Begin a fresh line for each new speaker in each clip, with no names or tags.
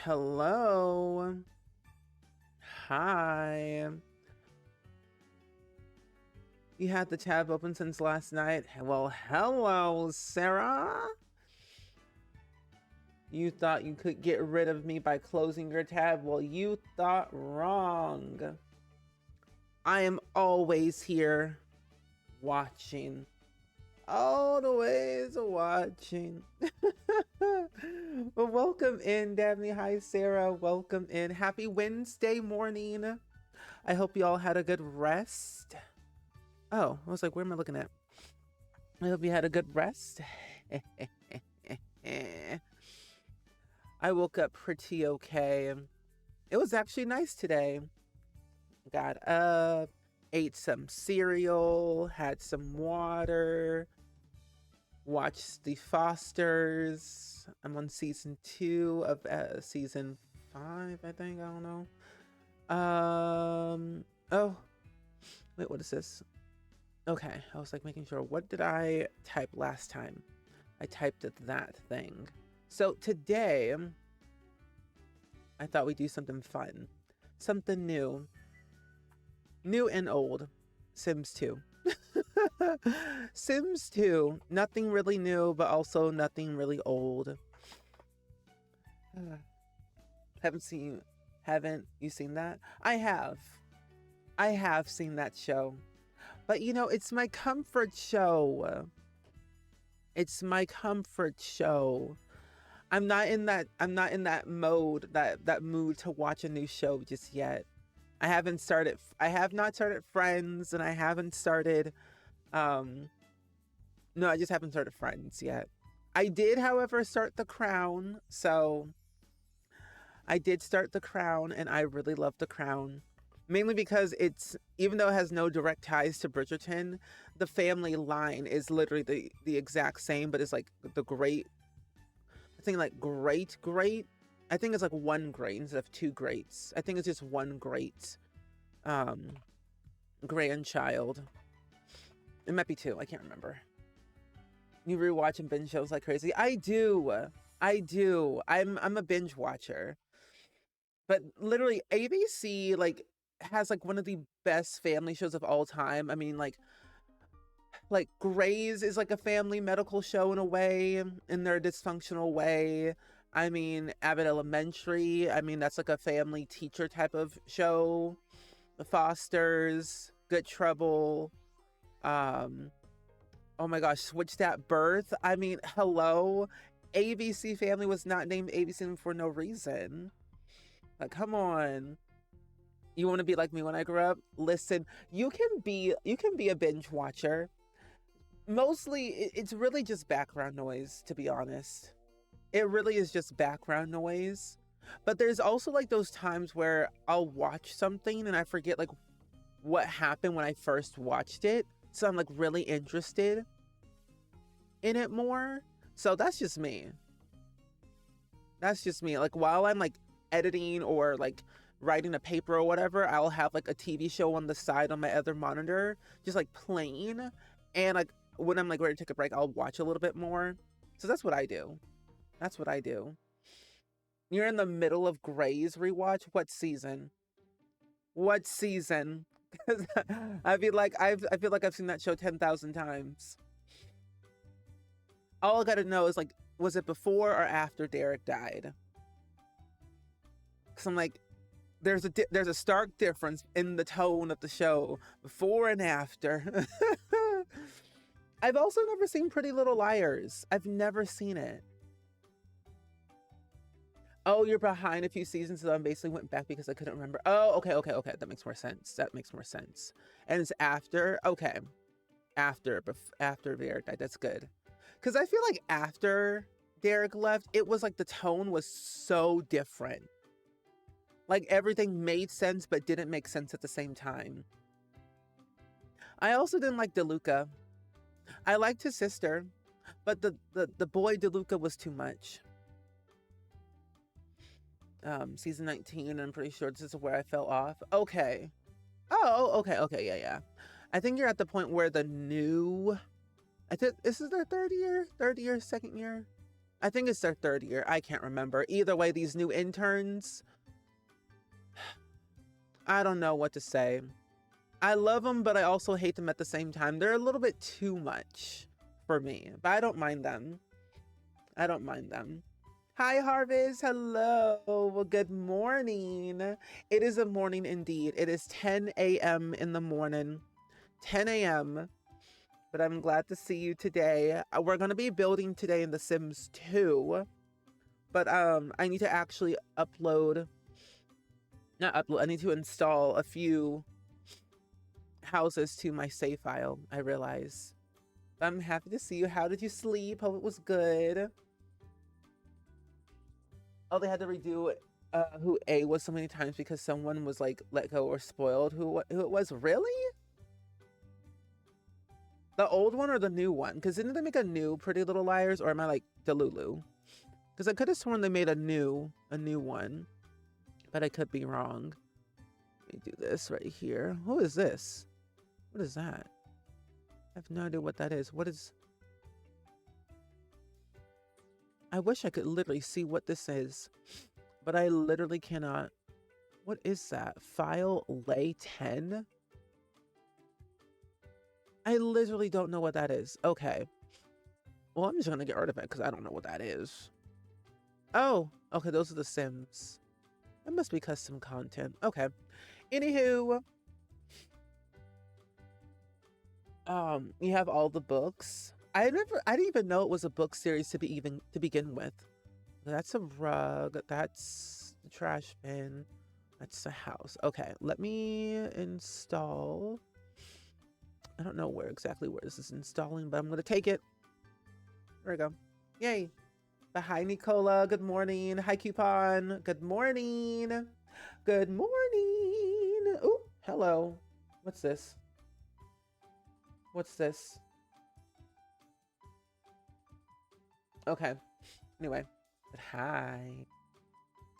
Hello. Hi. You had the tab open since last night. Well, hello, Sarah. You thought you could get rid of me by closing your tab? Well, you thought wrong. I am always here watching. Always watching. Well, welcome in, Dabney. Hi, Sarah. Welcome in. Happy Wednesday morning. I hope you all had a good rest. Oh, I was like, where am I looking at? I hope you had a good rest. I woke up pretty okay. It was actually nice today. Got up, ate some cereal, had some water, watched The Fosters. I'm on season 2 of season 5, I think. I don't know. Oh, wait, what is this? Okay, I was like making sure. What did I type last time? I typed that thing. So today, I thought we'd do something fun. Something new. New and old. Sims 2. Sims 2. Nothing really new, but also nothing really old. Haven't you seen that? I have seen that show. But you know, it's my comfort show. It's my comfort show. I'm not in that mode, that mood to watch a new show just yet. I have not started Friends, and I haven't started no, I just haven't started Friends yet. I did, however, start The Crown. So I did start The Crown, and I really love The Crown. Mainly because even though it has no direct ties to Bridgerton, the family line is literally the exact same, but it's like the great, I think like great. I think it's like one great instead of two greats. I think it's just one great grandchild. It might be two, I can't remember. You rewatch and binge shows like crazy. I do. I'm a binge watcher. But literally ABC has one of the best family shows of all time. I mean, like Grey's is like a family medical show in a way, in their dysfunctional way. I mean, Abbott Elementary, I mean, that's like a family teacher type of show. The Fosters, Good Trouble, oh my gosh, Switched at Birth. I mean, hello. ABC Family was not named ABC for no reason. Like, come on. You want to be like me when I grew up? Listen, you can be a binge watcher. Mostly, it's really just background noise, to be honest. It really is just background noise. But there's also like those times where I'll watch something and I forget like what happened when I first watched it. So I'm like really interested in it more. So that's just me. Like while I'm like editing or like writing a paper or whatever, I'll have like a TV show on the side on my other monitor, just like playing. And like when I'm like ready to take a break, I'll watch a little bit more. So that's what I do. You're in the middle of Grey's rewatch. What season? Because I feel like I've seen that show 10,000 times. All I gotta know is like, was it before or after Derek died? Because I'm like, there's a stark difference in the tone of the show before and after. I've also never seen Pretty Little Liars. I've never seen it. Oh, you're behind a few seasons, so I basically went back because I couldn't remember. Oh, okay. That makes more sense. And it's after? Okay. After Derek died. That's good. Because I feel like after Derek left, it was like the tone was so different. Like everything made sense, but didn't make sense at the same time. I also didn't like DeLuca. I liked his sister, but the boy DeLuca was too much. Season 19, I'm pretty sure this is where I fell off. Okay. Oh, okay, yeah. I think you're at the point where I think this is their third year, second year. I think it's their 3rd year. I can't remember. Either way, these new interns, I don't know what to say. I love them, but I also hate them at the same time. They're a little bit too much for me, but I don't mind them. I don't mind them. Hi, Harvest. Hello. Well, good morning. It is a morning indeed. It is 10 a.m. in the morning. 10 a.m. But I'm glad to see you today. We're going to be building today in The Sims 2. But I need to actually upload. Not upload. I need to install a few houses to my save file, I realize. I'm happy to see you. How did you sleep? Hope it was good. Oh, they had to redo who A was so many times because someone was like let go or spoiled. Who it was? Really? The old one or the new one? Because didn't they make a new Pretty Little Liars, or am I like Delulu? Because I could have sworn they made a new one, but I could be wrong. Let me do this right here. Who is this? What is that? I have no idea what that is. What is... I wish I could literally see what this is, but I literally cannot. What is that? File lay 10? I literally don't know what that is. Okay. Well, I'm just going to get rid of it because I don't know what that is. Oh, okay. Those are the Sims. That must be custom content. Okay. Anywho. You have all the books. I didn't even know it was a book series to begin with. That's a rug. That's the trash bin. That's the house. Okay, let me install. I don't know exactly where this is installing, but I'm gonna take it. There we go. Yay. But hi, Nicola. Good morning. Hi, Coupon. Good morning. Good morning. Oh, hello. What's this? What's this? Okay. Anyway. But hi.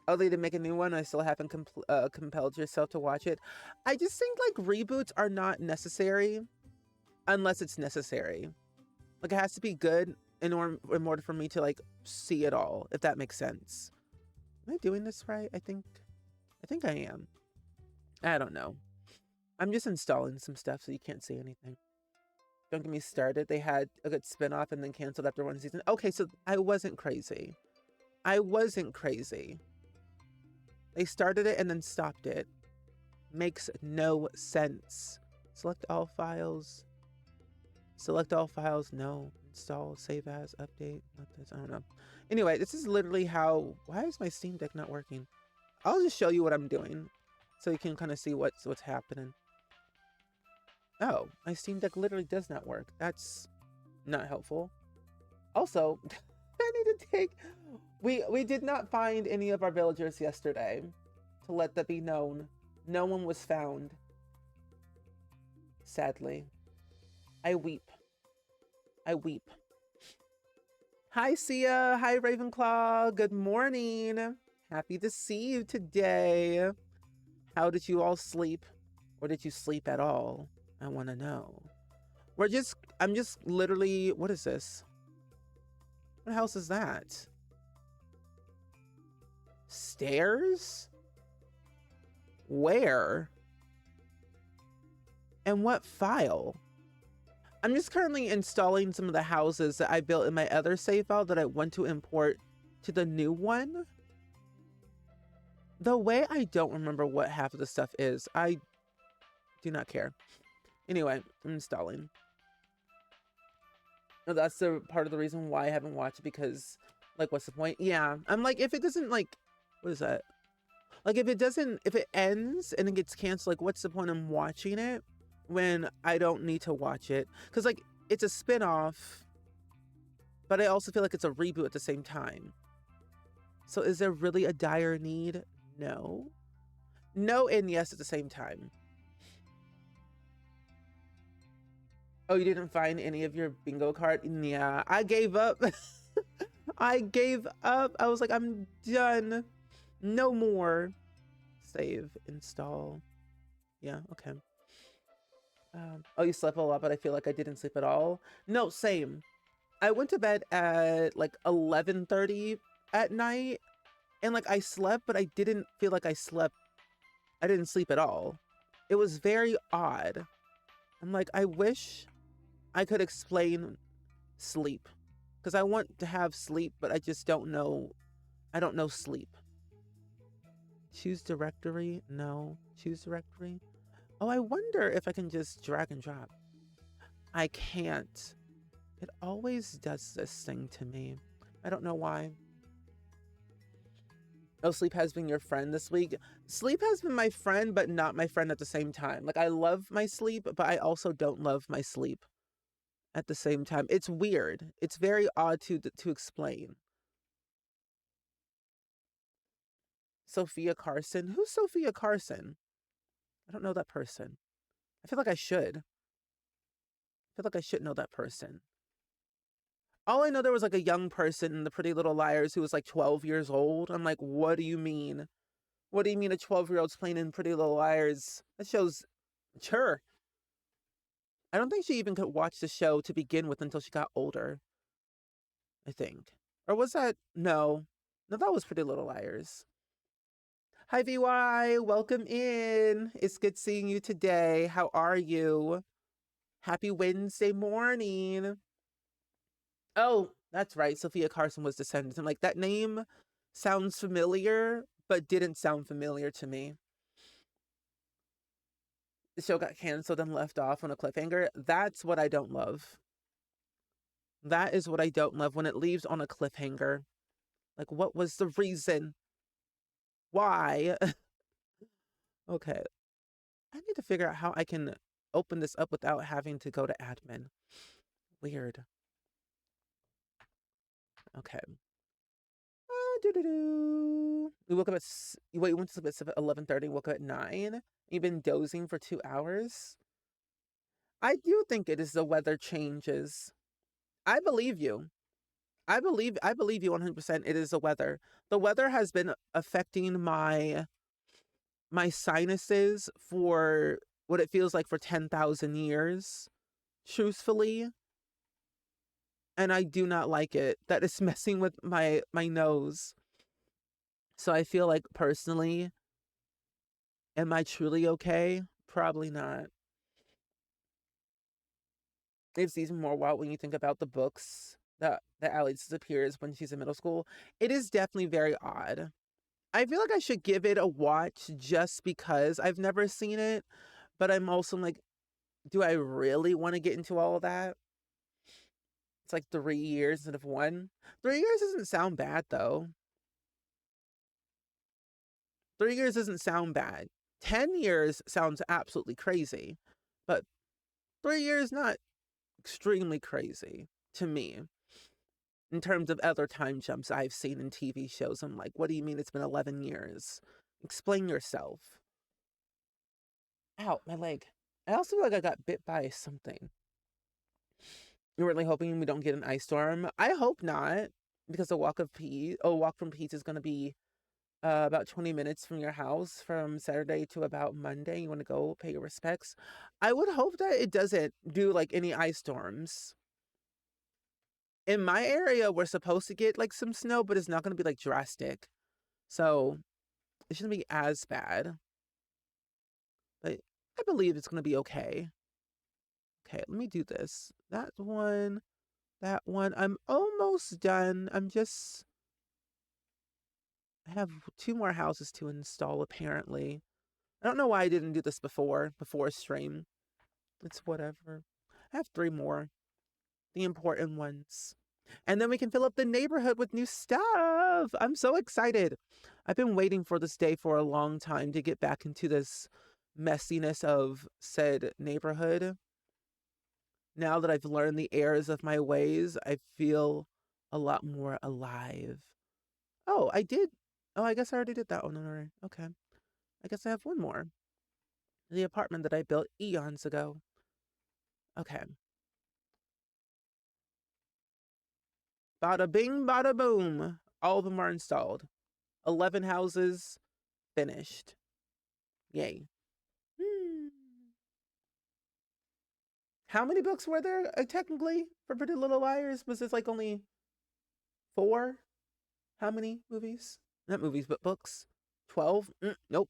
Oh, they didn't make a new one. I still haven't compelled yourself to watch it. I just think like reboots are not necessary unless it's necessary. Like it has to be good in order for me to like see it all, if that makes sense. Am I doing this right? I think I am. I don't know. I'm just installing some stuff so you can't see anything. Don't get me started. They had a good spinoff and then canceled after 1 season. Okay, so I wasn't crazy. I wasn't crazy. They started it and then stopped it. Makes no sense. Select all files. Select all files. No. Install, save as, update. Not this. I don't know. Anyway, this is literally how... Why is my Steam Deck not working? I'll just show you what I'm doing so you can kind of see what's happening. Oh, my Steam Deck literally does not work. That's not helpful. Also, I need to take... We did not find any of our villagers yesterday. To let that be known. No one was found. Sadly. I weep. I weep. Hi, Sia. Hi, Ravenclaw. Good morning. Happy to see you today. How did you all sleep? Or did you sleep at all? I want to know. I'm just literally, what is this? What house is that? Stairs? Where? And what file? I'm just currently installing some of the houses that I built in my other save file that I want to import to the new one. The way I don't remember what half of the stuff is, I do not care. Anyway, I'm installing. No, that's the part of the reason why I haven't watched it, because, like, what's the point? Yeah, I'm like, if it doesn't, like, what is that? Like, if it ends and it gets canceled, like, what's the point in watching it when I don't need to watch it? Because, like, it's a spin-off, but I also feel like it's a reboot at the same time. So is there really a dire need? No. No and yes at the same time. Oh, you didn't find any of your bingo card? Yeah, I gave up. I gave up. I was like, I'm done. No more. Save, install. Yeah, okay. Oh, you slept a lot, but I feel like I didn't sleep at all. No, same. I went to bed at like 11:30 at night, and like I slept, but I didn't feel like I slept. I didn't sleep at all. It was very odd. I'm like, I wish I could explain sleep, because I want to have sleep, but I just don't know. I don't know sleep. Choose directory? No. Choose directory? Oh, I wonder if I can just drag and drop. I can't. It always does this thing to me. I don't know why. Oh, sleep has been your friend this week. Sleep has been my friend, but not my friend at the same time. Like, I love my sleep, but I also don't love my sleep at the same time. It's weird. It's very odd to explain. Sophia Carson. Who's Sophia Carson? I don't know that person. I feel like I should. I feel like I should know that person. All I know, there was like a young person in the Pretty Little Liars who was like 12 years old. I'm like, what do you mean? What do you mean a 12-year-old's playing in Pretty Little Liars? That show's mature. I don't think she even could watch the show to begin with until she got older, I think. Or was that? No. No, that was Pretty Little Liars. Hi, VY. Welcome in. It's good seeing you today. How are you? Happy Wednesday morning. Oh, that's right. Sophia Carson was Descendants. I'm like, that name sounds familiar, but didn't sound familiar to me. The show got canceled and left off on a cliffhanger. That's what I don't love. That is what I don't love, when it leaves on a cliffhanger. Like, what was the reason? Why? Okay. I need to figure out how I can open this up without having to go to admin. Weird. Okay. We woke up at, wait, you went to sleep at 11:30, woke up at 9. You've been dozing for 2 hours? I do think it is the weather changes. I believe you. I believe you 100%. It is the weather. The weather has been affecting my sinuses for what it feels like for 10,000 years, truthfully. And I do not like it. That is messing with my nose. So I feel like, personally, am I truly okay? Probably not. It's even more wild when you think about the books that Allie disappears when she's in middle school. It is definitely very odd. I feel like I should give it a watch just because I've never seen it, but I'm also like, do I really want to get into all of that? It's like 3 years instead of one. 3 years doesn't sound bad, though. 3 years doesn't sound bad. 10 years sounds absolutely crazy, but 3 years, not extremely crazy to me. In terms of other time jumps I've seen in TV shows, I'm like, what do you mean it's been 11 years? Explain yourself. Ow, my leg. I also feel like I got bit by something. You're really hoping we don't get an ice storm? I hope not, because the walk from Pete's is going to be about 20 minutes from your house from Saturday to about Monday. You want to go pay your respects? I would hope that it doesn't do like any ice storms. In my area, we're supposed to get like some snow, but it's not going to be like drastic. So it shouldn't be as bad. But I believe it's going to be okay. Okay, let me do this. That one. I'm almost done. I have 2 more houses to install, apparently. I don't know why I didn't do this before stream. It's whatever. I have 3 more, the important ones. And then we can fill up the neighborhood with new stuff. I'm so excited. I've been waiting for this day for a long time to get back into this messiness of said neighborhood. Now that I've learned the errors of my ways, I feel a lot more alive. Oh, I did. Oh, I guess I already did that one already. Okay. I guess I have one more. The apartment that I built eons ago. Okay. Bada bing, bada boom. All of them are installed. 11 houses finished. Yay. How many books were there technically for Pretty Little Liars? Was this like only 4? How many movies? Not movies, but books. 12? Nope.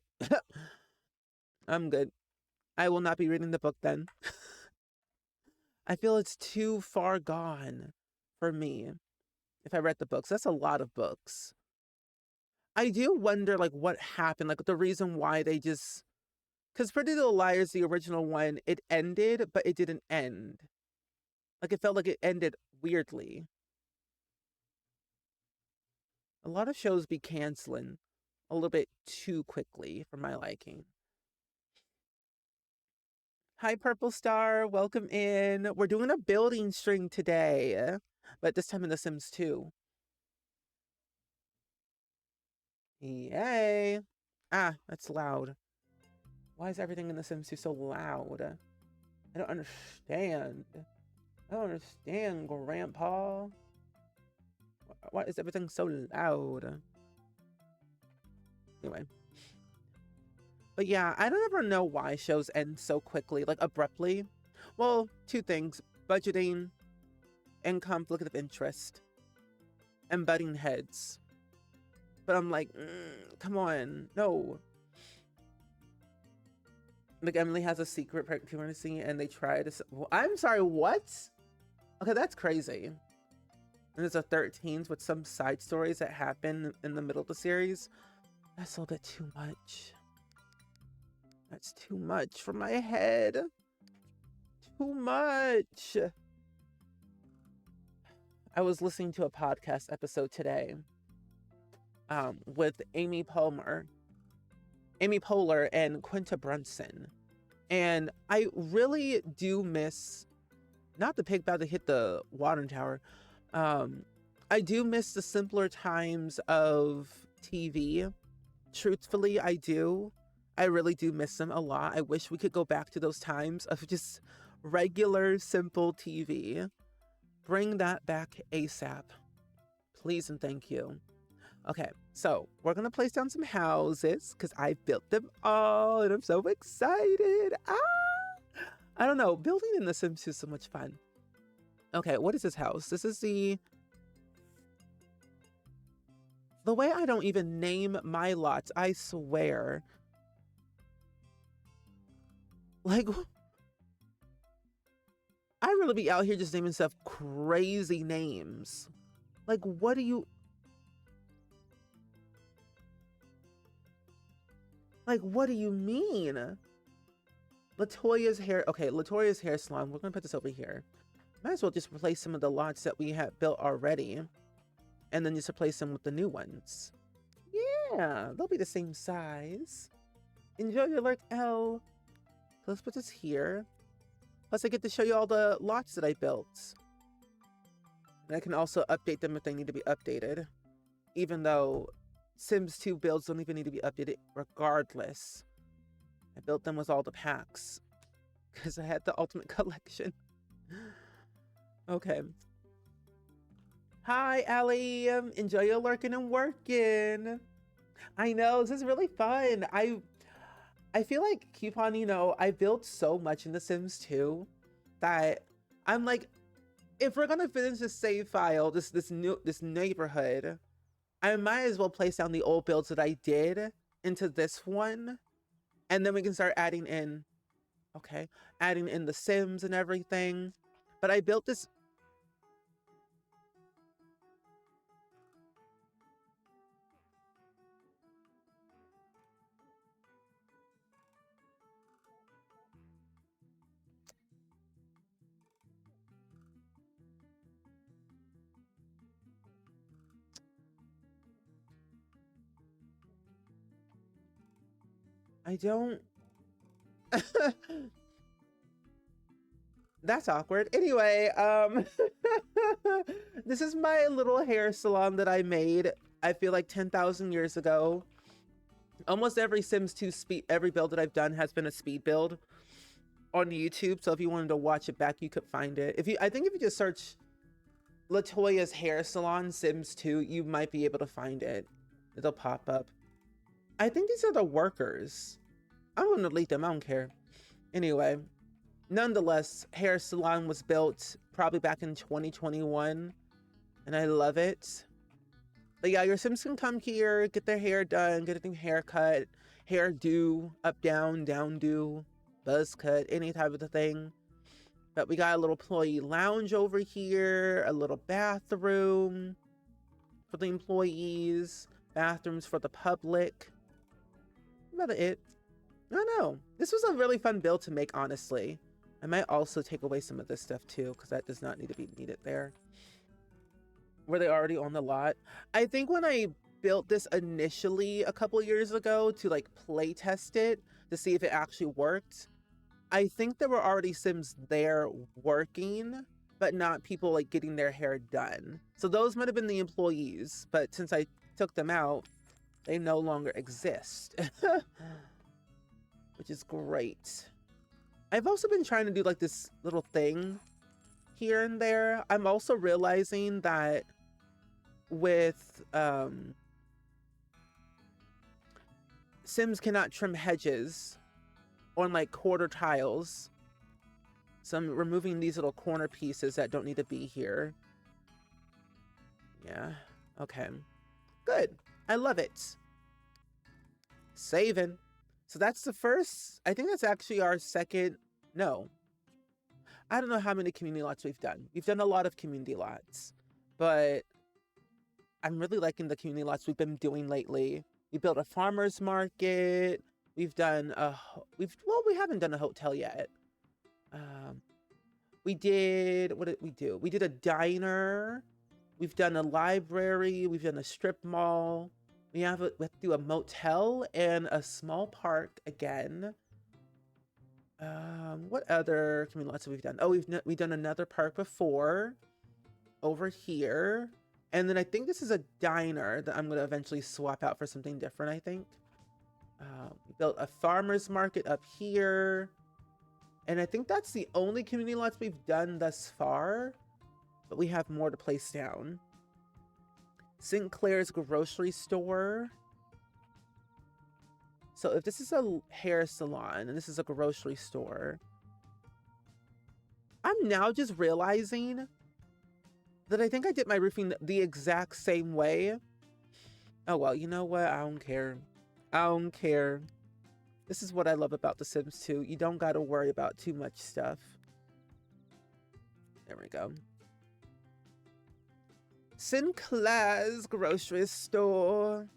I'm good. I will not be reading the book then. I feel it's too far gone for me if I read the books. That's a lot of books. I do wonder, like, what happened, like, the reason why they just... Because Pretty Little Liars, the original one, it ended, but it didn't end. Like, it felt like it ended weirdly. A lot of shows be canceling a little bit too quickly for my liking. Hi, Purple Star. Welcome in. We're doing a building string today, but this time in The Sims 2. Yay. Ah, that's loud. Why is everything in The Sims 2 so loud? I don't understand. I don't understand, Grandpa. Why is everything so loud? Anyway. But yeah, I don't ever know why shows end so quickly, like abruptly. Well, 2 things. Budgeting and conflict of interest. And butting heads. But I'm like, come on, no. Like, Emily has a secret pregnancy and they try to... I'm sorry, what? Okay, that's crazy. And there's a 13s with some side stories that happen in the middle of the series. That's a little bit too much. That's too much for my head. Too much. I was listening to a podcast episode today with Amy Poehler and Quinta Brunson. And I really do miss, not the pig about to hit the water tower. I do miss the simpler times of TV. Truthfully, I do. I really do miss them a lot. I wish we could go back to those times of just regular, simple TV. Bring that back ASAP. Please and thank you. Okay, so we're going to place down some houses because I built them all and I'm so excited. I don't know. Building in The Sims is so much fun. Okay, what is this house? This is the way I don't even name my lots, I swear. Like, I really be out here just naming stuff crazy names. Like, what do you... Like, what do you mean? Latoya's hair... Okay, Latoya's hair salon. We're going to put this over here. Might as well just replace some of the lots that we have built already. And then just replace them with the new ones. Yeah, they'll be the same size. Enjoy your lurk, L. So let's put this here. Plus, I get to show you all the lots that I built. And I can also update them if they need to be updated. Even though Sims 2 builds don't even need to be updated regardless. I built them with all the packs. Because I had the ultimate collection. Okay. Hi, Allie. Enjoy your lurking and working. I know, this is really fun. I feel like, keep on, you know, I built so much in The Sims 2 that I'm like, if we're gonna finish this save file, this neighborhood, I might as well place down the old builds that I did into this one, and then we can start adding in, okay, adding in the Sims and everything. But I built this. I don't. That's awkward. Anyway, this is my little hair salon that I made, I feel like 10,000 years ago. Almost every Sims 2 every build that I've done has been a speed build on YouTube. So if you wanted to watch it back, you could find it. I think if you just search Latoya's hair salon Sims 2, you might be able to find it. It'll pop up. I think these are the workers. I'm gonna delete them, I don't care. Anyway, nonetheless, hair salon was built probably back in 2021, and I love it. But yeah, your Sims can come here, get their hair done, get a new haircut, hairdo, up, down do, buzz cut, any type of the thing. But we got a little employee lounge over here, a little bathroom for the employees, bathrooms for the public. About it. I don't know. This was a really fun build to make, honestly. I might also take away some of this stuff too, because that does not need to be needed there. Were they already on the lot? I think when I built this initially a couple years ago to like play test it to see if it actually worked, I think there were already Sims there working, but not people like getting their hair done. So those might have been the employees, but since I took them out, they no longer exist. Which is great. I've also been trying to do like this little thing here and there. I'm also realizing that with Sims cannot trim hedges on like quarter tiles. So I'm removing these little corner pieces that don't need to be here. Yeah, okay. Good, I love it. Saving. So that's the first, I think that's actually our second, no. I don't know how many community lots we've done. We've done a lot of community lots, but I'm really liking the community lots we've been doing lately. We built a farmer's market. We've done we haven't done a hotel yet. We did, what did we do? We did a diner. We've done a library. We've done a strip mall. We have to do a motel and a small park again. What other community lots have we done? Oh, we've done another park before over here. And then I think this is a diner that I'm going to eventually swap out for something different, I think. We built a farmer's market up here. And I think that's the only community lots we've done thus far. But we have more to place down. Sinclair's grocery store. So if this is a hair salon and this is a grocery store, I'm now just realizing that I think I did my roofing the exact same way. Oh, well, you know what? I don't care. I don't care. This is what I love about The Sims 2. You don't got to worry about too much stuff. There we go. Sinclair's grocery store.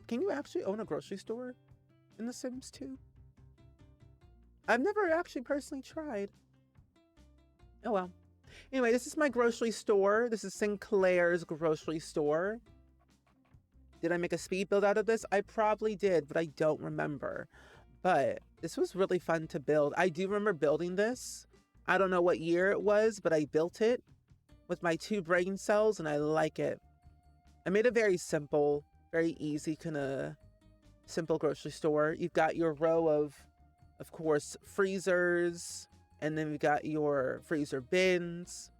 Can you actually own a grocery store in The Sims 2? I've never actually personally tried. Oh well. Anyway, this is my grocery store. This is Sinclair's grocery store. Did I make a speed build out of this? I probably did, but I don't remember. But this was really fun to build. I do remember building this. I don't know what year it was, but I built it with my 2 brain cells, and I like it. I made a very simple, very easy, kind of simple grocery store. You've got your row of course, freezers, and then we've got your freezer bins.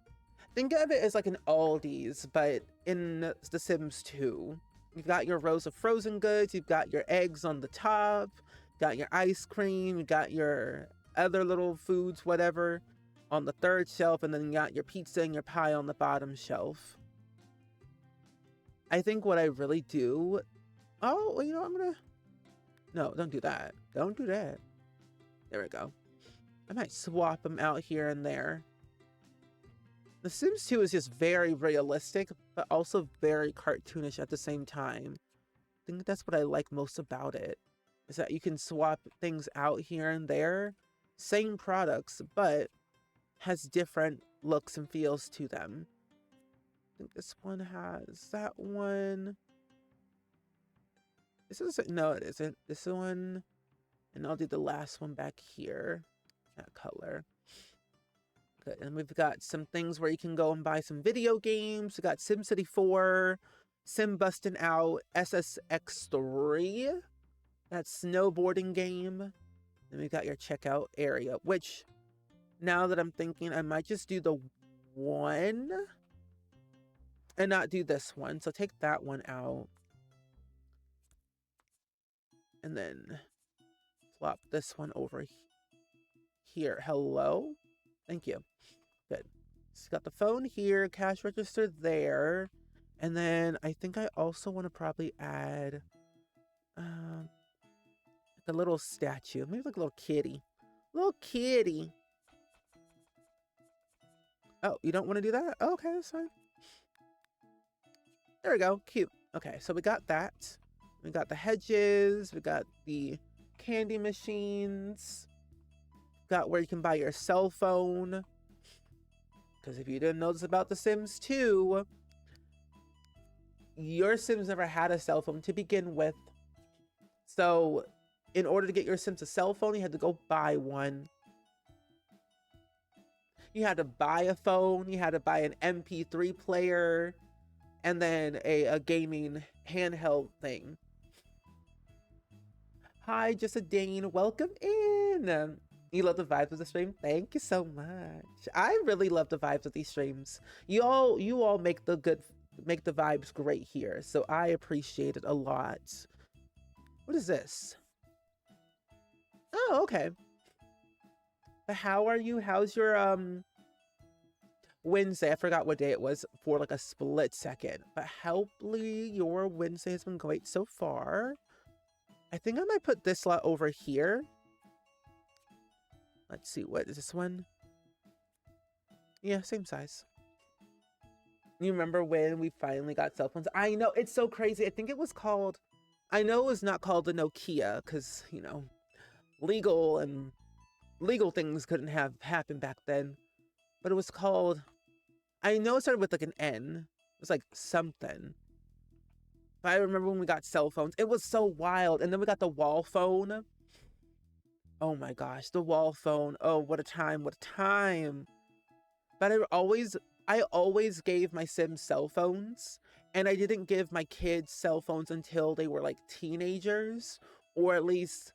Think of it as like an Aldi's, but in The Sims 2. You've got your rows of frozen goods, you've got your eggs on the top, got your ice cream, you got your other little foods, whatever, on the 3rd shelf, and then you got your pizza and your pie on the bottom shelf. I think what I really do... Oh, well, you know, I'm gonna... No, don't do that. Don't do that. There we go. I might swap them out here and there. The Sims 2 is just very realistic, but also very cartoonish at the same time. I think that's what I like most about it, is that you can swap things out here and there. Same products, but has different looks and feels to them. I think this one has that one. This is, no, it isn't. This one, and I'll do the last one back here, that color. Good. And we've got some things where you can go and buy some video games. We got SimCity 4, Sim Bustin' Out, SSX3, that snowboarding game. Then we've got your checkout area, which, now that I'm thinking, I might just do the one and not do this one. So take that one out. And then flop this one over here. Hello? Thank you. Good. So got the phone here, cash register there. And then I think I also want to probably add like a little statue. Maybe like a little kitty. Little kitty. Oh, you don't want to do that? Oh, okay, that's fine. There we go. Cute. Okay, so we got that. We got the hedges. We got the candy machines. Got where you can buy your cell phone. Because if you didn't notice about The Sims 2, your Sims never had a cell phone to begin with. So in order to get your Sims a cell phone, you had to go buy one. You had to buy a phone. You had to buy an MP3 player. And then a gaming handheld thing. Hi, just a Dane. Welcome in. You love the vibes of the stream? Thank you so much. I really love the vibes of these streams. You all make the vibes great here. So I appreciate it a lot. What is this? Oh, okay. But how are you? How's your Wednesday? I forgot what day it was for like a split second. But hopefully your Wednesday has been great so far. I think I might put this lot over here. Let's see, what is this one? Yeah, same size. You remember when we finally got cell phones? I know, it's so crazy. I think it was called, I know it was not called the Nokia because, you know, legal things couldn't have happened back then. But it was called, I know it started with like an N. It was like something. But I remember when we got cell phones. It was so wild. And then we got the wall phone. Oh my gosh, the wall phone. Oh, what a time, what a time. But I always gave my Sims cell phones. And I didn't give my kids cell phones until they were like teenagers. Or at least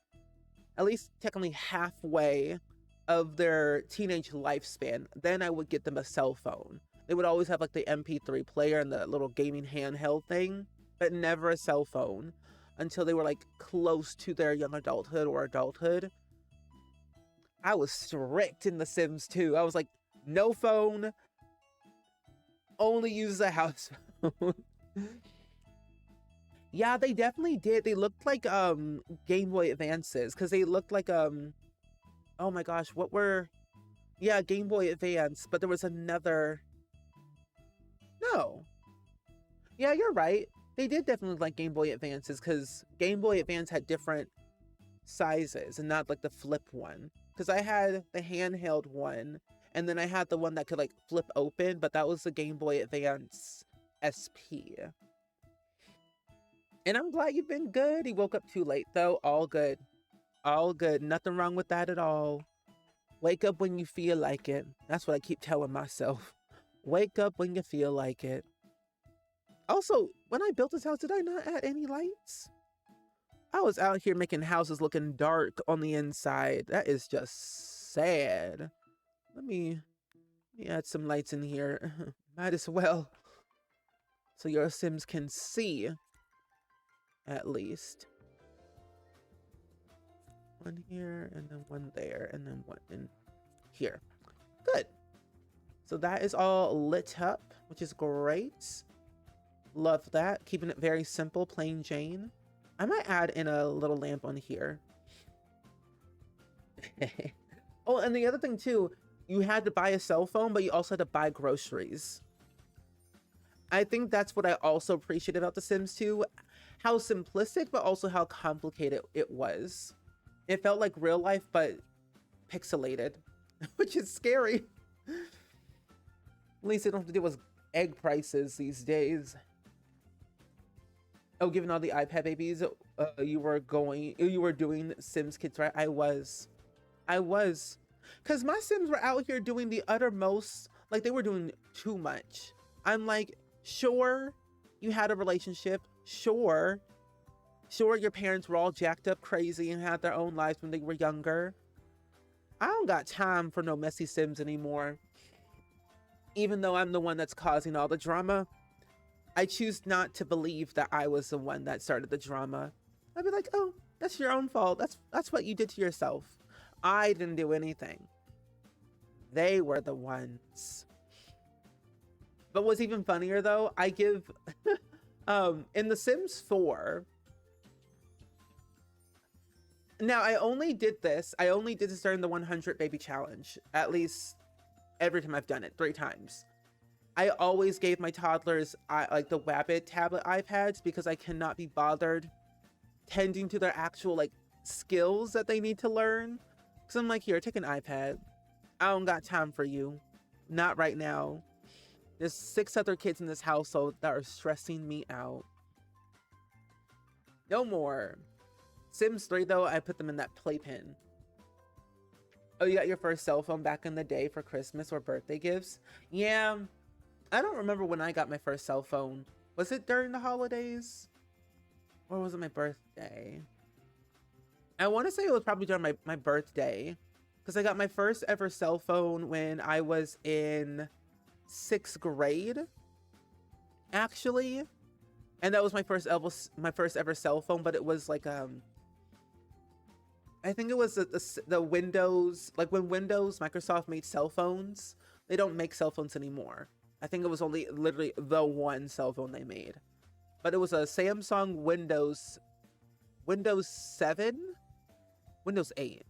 technically halfway of their teenage lifespan. Then I would get them a cell phone. They would always have like the MP3 player and the little gaming handheld thing, but never a cell phone until they were like close to their young adulthood or adulthood. I was strict in The Sims 2. I was like, no phone, only use the house phone. Yeah, they definitely did. They looked like Game Boy Advances because they looked like oh my gosh, what were, yeah, Game Boy Advance, but there was another, no. Yeah, you're right. They did definitely look like Game Boy Advances because Game Boy Advance had different sizes and not like the flip one. Because I had the handheld one and then I had the one that could like flip open, but that was the Game Boy Advance SP. And I'm glad you've been good. He woke up too late though. All good. All good. Nothing wrong with that at all. Wake up when you feel like it. That's what I keep telling myself. Wake up when you feel like it. Also, when I built this house, did I not add any lights? I was out here making houses looking dark on the inside. That is just sad. Let me add some lights in here. Might as well. So your Sims can see. At least. One here, and then one there, and then one in here. Good. So that is all lit up, which is great. Love that. Keeping it very simple, plain Jane. I might add in a little lamp on here. Oh, and the other thing too, you had to buy a cell phone, but you also had to buy groceries. I think that's what I also appreciate about The Sims 2. How simplistic, but also how complicated it was. It felt like real life, but pixelated, which is scary. At least they don't have to deal with egg prices these days. Oh, given all the iPad babies, you were doing Sims Kids, right? I was. Because my Sims were out here doing the uttermost, like they were doing too much. I'm like, sure, you had a relationship. Sure, your parents were all jacked up crazy and had their own lives when they were younger. I don't got time for no messy Sims anymore. Even though I'm the one that's causing all the drama, I choose not to believe that I was the one that started the drama. I'd be like, oh, that's your own fault. That's what you did to yourself. I didn't do anything. They were the ones. But what's even funnier though, I give in The Sims 4. Now I only did this during the 100 baby challenge. At least every time I've done it, 3 times. I always gave my toddlers like the Wabbit tablet iPads because I cannot be bothered tending to their actual like skills that they need to learn. So I'm like, here, take an iPad. I don't got time for you. Not right now. There's 6 other kids in this household that are stressing me out. No more. Sims 3 though, I put them in that playpen. Oh, you got your first cell phone back in the day for Christmas or birthday gifts? Yeah, I don't remember when I got my first cell phone. Was it during the holidays? Or was it my birthday? I want to say it was probably during my birthday. Because I got my first ever cell phone when I was in 6th grade. Actually. And that was my first ever cell phone. But it was like, I think it was the Windows, like when Microsoft made cell phones. They don't make cell phones anymore. I think it was only literally the one cell phone they made. But it was a Samsung Windows 7? Windows 8.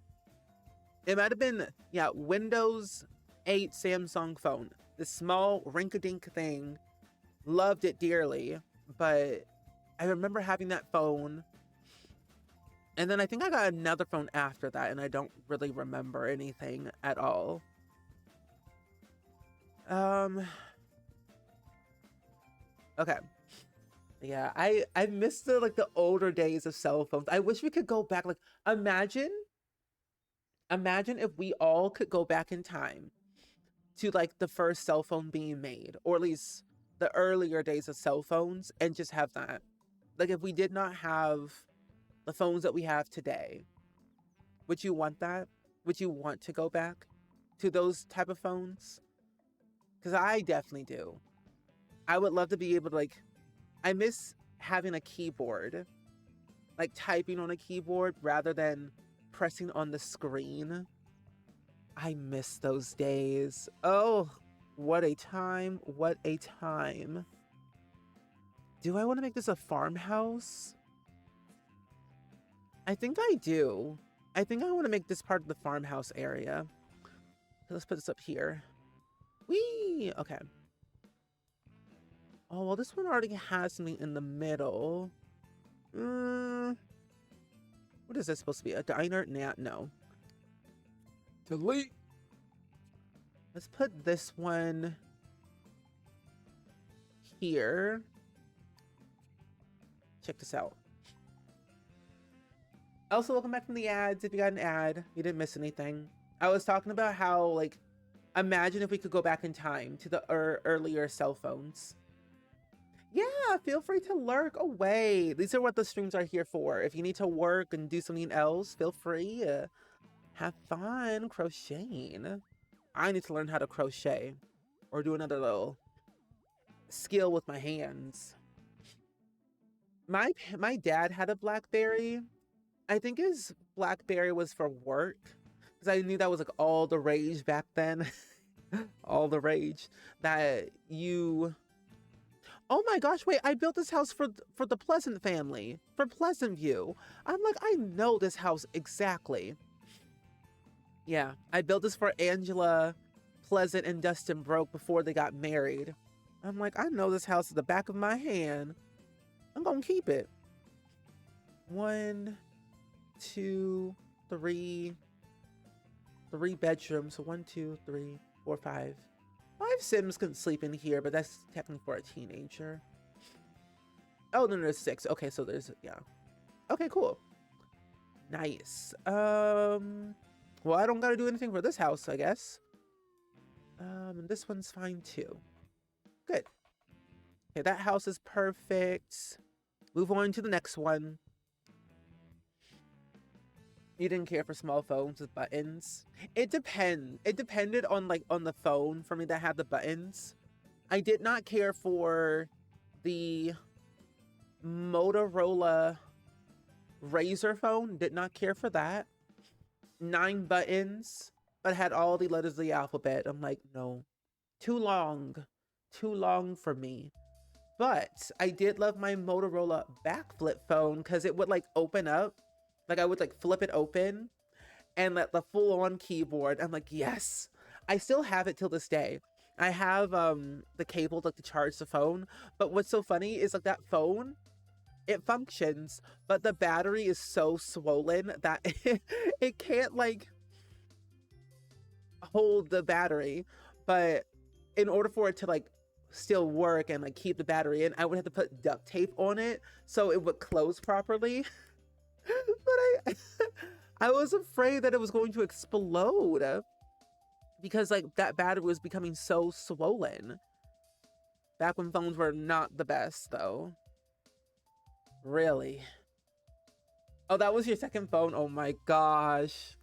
It might have been, yeah, Windows 8 Samsung phone. This small rink-a-dink thing. Loved it dearly. But I remember having that phone. And then I think I got another phone after that. And I don't really remember anything at all. Okay. Yeah, I miss the older days of cell phones. I wish we could go back. Like, imagine if we all could go back in time to like the first cell phone being made, or at least the earlier days of cell phones, and just have that. Like, if we did not have the phones that we have today, would you want that? Would you want to go back to those type of phones? Because I definitely do. I would love to be able to, like, I miss having a keyboard, like typing on a keyboard rather than pressing on the screen. I miss those days. Oh, what a time. What a time. Do I want to make this a farmhouse? I think I do. I think I want to make this part of the farmhouse area. Let's put this up here. Whee! Okay. Oh, well, this one already has something in the middle. What is this supposed to be? A diner? Nah, no. Delete. Let's put this one here. Check this out. Also, welcome back from the ads. If you got an ad, you didn't miss anything. I was talking about how, like, imagine if we could go back in time to the earlier cell phones. Yeah, feel free to lurk away. These are what the streams are here for. If you need to work and do something else, feel free. Have fun crocheting. I need to learn how to crochet or do another little skill with my hands. My dad had a BlackBerry. I think his BlackBerry was for work because I knew that was like all the rage back then. All the rage that you... Oh my gosh, wait, I built this house for the Pleasant family, for Pleasant View. I'm like, I know this house exactly. Yeah, I built this for Angela, Pleasant, and Dustin Broke before they got married. I'm like, I know this house at the back of my hand. I'm gonna keep it. 1, 2, 3. 3 bedrooms. So 1, 2, 3, 4, 5. 5 Sims can sleep in here, but that's technically for a teenager. Oh, no, there's 6. Okay, so there's, yeah. Okay, cool. Nice. Well, I don't gotta do anything for this house, I guess. And this one's fine too. Good. Okay, that house is perfect. Move on to the next one. You didn't care for small phones with buttons? It depended on the phone for me that had the buttons. I did not care for the Motorola Razr phone. Did not care for that. 9 buttons, but had all the letters of the alphabet. I'm like, no, too long, too long for me. But I did love my Motorola backflip phone because it would like open up, like I would like flip it open and let the full-on keyboard. I'm like, yes. I still have it till this day. I have the cable like to charge the phone, but what's so funny is like that phone, it functions, but the battery is so swollen that it can't like hold the battery. But in order for it to like still work and like keep the battery in, I would have to put duct tape on it so it would close properly. But I was afraid that it was going to explode because like that battery was becoming so swollen. Back when phones were not the best though. Really? Oh, that was your second phone? Oh my gosh.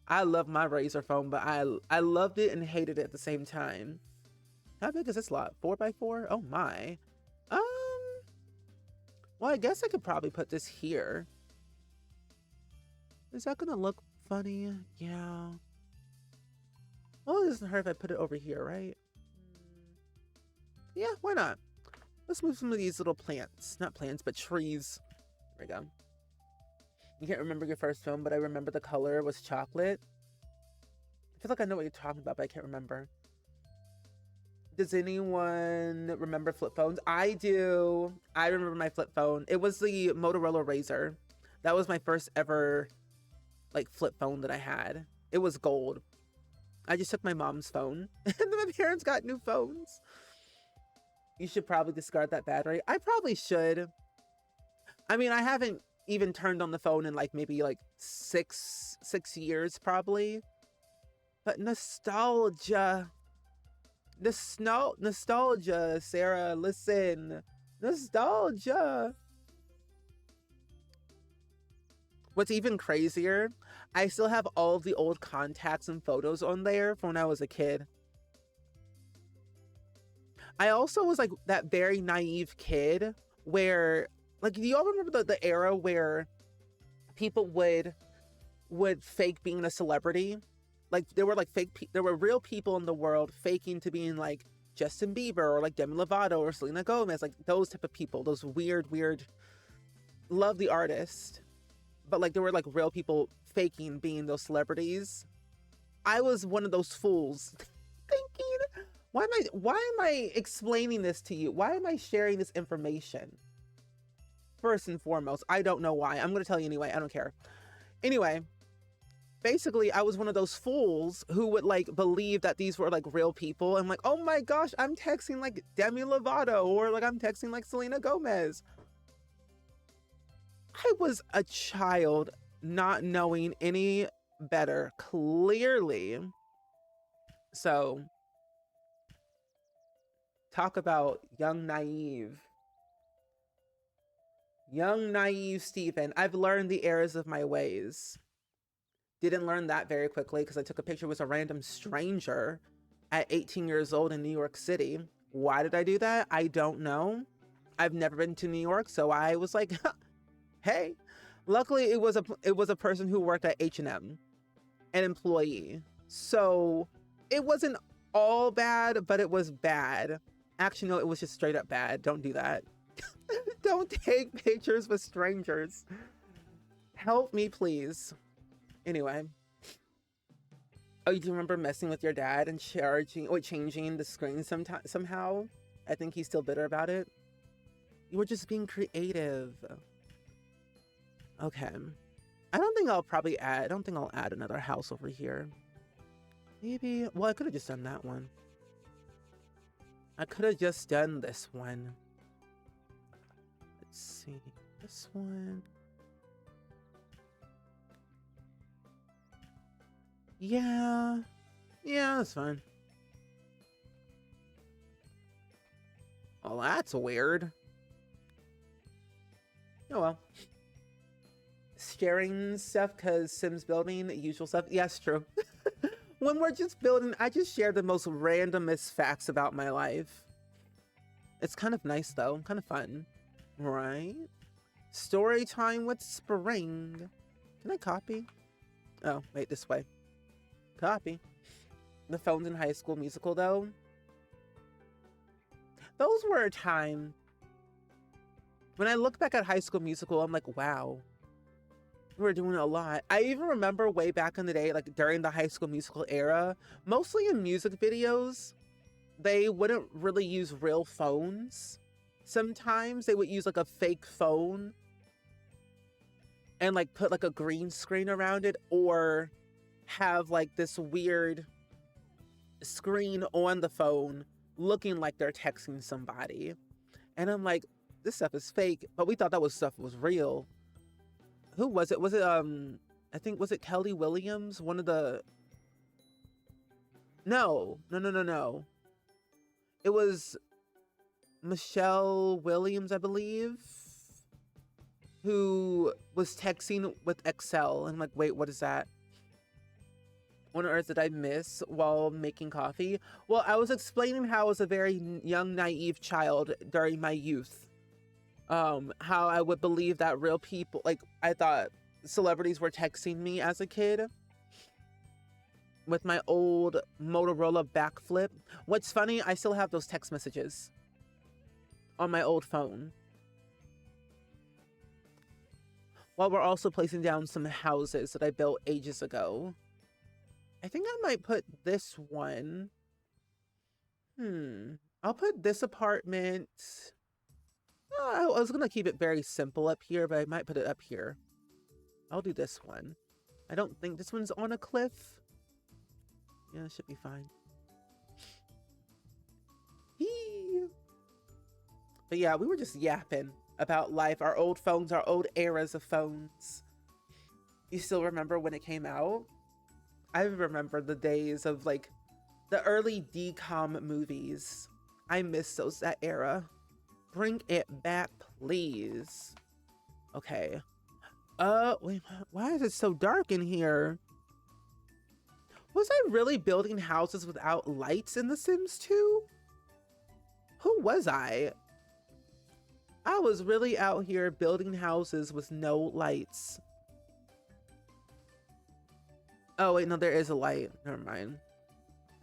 I love my Razor phone, but I loved it and hated it at the same time. How big is this lot? 4x4? Oh my. Well, I guess I could probably put this here. Is that gonna look funny? Yeah. Well, it doesn't hurt if I put it over here, right? Yeah, why not? Let's move some of these little plants. Not plants, but trees. There we go. You can't remember your first film, but I remember the color was chocolate. I feel like I know what you're talking about, but I can't remember. Does anyone remember flip phones? I do. I remember my flip phone. It was the Motorola Razr. That was my first ever like flip phone that I had. It was gold. I just took my mom's phone and then my parents got new phones. You should probably discard that battery. I probably should. I mean, I haven't even turned on the phone in like maybe like six years probably. But nostalgia. Nostalgia, Sarah, listen. Nostalgia. What's even crazier, I still have all of the old contacts and photos on there from when I was a kid. I also was like that very naive kid where, like, do you all remember the era where people would fake being a celebrity? Like there were like there were real people in the world faking to being like Justin Bieber or like Demi Lovato or Selena Gomez, like those type of people, those weird, love the artist. But like there were like real people faking being those celebrities. I was one of those fools thinking, why am I explaining this to you? Why am I sharing this information? First and foremost, I don't know why. I'm going to tell you anyway. I don't care. Anyway, basically, I was one of those fools who would like believe that these were like real people. I'm like, oh my gosh, I'm texting like Demi Lovato or like I'm texting like Selena Gomez. I was a child not knowing any better, clearly. So, talk about young, naive. Young, naive Stephen. I've learned the errors of my ways. Didn't learn that very quickly because I took a picture with a random stranger at 18 years old in New York City. Why did I do that? I don't know. I've never been to New York, so I was like, hey. Luckily, it was a person who worked at H&M, an employee. So it wasn't all bad, but it was bad. Actually, no, it was just straight up bad. Don't do that. Don't take pictures with strangers. Help me, please. Anyway. Oh, you do remember messing with your dad and changing the screen somehow? I think he's still bitter about it. You were just being creative. Okay. I don't think I'll add another house over here. Maybe, well, I could have just done that one. I could have just done this one. Let's see, this one. Yeah, that's fine. Oh, that's weird. Oh well. Sharing stuff because Sims building, usual stuff. Yeah, it's true. When we're just building, I just share the most randomest facts about my life. It's kind of nice though, kind of fun. Right? Story time with Spring. Can I copy? Oh, wait, this way. Copy. The phones in High School Musical, though. Those were a time. When I look back at High School Musical, I'm like, wow. We were doing a lot. I even remember way back in the day, like during the High School Musical era, mostly in music videos, they wouldn't really use real phones. Sometimes they would use like a fake phone and like put like a green screen around it, or have like this weird screen on the phone looking like they're texting somebody. And I'm like, this stuff is fake, but we thought that stuff was real. Who was it? Was it I think, was it Kelly Williams? One of the No. It was Michelle Williams, I believe, who was texting with Excel. I'm like, wait, what is that? What on earth did I miss while making coffee? Well, I was explaining how I was a very young, naive child during my youth. How I would believe that real people, like, I thought celebrities were texting me as a kid with my old Motorola backflip. What's funny, I still have those text messages on my old phone. While we're also placing down some houses that I built ages ago. I think I might put this one. I'll put this apartment. I was going to keep it very simple up here, but I might put it up here. I'll do this one. I don't think this one's on a cliff. Yeah, it should be fine. But yeah, we were just yapping about life, our old phones, our old eras of phones. You still remember when it came out? I remember the days of like the early DCOM movies. I miss that era. Bring it back, please. Okay. Wait, why is it so dark in here? Was I really building houses without lights in The Sims 2? Who was I? I was really out here building houses with no lights. Oh, wait, no, there is a light. Never mind.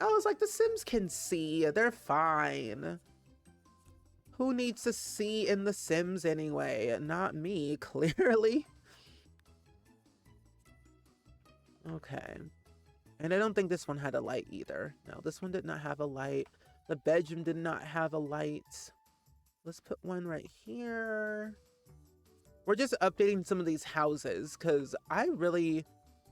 I was like, The Sims can see. They're fine. Who needs to see in The Sims anyway? Not me, clearly. Okay. And I don't think this one had a light either. No, this one did not have a light. The bedroom did not have a light. Let's put one right here. We're just updating some of these houses because I really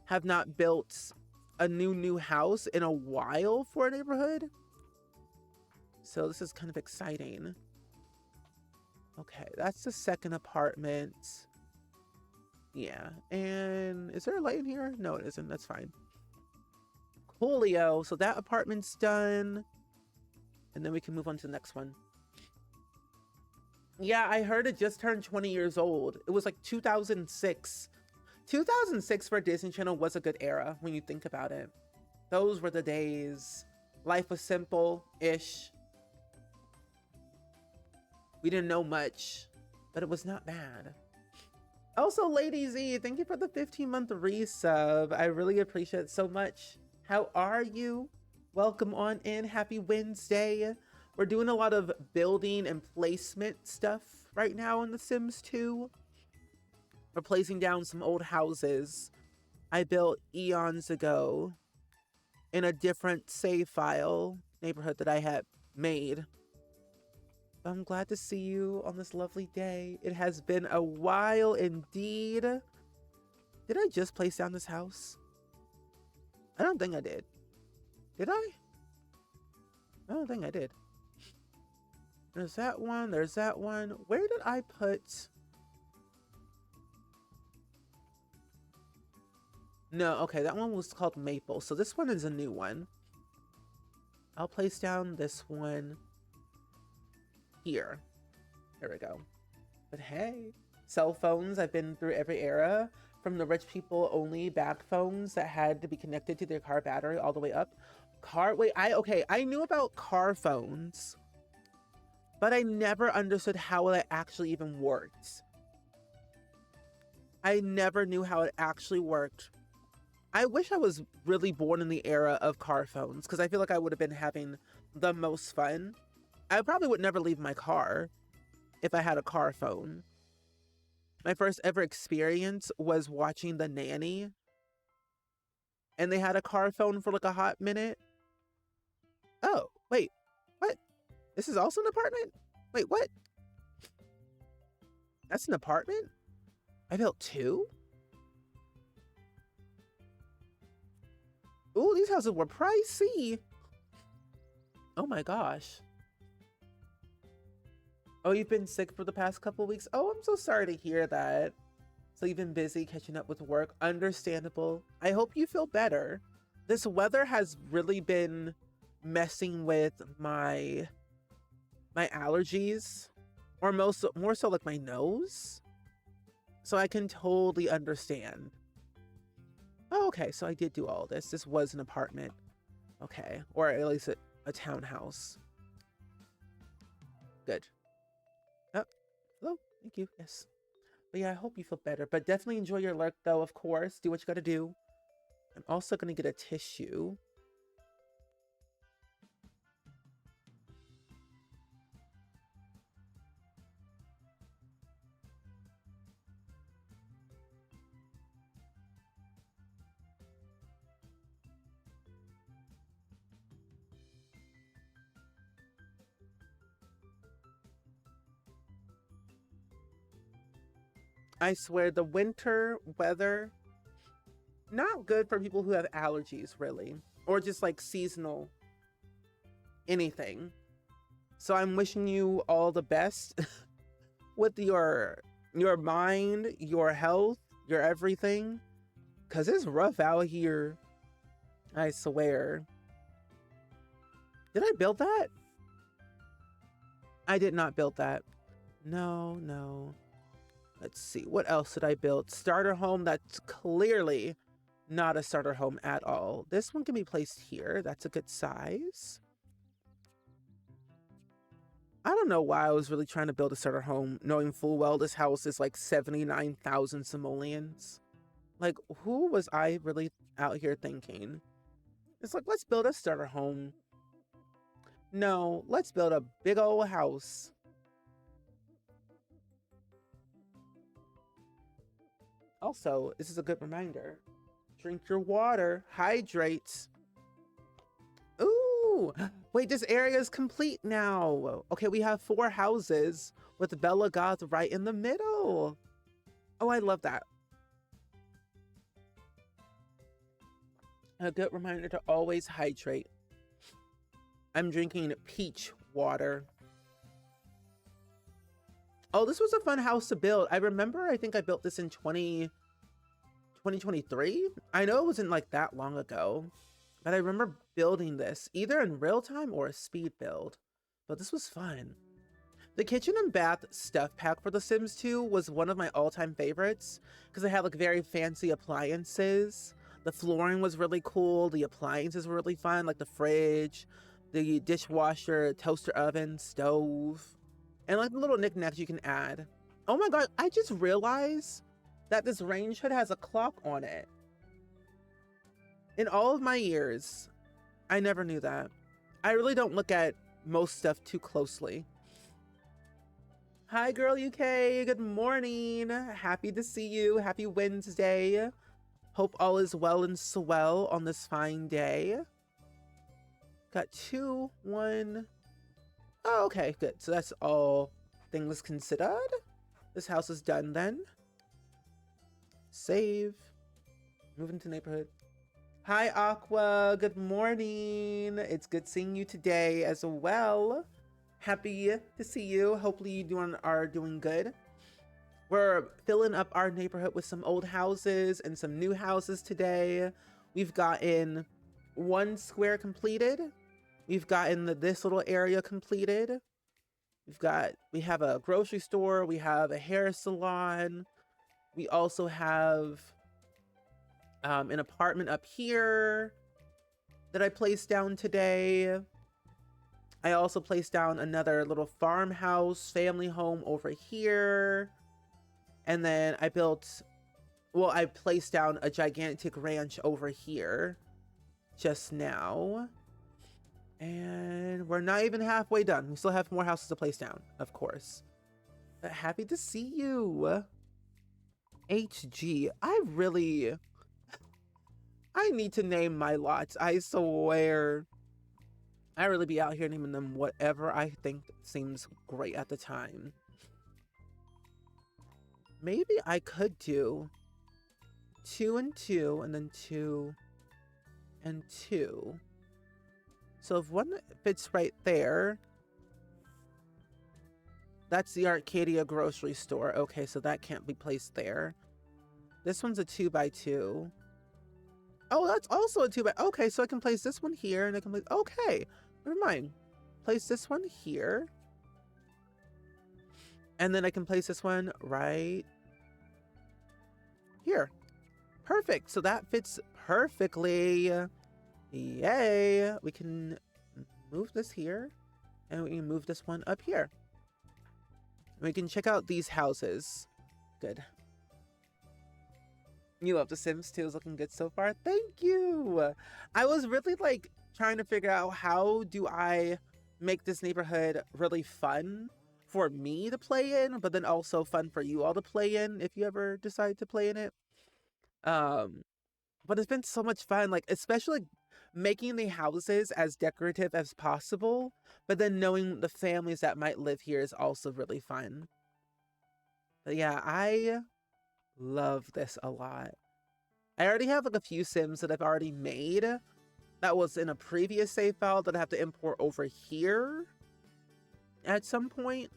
have not built a new house in a while for a neighborhood. So this is kind of exciting. Okay, that's the second apartment. Yeah, and is there a light in here? No, it isn't. That's fine. Coolio. So that apartment's done. And then we can move on to the next one. Yeah, I heard it just turned 20 years old. It was like 2006. 2006 for Disney Channel was a good era when you think about it. Those were the days. Life was simple-ish. We didn't know much, but it was not bad. Also, Lady Z, thank you for the 15-month resub. I really appreciate it so much. How are you? Welcome on in. Happy Wednesday. We're doing a lot of building and placement stuff right now in The Sims 2. We're placing down some old houses I built eons ago in a different save file neighborhood that I had made. I'm glad to see you on this lovely day. It has been a while indeed. Did I just place down this house? I don't think I did. Did I? I don't think I did. There's that one. There's that one. Where did I put... No, okay, that one was called Maple. So this one is a new one. I'll place down this one here. There we go. But hey, cell phones, I've been through every era. From the rich people only back phones that had to be connected to their car battery all the way up. I knew about car phones, but I never understood how it actually even worked. I never knew how it actually worked. I wish I was really born in the era of car phones, because I feel like I would have been having the most fun. I probably would never leave my car if I had a car phone. My first ever experience was watching The Nanny, and they had a car phone for like a hot minute. Oh, wait, what? This is also an apartment? Wait, what? That's an apartment? I built two? Ooh, these houses were pricey. Oh my gosh. Oh, you've been sick for the past couple of weeks? Oh, I'm so sorry to hear that. So you've been busy catching up with work. Understandable. I hope you feel better. This weather has really been messing with my allergies, or more so like my nose. So I can totally understand. Oh, okay, so I did do all this. This was an apartment. Okay, or at least a townhouse. Good. Oh, hello. Thank you. Yes. But yeah, I hope you feel better. But definitely enjoy your lurk, though, of course. Do what you gotta do. I'm also gonna get a tissue. I swear, the winter weather, not good for people who have allergies, really. Or just like seasonal anything. So I'm wishing you all the best with your mind, your health, your everything. Cause it's rough out here. I swear. Did I build that? I did not build that. No. Let's see. What else did I build? Starter home. That's clearly not a starter home at all. This one can be placed here. That's a good size. I don't know why I was really trying to build a starter home, knowing full well this house is like 79,000 simoleons. Like, who was I really out here thinking? It's like, let's build a starter home. No, let's build a big old house. Also, this is a good reminder. Drink your water, hydrate. Ooh, wait, this area is complete now. Okay, we have 4 houses with Bella Goth right in the middle. Oh, I love that. A good reminder to always hydrate. I'm drinking peach water. Oh, this was a fun house to build. I think I built this in 2023. I know it wasn't like that long ago, but I remember building this either in real time or a speed build. But this was fun. The kitchen and bath stuff pack for The Sims 2 was one of my all-time favorites because it had like very fancy appliances. The flooring was really cool. The appliances were really fun, like the fridge, the dishwasher, toaster oven, stove, and like the little knickknacks you can add. Oh my god, I just realized that this range hood has a clock on it. In all of my years, I never knew that. I really don't look at most stuff too closely. Hi girl UK, good morning. Happy to see you. Happy Wednesday. Hope all is well and swell on this fine day. Got 2, 1. Oh, okay, good. So that's all things considered. This house is done then. Save. Move into neighborhood. Hi, Aqua. Good morning. It's good seeing you today as well. Happy to see you. Hopefully you are doing good. We're filling up our neighborhood with some old houses and some new houses today. We've gotten 1 square completed. We've gotten this little area completed. We have a grocery store. We have a hair salon. We also have an apartment up here that I placed down today. I also placed down another little farmhouse, family home over here. And then I built well, I placed down a gigantic ranch over here just now. And we're not even halfway done. We still have more houses to place down, of course. But happy to see you. HG. I need to name my lots. I swear. I really be out here naming them whatever I think seems great at the time. Maybe I could do 2 and 2 and then 2 and 2. So if one fits right there, that's the Arcadia grocery store. Okay, so that can't be placed there. This one's a 2x2. Oh, that's also a 2x. Okay, so I can place this one here and I can place. Okay, never mind. Place this one here. And then I can place this one right here. Perfect. So that fits perfectly. Yay. We can move this here and we can move this one up here. We can check out these houses. Good. You love The Sims 2 is looking good so far. Thank you. I was really like trying to figure out how do I make this neighborhood really fun for me to play in, but then also fun for you all to play in if you ever decide to play in it. But it's been so much fun, like especially making the houses as decorative as possible, but then knowing the families that might live here is also really fun. But yeah, I love this a lot. I already have like a few Sims that I've already made that was in a previous save file that I have to import over here at some point.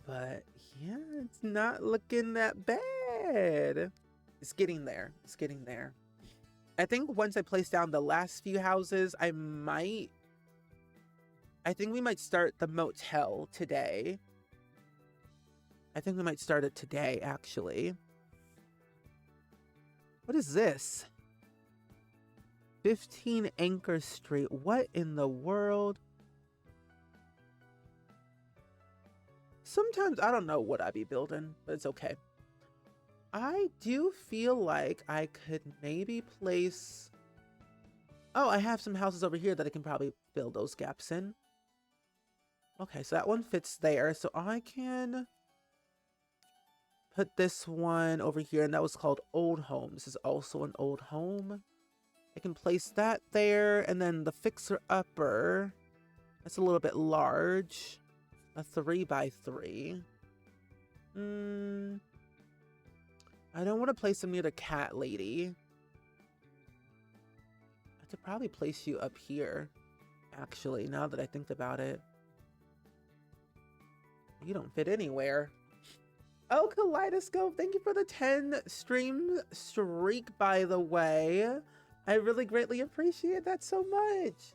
But yeah, it's not looking that bad. It's getting there. It's getting there. I think once I place down the last few houses, I think we might start the motel today. I think we might start it today, actually. What is this? 15 Anchor Street. What in the world? Sometimes I don't know what I be building, but it's okay. I do feel like I could maybe place... Oh, I have some houses over here that I can probably fill those gaps in. Okay, so that one fits there. So I can put this one over here, and that was called Old Home. This is also an old home. I can place that there, and then the fixer-upper. That's a little bit large. A 3x3. I don't want to place them near the cat lady. I could probably place you up here, actually, now that I think about it. You don't fit anywhere. Oh, Kaleidoscope, thank you for the 10 stream streak, by the way. I really greatly appreciate that so much.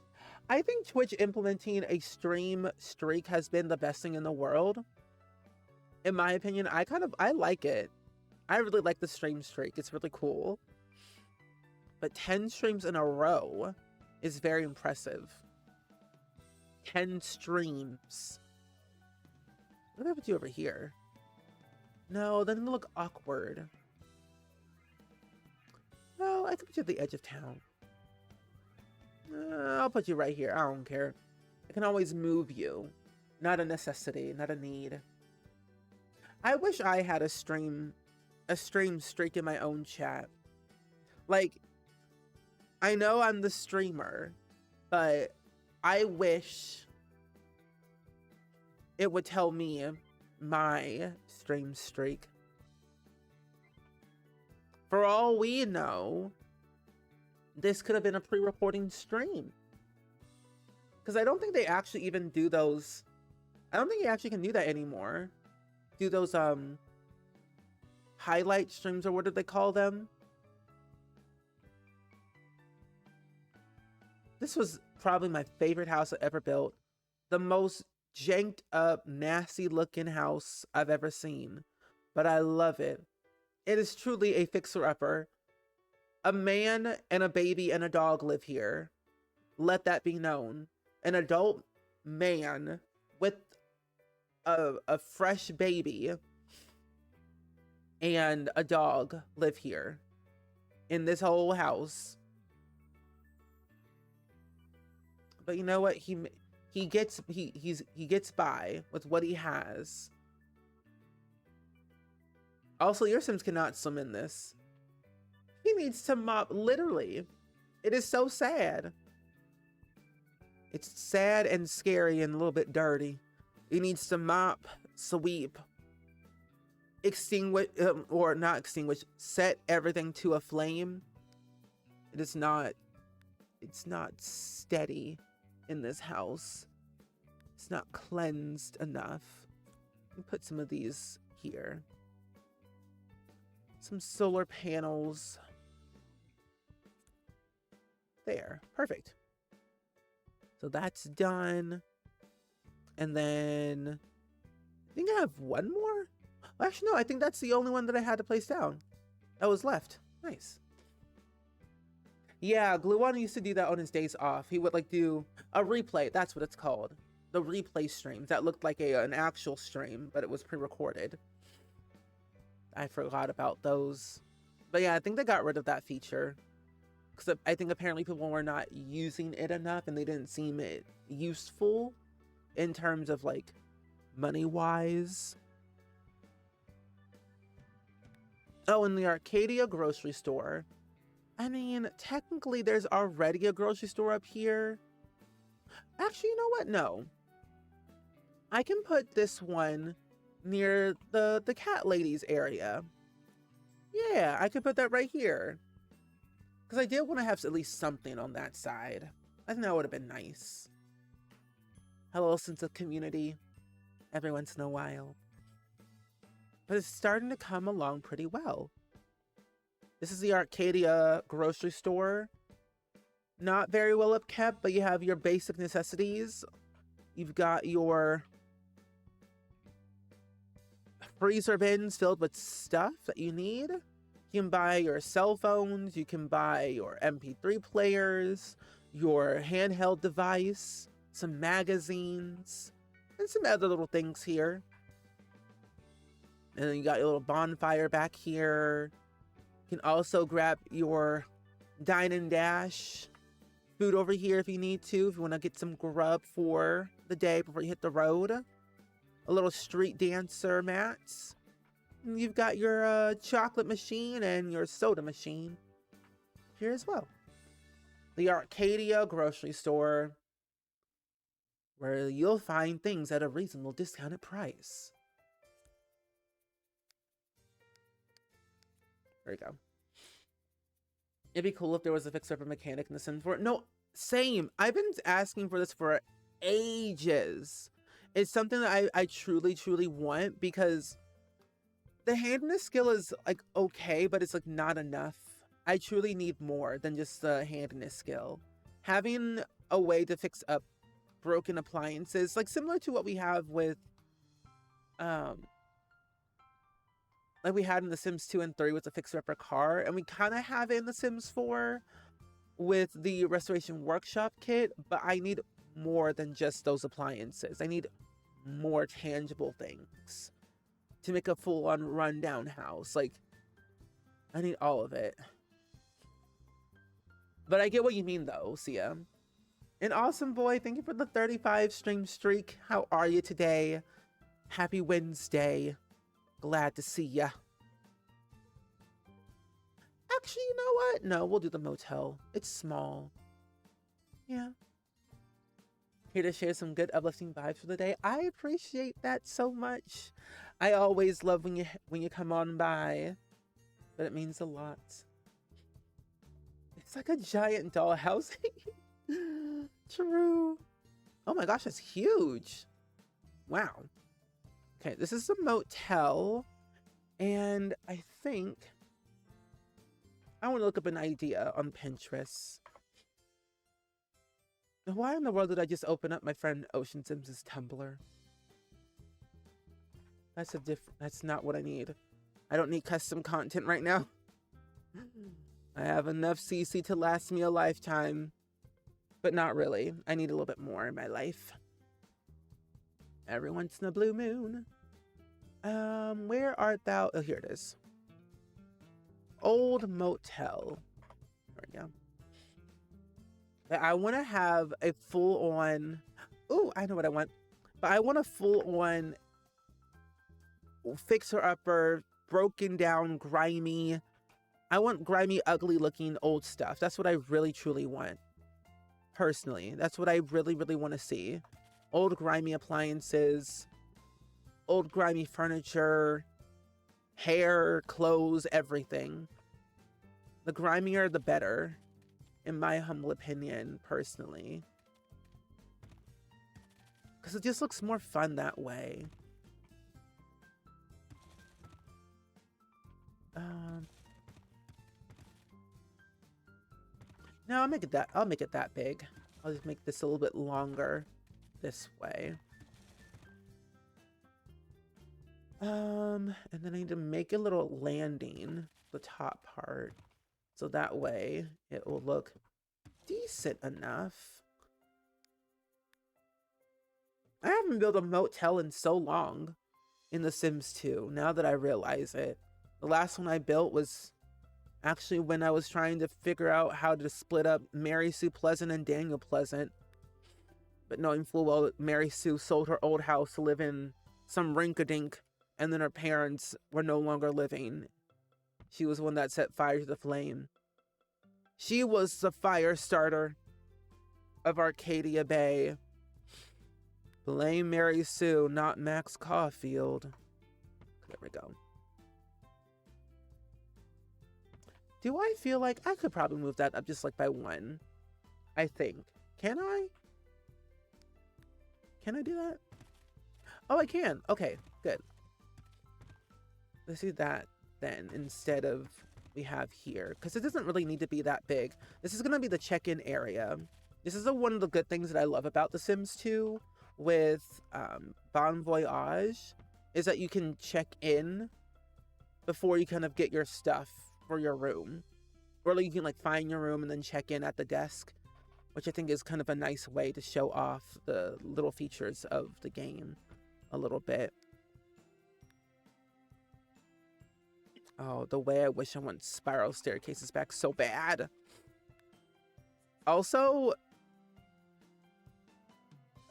I think Twitch implementing a stream streak has been the best thing in the world. In my opinion, I like it. I really like the stream streak. It's really cool. But 10 streams in a row is very impressive. 10 streams. What do I put you over here? No, then it'll look awkward. No, I can put you at the edge of town. I'll put you right here. I don't care. I can always move you. Not a necessity, not a need. I wish I had a stream streak in my own chat. Like, I know I'm the streamer, but I wish it would tell me my stream streak. For all we know, this could have been a pre-recording stream. Because I don't think they actually even do those. I don't think you actually can do that anymore. Do those highlight streams, or what do they call them? This was probably my favorite house I ever built. The most janked up, nasty looking house I've ever seen. But I love it. It is truly a fixer-upper. A man and a baby and a dog live here. Let that be known. An adult man with a fresh baby and a dog live here in this whole house. But you know what? He gets by with what he has. Also, your Sims cannot swim in this. He needs to mop, literally. It is so sad. It's sad and scary and a little bit dirty. He needs to mop, sweep, extinguish, or not extinguish, set everything to a flame. It's not steady in this house. It's not cleansed enough. Put some of these here. Some solar panels. There, perfect. So that's done. And then I think I have one more. Actually, no, I think that's the only one that I had to place down. That was left. Nice. Yeah, Gluon used to do that on his days off. He would like do a replay. That's what it's called. The replay streams. That looked like an actual stream, but it was pre-recorded. I forgot about those. But yeah, I think they got rid of that feature. Because I think apparently people were not using it enough and they didn't seem it useful in terms of like money-wise. Oh, in the Arcadia grocery store. I mean, technically there's already a grocery store up here. Actually, you know what? No. I can put this one near the cat lady's area. Yeah, I could put that right here. Because I did want to have at least something on that side. I think that would have been nice. Have a little sense of community every once in a while. But it's starting to come along pretty well. This is the Arcadia grocery store. Not very well upkept, but you have your basic necessities. You've got your freezer bins filled with stuff that you need. You can buy your cell phones, you can buy your MP3 players, your handheld device, some magazines, and some other little things here. And then you got your little bonfire back here. You can also grab your Dine and Dash food over here if you need to, if you want to get some grub for the day before you hit the road. A little street dancer mats. And you've got your chocolate machine and your soda machine here as well. The Arcadia grocery store, where you'll find things at a reasonable discounted price. There you go. It'd be cool if there was a fixer-upper mechanic in the Sims 4. No, same. I've been asking for this for ages. It's something that I truly, truly want, because the handiness skill is like okay, but it's like not enough. I truly need more than just the handiness skill. Having a way to fix up broken appliances, like similar to what we have with like we had in the Sims 2 and 3 with the fixer-upper car, and we kind of have it in the Sims 4 with the restoration workshop kit, but I need more than just those appliances. I need more tangible things to make a full-on rundown house. Like, I need all of it. But I get what you mean, though, Sia. And Awesome Boy, thank you for the 35 stream streak. How are you today? Happy Wednesday. Glad to see ya. Actually, you know what? No, we'll do the motel. It's small. Yeah. Here to share some good uplifting vibes for the day. I appreciate that so much. I always love when you come on by, but it means a lot. It's like a giant dollhouse. True. Oh my gosh, that's huge. Wow. Okay, this is the motel, and I think I want to look up an idea on Pinterest. Why in the world did I just open up my friend Ocean Sims' Tumblr? That's not what I need. I don't need custom content right now. I have enough CC to last me a lifetime, but not really. I need a little bit more in my life. Every once in a blue moon. Where art thou? Oh, here it is. old motel. There we go. But I want to have a full on. Oh, I know what I want. But I want a full on fixer upper, broken down, grimy. I want grimy, ugly looking old stuff. That's what I really truly want. Personally, that's what I really, really want to see. Old grimy appliances, old grimy furniture, hair, clothes, everything. The grimier, the better, in my humble opinion, personally. Because it just looks more fun that way. No, I'll make it that big. I'll just make this a little bit longer this way. And then I need to make a little landing, the top part. So that way it will look decent enough. I haven't built a motel in so long in The Sims 2, now that I realize it. The last one I built was actually when I was trying to figure out how to split up Mary Sue Pleasant and Daniel Pleasant. But knowing full well that Mary Sue sold her old house to live in some rink-a-dink, and then her parents were no longer living. She was the one that set fire to the flame. She was the fire starter of Arcadia Bay. Blame Mary Sue, not Max Caulfield. There we go. Do I feel like I could probably move that up just like by one? I think. Can I? Can I do that? Oh, I can. Okay, good. Let's do that then instead of we have here. Because it doesn't really need to be that big. This is going to be the check-in area. This is one of the good things that I love about The Sims 2 with Bon Voyage. Is that you can check in before you kind of get your stuff for your room, or like you can like find your room and then check in at the desk, which I think is kind of a nice way to show off the little features of the game a little bit. Oh, the way I wish I want spiral staircases back so bad. Also,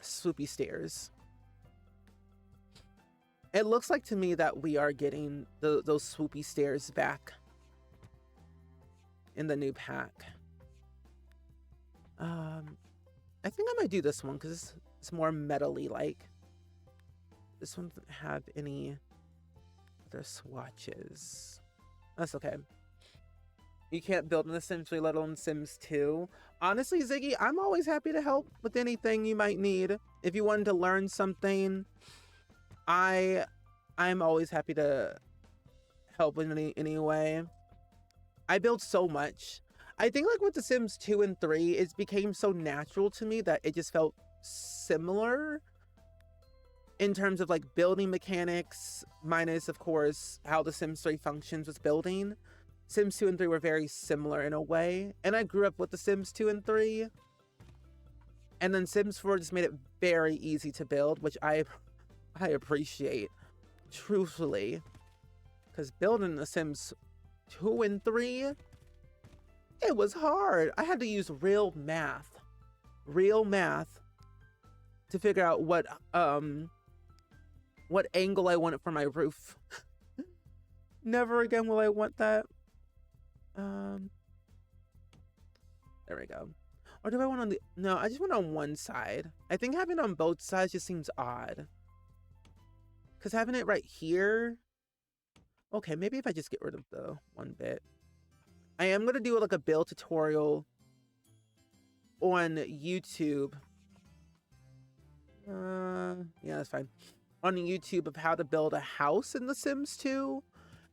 swoopy stairs. It looks like to me that we are getting those swoopy stairs back in the new pack. I think I might do this one because it's more metal-y like. This one doesn't have any other swatches. That's okay. You can't build in The Sims 3, let alone Sims 2. Honestly, Ziggy, I'm always happy to help with anything you might need. If you wanted to learn something, I'm always happy to help in any way. I build so much. I think like with The Sims 2 and 3, it became so natural to me that it just felt similar in terms of like building mechanics, minus of course how The Sims 3 functions with building. Sims 2 and 3 were very similar in a way, and I grew up with The Sims 2 and 3. And then Sims 4 just made it very easy to build, which I appreciate, truthfully. Because building The Sims 2 and 3, it was hard. I had to use real math to figure out what angle I wanted for my roof. Never again will I want that. There we go. Or do I want on the... No, I just want on one side. I think having it on both sides just seems odd. Because having it right here... Okay, maybe if I just get rid of the one bit. I am going to do like a build tutorial on YouTube. Yeah, that's fine. On YouTube of how to build a house in The Sims 2.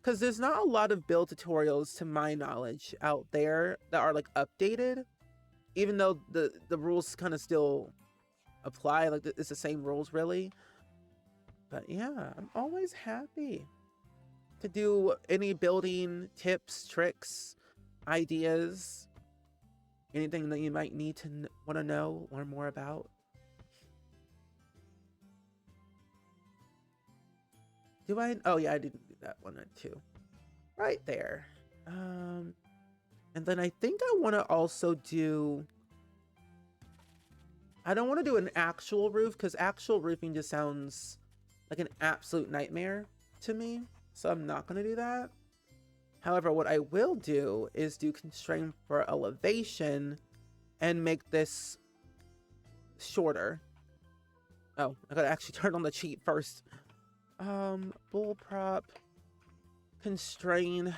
Because there's not a lot of build tutorials, to my knowledge, out there that are like updated. Even though the rules kind of still apply. Like it's the same rules, really. But yeah, I'm always happy to do any building tips, tricks, ideas, anything that you might need to want to know, learn more about. Do I? Oh yeah, I didn't do that one too. Right there. And then I think I want to also do, I don't want to do an actual roof because actual roofing just sounds like an absolute nightmare to me. So I'm not going to do that. However, what I will do is do constraint for elevation and make this shorter. Oh, I gotta actually turn on the cheat first. Bull prop, constrain,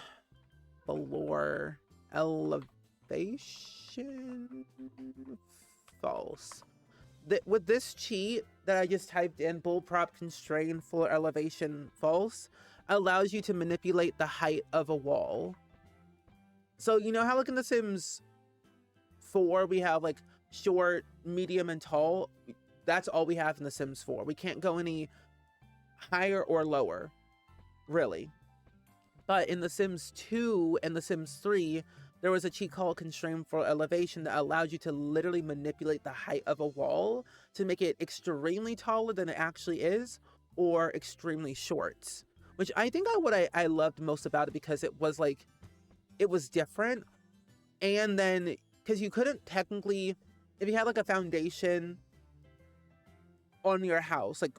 floor, elevation, false. With this cheat that I just typed in, bull prop, constrain, floor, elevation, false, allows you to manipulate the height of a wall. So you know how like in The Sims 4 we have like short, medium, and tall? That's all we have in The Sims 4. We can't go any higher or lower, really. But in The Sims 2 and The Sims 3, there was a cheat called Constrain for Elevation that allowed you to literally manipulate the height of a wall to make it extremely taller than it actually is, or extremely short. Which I think what I loved most about it, because it was like, it was different. And then, because you couldn't technically, if you had like a foundation on your house, like,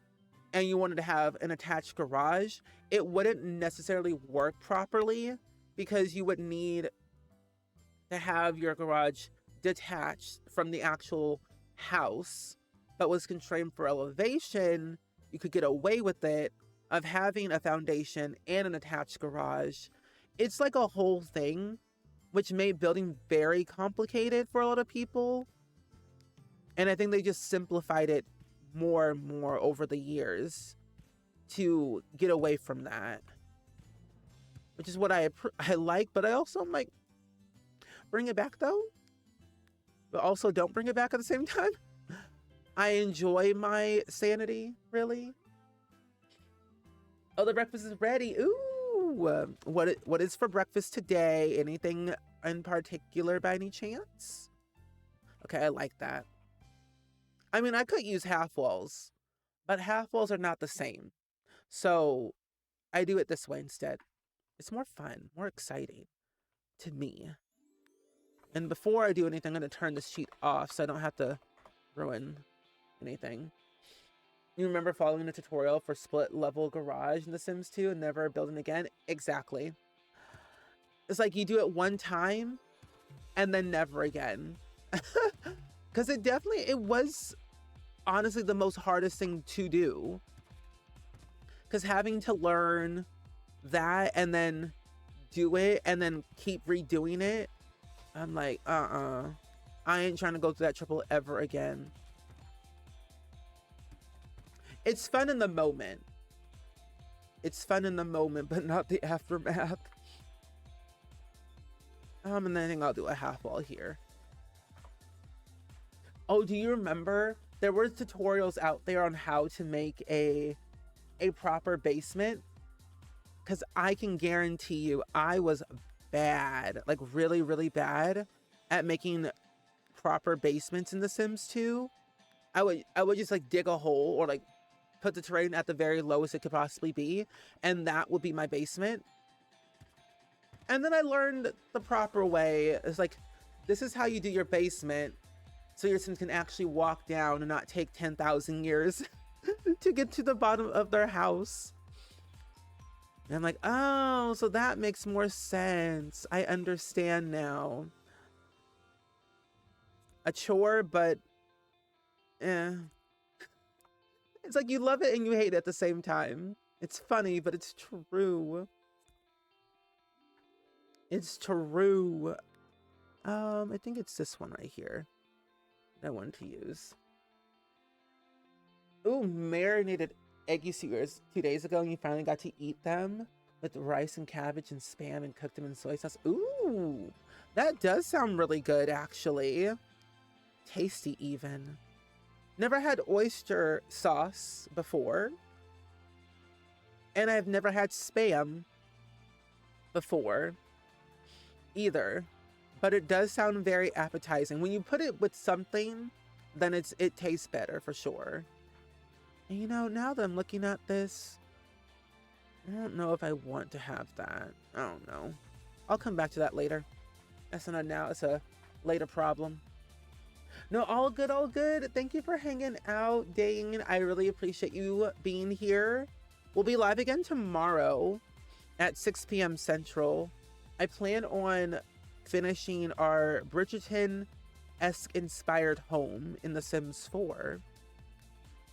and you wanted to have an attached garage, it wouldn't necessarily work properly because you would need to have your garage detached from the actual house. But with constraint for elevation, you could get away with it of having a foundation and an attached garage. It's like a whole thing, which made building very complicated for a lot of people. And I think they just simplified it more and more over the years to get away from that, which is what I like. But I also am like, bring it back though, but also don't bring it back at the same time. I enjoy my sanity, really. Oh, the breakfast is ready. Ooh, what is for breakfast today? Anything in particular by any chance? Okay, I like that. I mean, I could use half walls, but half walls are not the same. So I do it this way instead. It's more fun, more exciting to me. And before I do anything, I'm going to turn this sheet off so I don't have to ruin anything. You remember following the tutorial for split level garage in The Sims 2 and never building again? Exactly. It's like you do it one time and then never again. Because it was honestly the most hardest thing to do. Because having to learn that and then do it and then keep redoing it, I'm like, I ain't trying to go through that triple ever again. It's fun in the moment. It's fun in the moment, but not the aftermath. And then I think I'll do a half wall here. Oh, do you remember? There were tutorials out there on how to make a proper basement. Because I can guarantee you, I was bad, like really, really bad at making proper basements in The Sims 2. I would just like dig a hole or like put the terrain at the very lowest it could possibly be, and that would be my basement. And then I learned the proper way. It's like, this is how you do your basement so your Sims can actually walk down and not take 10,000 years to get to the bottom of their house. And I'm like, oh, so that makes more sense. I understand now. A chore, but it's like you love it and you hate it at the same time. It's funny, but it's true. It's true. I think it's this one right here. I want to use. Ooh, marinated eggy skewers 2 days ago, and you finally got to eat them with rice and cabbage and spam and cooked them in soy sauce. Ooh, that does sound really good, actually. Tasty, even. Never had oyster sauce before. And I've never had spam before either. But it does sound very appetizing. When you put it with something, then it tastes better for sure. And you know, now that I'm looking at this, I don't know if I want to have that. I don't know. I'll come back to that later. That's not now. It's a later problem. No, all good, all good. Thank you for hanging out, Dane. I really appreciate you being here. We'll be live again tomorrow at 6 p.m. Central. I plan on finishing our Bridgerton-esque inspired home in The Sims 4.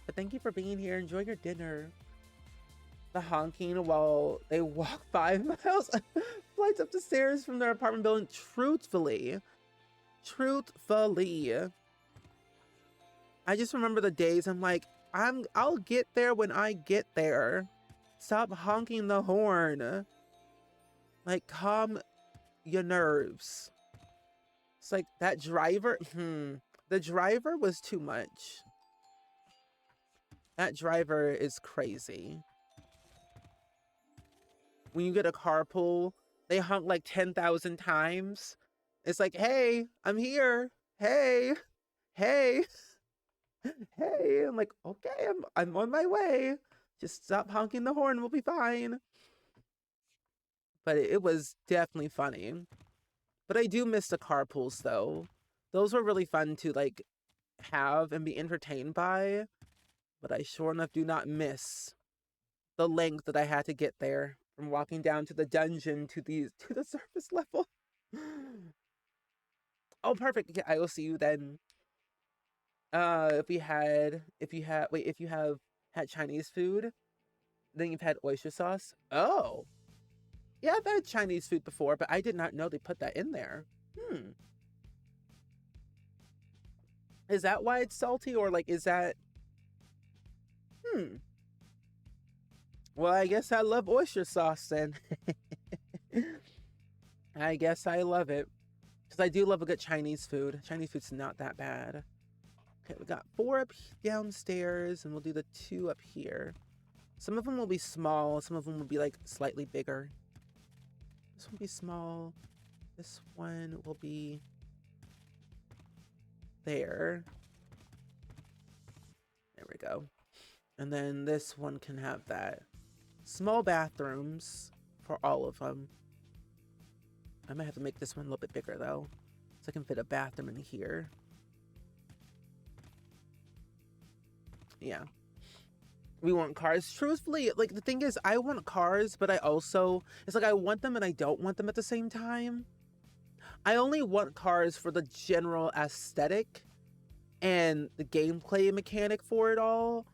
But thank you for being here. Enjoy your dinner. The honking while they walk 5 miles flights up the stairs from their apartment building. Truthfully, I just remember the days I'm like, I'll get there when I get there. Stop honking the horn. Like, calm your nerves. It's like that driver. The driver was too much. That driver is crazy. When you get a carpool, they honk like 10,000 times. It's like, hey, I'm here. Hey, hey, hey. I'm like, okay, I'm on my way. Just stop honking the horn. We'll be fine. But it was definitely funny. But I do miss the carpools though. Those were really fun to like have and be entertained by. But I sure enough do not miss the length that I had to get there from walking down to the dungeon to the surface level. Oh, perfect. Okay, I will see you then. If you have had Chinese food, then you've had oyster sauce. Oh, yeah, I've had Chinese food before, but I did not know they put that in there. Is that why it's salty, or like, is that? Well, I guess I love oyster sauce then. I guess I love it. Because I do love a good Chinese food. Chinese food's not that bad. Okay, we got 4 up downstairs, and we'll do the 2 up here. Some of them will be small. Some of them will be like slightly bigger. This one will be small. This one will be there. There we go. And then this one can have that. Small bathrooms for all of them. I might have to make this one a little bit bigger though, so I can fit a bathroom in here. Yeah. We want cars. Truthfully, like the thing is, I want cars, but I also, it's like I want them and I don't want them at the same time. I only want cars for the general aesthetic and the gameplay mechanic for it all.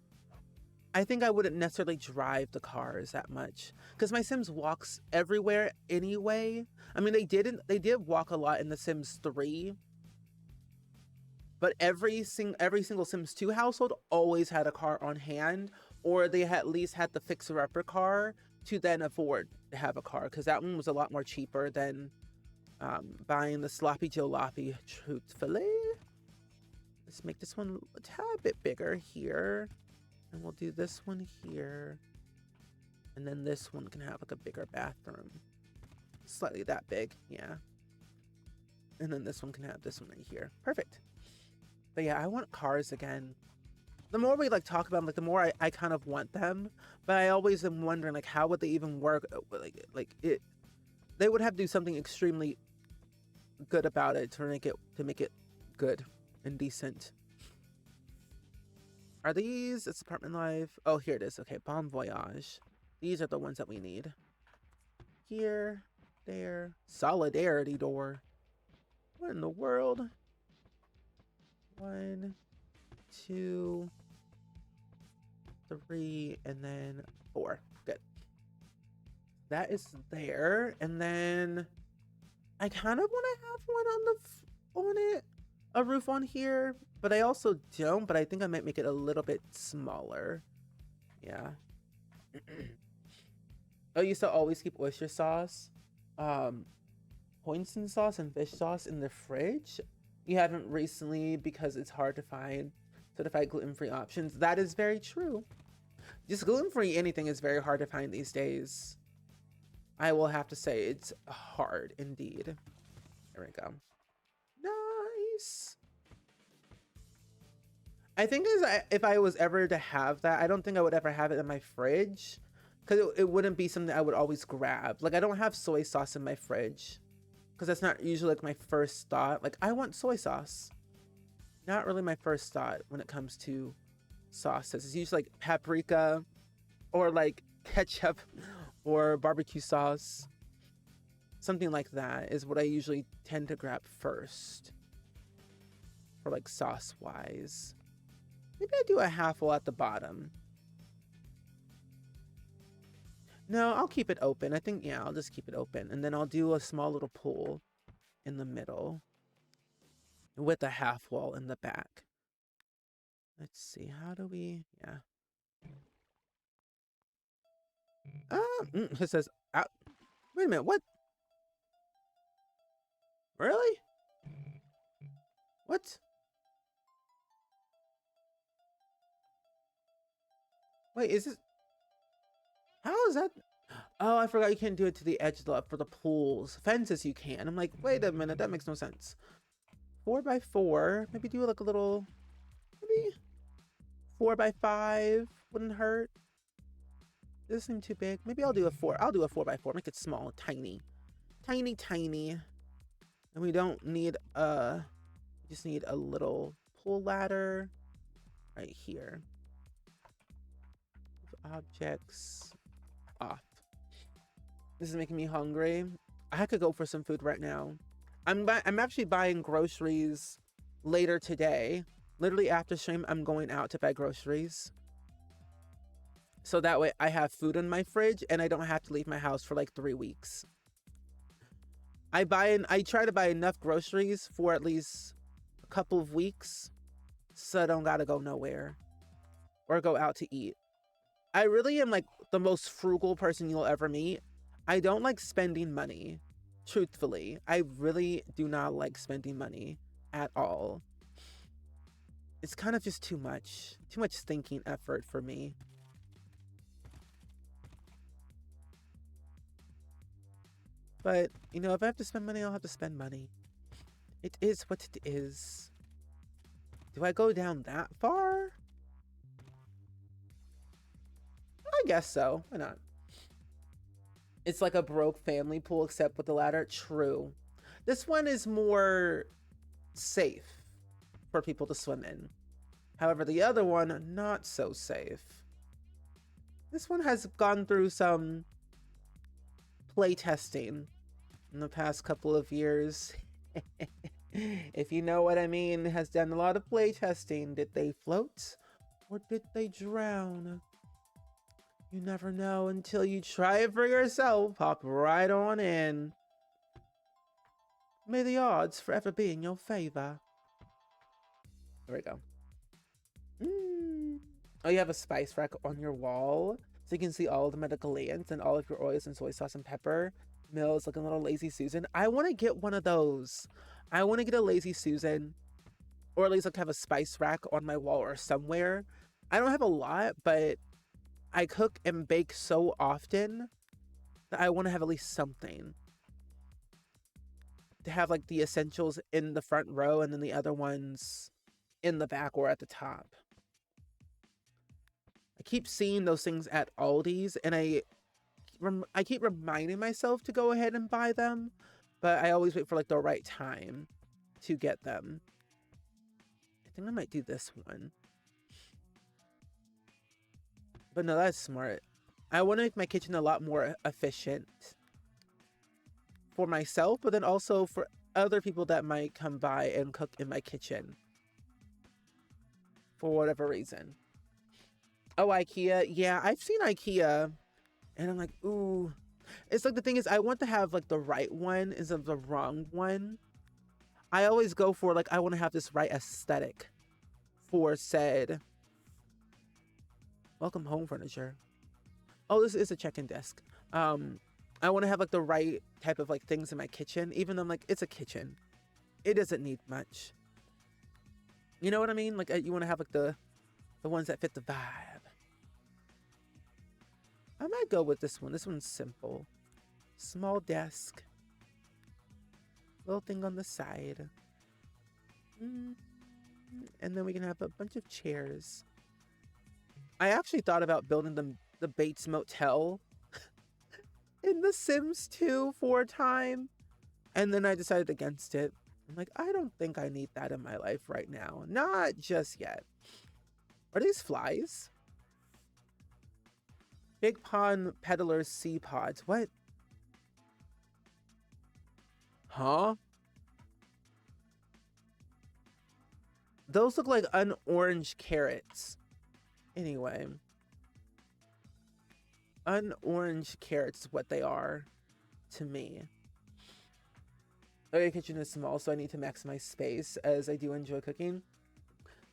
I think I wouldn't necessarily drive the cars that much because my Sims walks everywhere anyway. I mean, they did walk a lot in The Sims 3, but every single Sims 2 household always had a car on hand, or they at least had the fixer-upper car to then afford to have a car, because that one was a lot more cheaper than buying the sloppy jalopy. Truthfully, let's make this one a tad bit bigger here. And we'll do this one here. And then this one can have like a bigger bathroom. Slightly that big, yeah. And then this one can have this one right here. Perfect. But yeah, I want cars again. The more we like talk about them, like the more I kind of want them. But I always am wondering like how would they even work? They would have to do something extremely good about it to make it good and decent. Are these? It's apartment life. Oh, here it is. Okay, Bon Voyage. These are the ones that we need. Here, there. Solidarity door. What in the world? 1, 2, 3, and then 4. Good. That is there. And then I kind of want to have one on it. A roof on here, but I also don't, but I think I might make it a little bit smaller. Yeah. I used to always keep oyster sauce, hoisin sauce and fish sauce in the fridge. You haven't recently because it's hard to find certified gluten-free options. That is very true. Just gluten-free anything is very hard to find these days. I will have to say it's hard indeed. There we go. Nice. I think if I was ever to have that, I don't think I would ever have it in my fridge because it wouldn't be something I would always grab. Like I don't have soy sauce in my fridge because that's not usually like my first thought. Like I want soy sauce. Not really my first thought when it comes to sauces. It's usually like paprika or like ketchup or barbecue sauce. Something like that is what I usually tend to grab first for like sauce wise. Maybe I do a half wall at the bottom. No, I'll keep it open. I think, yeah, I'll just keep it open. And then I'll do a small little pool in the middle with a half wall in the back. Let's see, how do we, yeah. It says, wait a minute, what? Really? What? Wait, is this, how is that? Oh, I forgot you can't do it to the edge of the, for the pools. Fences you can. I'm like, wait a minute, that makes no sense. 4x4, maybe do like a little, maybe 4x5 wouldn't hurt. This seems too big. Maybe I'll do a 4x4, make it small, tiny. Tiny. And we don't need just need a little pull ladder right here. Objects off. This is making me hungry. I could go for some food right now. I'm actually buying groceries later today. Literally after stream, I'm going out to buy groceries. So that way I have food in my fridge and I don't have to leave my house for like 3 weeks. I try to buy enough groceries for at least a couple of weeks so I don't gotta go nowhere or go out to eat. I really am like the most frugal person you'll ever meet. I don't like spending money, truthfully. I really do not like spending money at all. It's kind of just too much thinking effort for me. But, you know, if I have to spend money, I'll have to spend money. It is what it is. Do I go down that far? I guess so. Why not? It's like a broke family pool except with the ladder. True. This one is more safe for people to swim in. However, the other one, not so safe. This one has gone through some play testing in the past couple of years. If you know what I mean, has done a lot of play testing. Did they float or did they drown? You never know until you try it for yourself. Hop right on in. May the odds forever be in your favor. There we go. Oh, you have a spice rack on your wall, so you can see all the medical lands and all of your oils and soy sauce and pepper. Mills like a little Lazy Susan. I want to get one of those. I want to get a Lazy Susan, or at least like have a spice rack on my wall or somewhere. I don't have a lot, but I cook and bake so often that I want to have at least something. To have like the essentials in the front row and then the other ones in the back or at the top. I keep seeing those things at Aldi's and I keep reminding myself to go ahead and buy them, but I always wait for like the right time to get them. I think I might do this one. But no, that's smart. I want to make my kitchen a lot more efficient for myself, but then also for other people that might come by and cook in my kitchen for whatever reason. Oh, IKEA. Yeah, I've seen IKEA and I'm like, ooh. It's like the thing is I want to have like the right one instead of the wrong one. I always go for like I want to have this right aesthetic for said welcome home furniture. Oh, this is a check-in desk. I want to have like the right type of like things in my kitchen, even though I'm like, it's a kitchen. It doesn't need much. You know what I mean? Like you want to have like the ones that fit the vibe. I might go with this one. This one's simple. Small desk. Little thing on the side. And then we can have a bunch of chairs. I actually thought about building them the Bates Motel in The Sims 2 for a time, and then I decided against it. I'm like, I don't think I need that in my life right now. Not just yet. Are these flies? Big Pond Peddler's Sea Pods. What? Huh? Those look like unorange carrots. Anyway. Unorange carrots is what they are to me. Okay, kitchen is small, so I need to maximize space as I do enjoy cooking.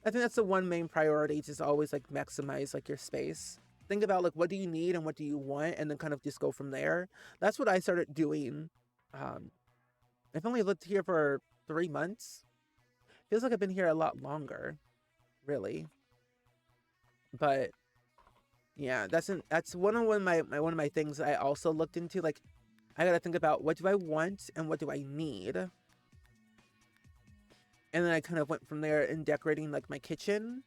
I think that's the one main priority, just always like maximize like your space. Think about like what do you need and what do you want, and then kind of just go from there. That's what I started doing. I've only lived here for 3 months. Feels like I've been here a lot longer, really. But yeah, that's one of my things I also looked into. Like, I gotta think about what do I want and what do I need. And then I kind of went from there in decorating like my kitchen.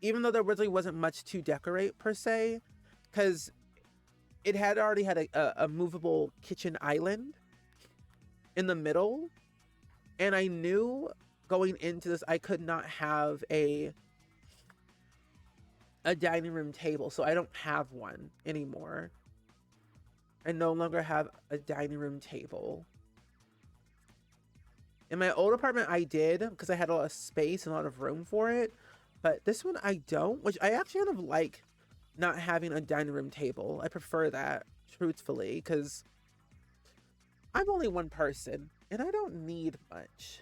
Even though there really wasn't much to decorate per se, because it had already had a movable kitchen island in the middle. And I knew going into this, I could not have a dining room table. So I don't have one anymore. I no longer have a dining room table. In my old apartment, I did, because I had a lot of space and a lot of room for it. But this one, I don't, which I actually kind of like not having a dining room table. I prefer that, truthfully, because I'm only one person, and I don't need much.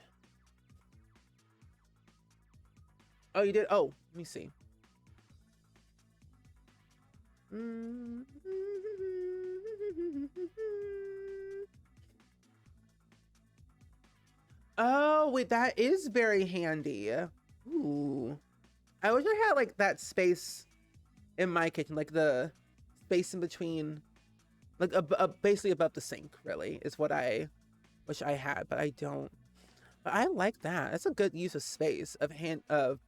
Oh, you did? Oh, let me see. Oh, wait, that is very handy. Ooh. I wish I had like that space in my kitchen, like the space in between, like basically above the sink, really, is what I wish I had, but I don't. But I like that. That's a good use of space, of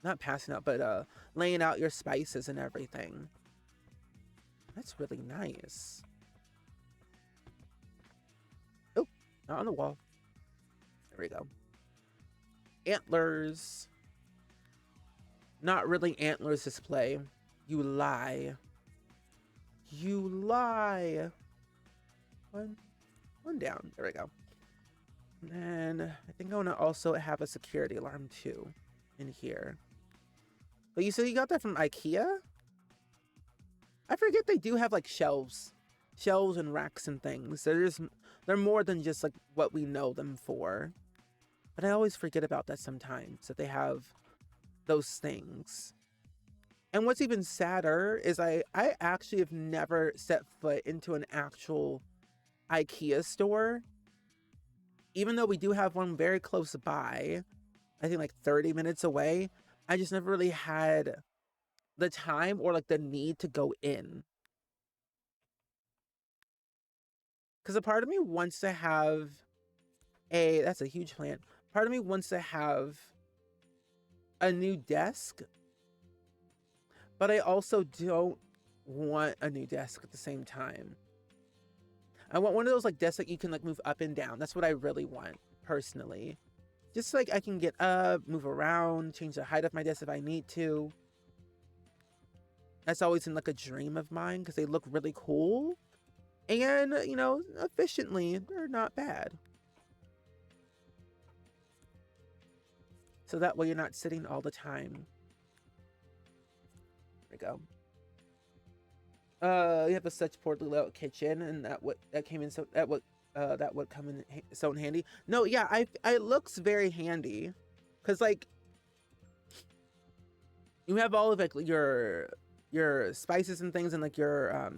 not passing out, but laying out your spices and everything. That's really nice. Oh, not on the wall. There we go. Antlers. Not really antlers display. You lie. You lie. One down. There we go. And I think I want to also have a security alarm too in here. But you said you got that from IKEA? I forget they do have like shelves and racks and things. They're more than just like what we know them for. But I always forget about that sometimes, that they have those things. And what's even sadder is I actually have never set foot into an actual IKEA store. Even though we do have one very close by, I think like 30 minutes away, I just never really had the time or like the need to go in. Because a part of me wants to have that's a huge plant. Part of me wants to have a new desk, but I also don't want a new desk at the same time. I want one of those like desks that you can like move up and down. That's what I really want personally. Just like I can get up, move around, change the height of my desk if I need to. That's always been like a dream of mine because they look really cool. And, you know, efficiently, they're not bad. So that way you're not sitting all the time. There we go. You have a such poorly laid out kitchen, and that would come in so handy. No, yeah, it looks very handy, cause like you have all of like your spices and things, and like your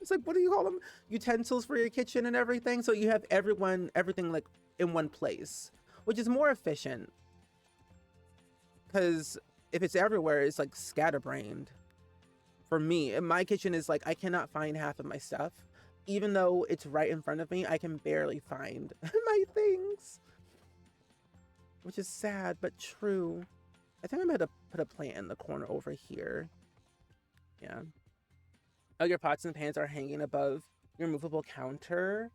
it's like, what do you call them? Utensils for your kitchen and everything. So you have everything like in one place, which is more efficient. Cause if it's everywhere, it's like scatterbrained. For me, in my kitchen is like, I cannot find half of my stuff. Even though it's right in front of me, I can barely find my things. Which is sad, but true. I think I'm going to put a plant in the corner over here. Yeah. Oh, your pots and pans are hanging above your movable counter.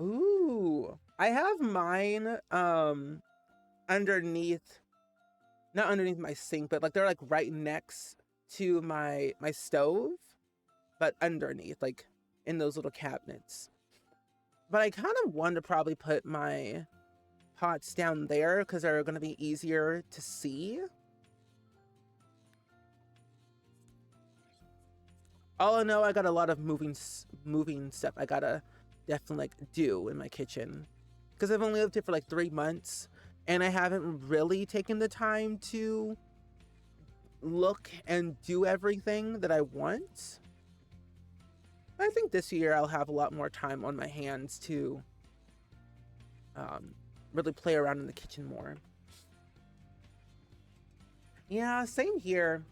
Ooh, I have mine underneath, not underneath my sink, but like they're like right next to my stove, but underneath, like in those little cabinets. But I kind of want to probably put my pots down there because they're going to be easier to see. All I know, I got a lot of moving stuff I gotta definitely like do in my kitchen because I've only lived here for like 3 months and I haven't really taken the time to look and do everything that I want. I think this year I'll have a lot more time on my hands to really play around in the kitchen more. Yeah, same here.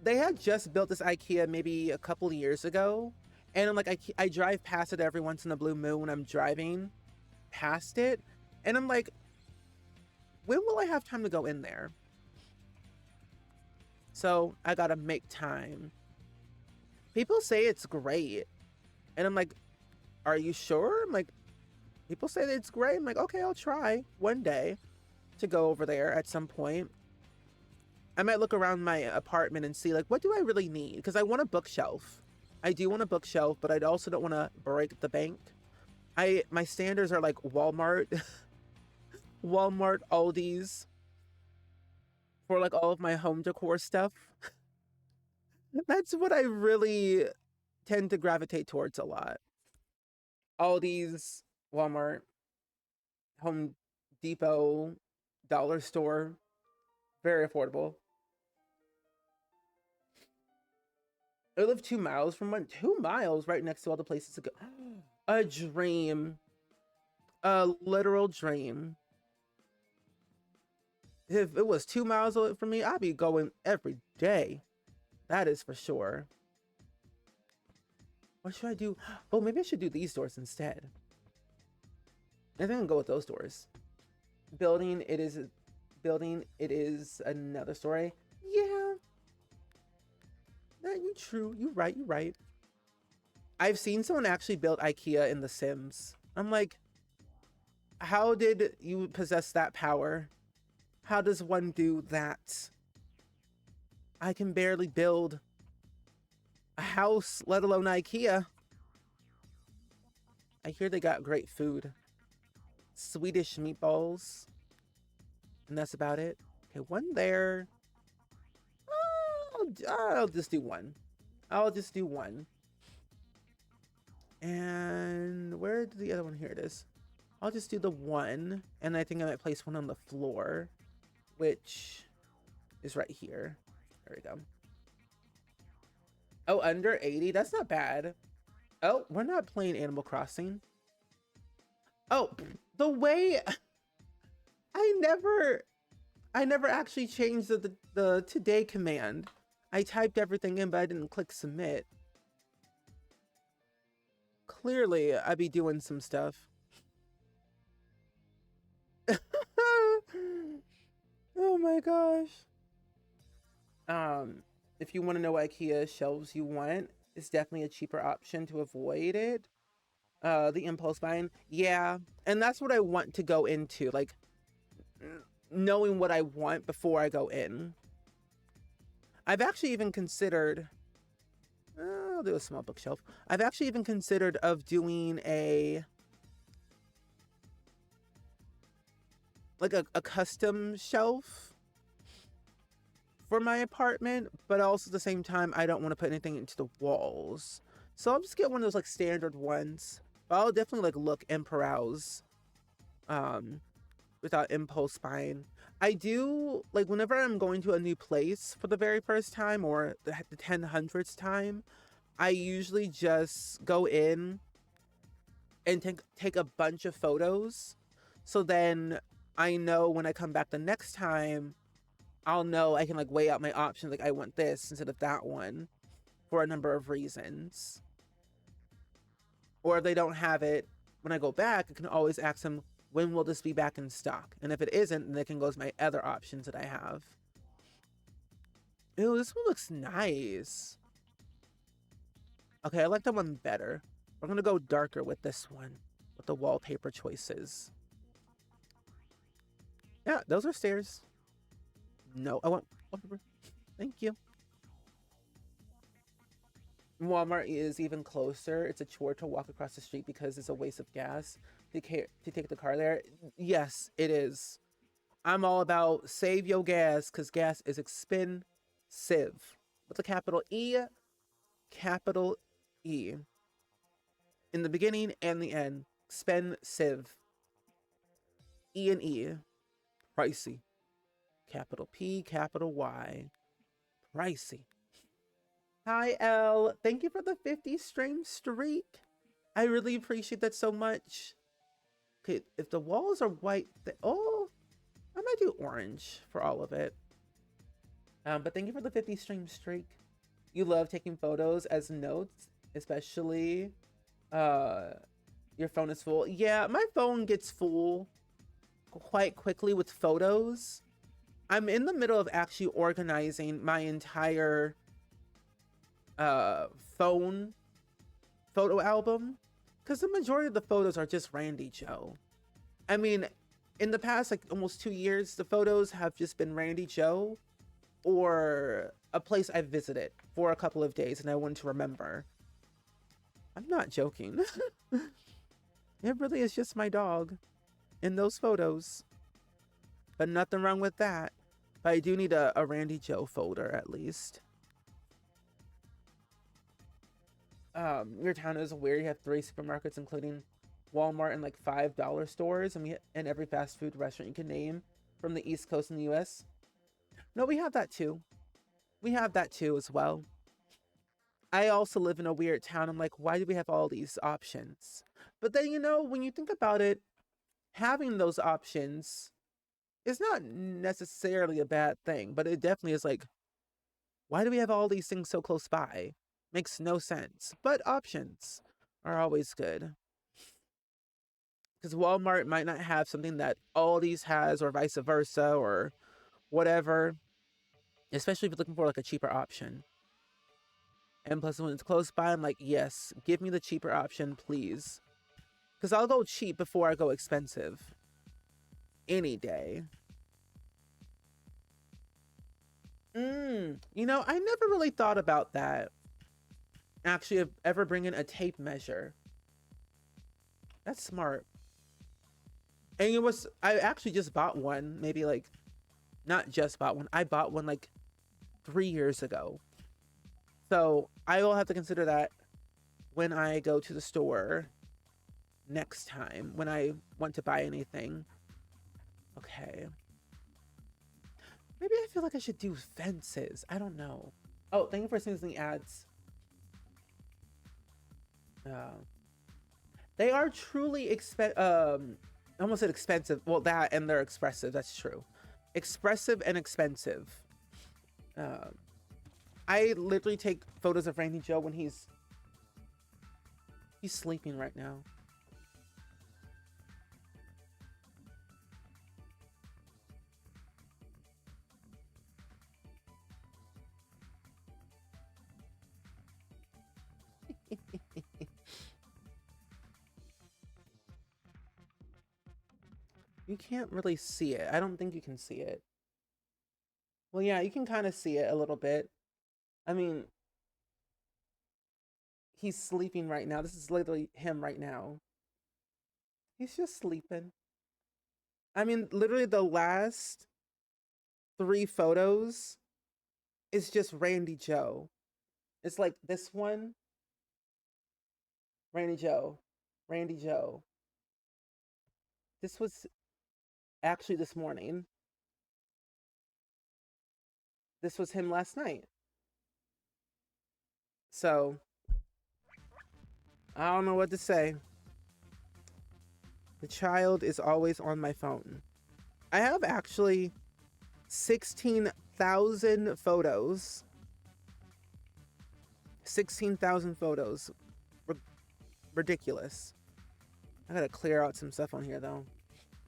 They had just built this IKEA maybe a couple of years ago, and I'm like, I drive past it every once in a blue moon when I'm driving past it, and I'm like, when will I have time to go in there? So I gotta make time. People say it's great, and I'm like, are you sure? I'm like, people say that it's great. I'm like, okay, I'll try one day to go over there at some point. I might look around my apartment and see like, what do I really need? Because I want a bookshelf. I do want a bookshelf, but I also don't want to break the bank. My standards are like Walmart, Walmart, Aldi's for like all of my home decor stuff. That's what I really tend to gravitate towards a lot. Aldi's, Walmart, Home Depot, Dollar Store, very affordable. I live 2 miles from one. 2 miles right next to all the places to go. A dream. A literal dream. If it was 2 miles away from me, I'd be going every day. That is for sure. What should I do? Oh, maybe I should do these doors instead. I think I'll go with those doors. Building, it is another story. Yeah. You true. You right. I've seen someone actually build IKEA in The Sims. I'm like, how did you possess that power? How does one do that? I can barely build a house, let alone IKEA. I hear they got great food. Swedish meatballs. And that's about it. Okay, one there. I'll just do one. I'll just do one. And where did the other one? Here it is. I'll just do the one. And I think I might place one on the floor, which is right here. There we go. Oh, under 80? That's not bad. Oh, we're not playing Animal Crossing. Oh, the way I never actually changed the today command. I typed everything in, but I didn't click submit. Clearly, I be doing some stuff. Oh my gosh. If you want to know what IKEA shelves you want, it's definitely a cheaper option to avoid it. The impulse buying, yeah, and that's what I want to go into, like knowing what I want before I go in. I've actually even considered, I'll do a small bookshelf. I've actually even considered of doing like a custom shelf for my apartment, but also at the same time, I don't want to put anything into the walls. So I'll just get one of those like standard ones. But I'll definitely like look and peruse without impulse buying. I do, like, whenever I'm going to a new place for the very first time or the 1000th time, I usually just go in and take a bunch of photos. So then I know when I come back the next time, I'll know I can like weigh out my options. Like, I want this instead of that one for a number of reasons. Or if they don't have it, when I go back, I can always ask them, when will this be back in stock? And if it isn't, then it can go to my other options that I have. Ew, this one looks nice. Okay, I like that one better. We're gonna go darker with this one, with the wallpaper choices. Yeah, those are stairs. No, I want wallpaper. Thank you. Walmart is even closer. It's a chore to walk across the street because it's a waste of gas to take the car there. Yes, it is. I'm all about save your gas because gas is expensive. With a capital E, capital E. In the beginning and the end. Expensive. E and E. Pricey. Capital P, capital Y. Pricey. Hi, L. Thank you for the 50 stream streak. I really appreciate that so much. Okay, if the walls are white, oh, I might do orange for all of it. But thank you for the 50 stream streak. You love taking photos as notes, especially your phone is full. Yeah, my phone gets full quite quickly with photos. I'm in the middle of actually organizing my entire phone photo album because the majority of the photos are just Randy Joe. I mean, in the past like almost 2 years, the photos have just been Randy Joe or a place I visited for a couple of days and I wanted to remember. I'm not joking. It really is just my dog in those photos. But nothing wrong with that. But I do need a Randy Joe folder at least. Your town is weird. You have 3 supermarkets, including Walmart and like $5 stores, and every fast food restaurant you can name from the East Coast in the US. No, we have that too. We have that too as well. I also live in a weird town. I'm like, why do we have all these options? But then, you know, when you think about it, having those options is not necessarily a bad thing, but it definitely is like, why do we have all these things so close by? Makes no sense. But options are always good. Because Walmart might not have something that Aldi's has or vice versa or whatever. Especially if you're looking for like a cheaper option. And plus when it's close by, I'm like, yes, give me the cheaper option, please. Because I'll go cheap before I go expensive. Any day. You know, I never really thought about that. Actually, of ever bringing a tape measure. That's smart. And it was, I actually just bought one, maybe like, not just bought one, I bought one like 3 years ago. So I will have to consider that when I go to the store next time, when I want to buy anything. Okay. Maybe I feel like I should do fences. I don't know. Oh, thank you for sending the ads. They are truly I almost said expensive. Well, that and they're expressive. That's true. Expressive and expensive. I literally take photos of Randy Joe when he's sleeping right now. You can't really see it. I don't think you can see it. Well, yeah, you can kind of see it a little bit. I mean, he's sleeping right now. This is literally him right now. He's just sleeping. I mean, literally the last 3 photos is just Randy Joe. It's like this one, Randy Joe, Randy Joe. This was actually this morning. This was him last night. So, I don't know what to say. The child is always on my phone. I have actually 16,000 photos. 16,000 photos. Ridiculous. I gotta clear out some stuff on here though.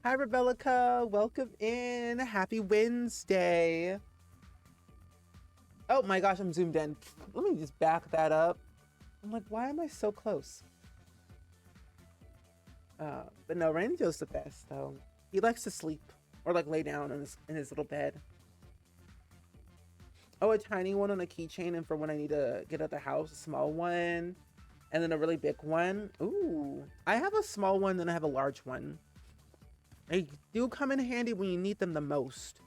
Hi, Rebellica. Welcome in. Happy Wednesday. Oh my gosh, I'm zoomed in. Let me just back that up. I'm like, why am I so close? But no, Randy Joe's the best though. He likes to sleep or like lay down in his little bed. Oh, a tiny one on a keychain, and for when I need to get out the house, a small one, and then a really big one. Ooh, I have a small one, then I have a large one. They do come in handy when you need them the most,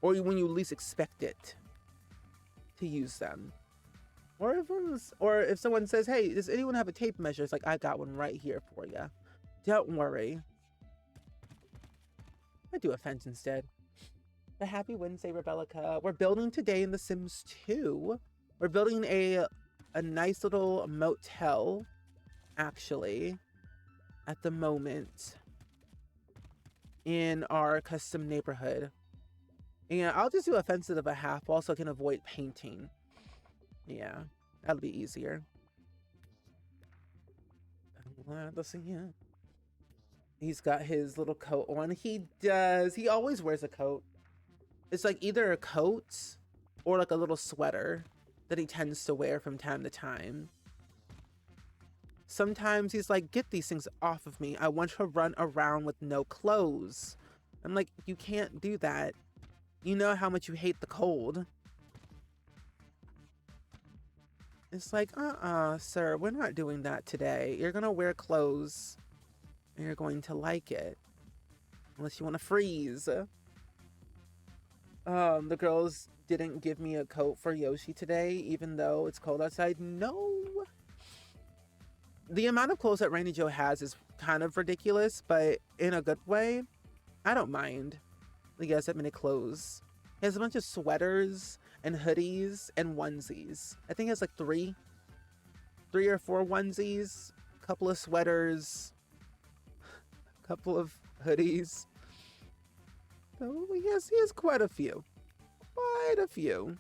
or when you least expect it to use them. Or if someone says, "Hey, does anyone have a tape measure?" It's like, I got one right here for you. Don't worry. I do a fence instead. But happy Wednesday, Rebellica. We're building today in The Sims 2. We're building a nice little motel, actually, at the moment in our custom neighborhood. And I'll just do a fence of a half wall so I can avoid painting. Yeah, that'll be easier. Let's see here. He's got his little coat on. He does. He always wears a coat. It's like either a coat or like a little sweater that he tends to wear from time to time. Sometimes he's like, get these things off of me. I want to run around with no clothes. I'm like, you can't do that. You know how much you hate the cold. It's like, sir, we're not doing that today. You're gonna wear clothes and you're going to like it. Unless you want to freeze. The girls didn't give me a coat for Yoshi today, even though it's cold outside. No. The amount of clothes that Randy Joe has is kind of ridiculous, but in a good way. I don't mind. He has that many clothes. He has a bunch of sweaters and hoodies and onesies. I think he has like three or four onesies, a couple of sweaters, a couple of hoodies. So he has quite a few. Quite a few.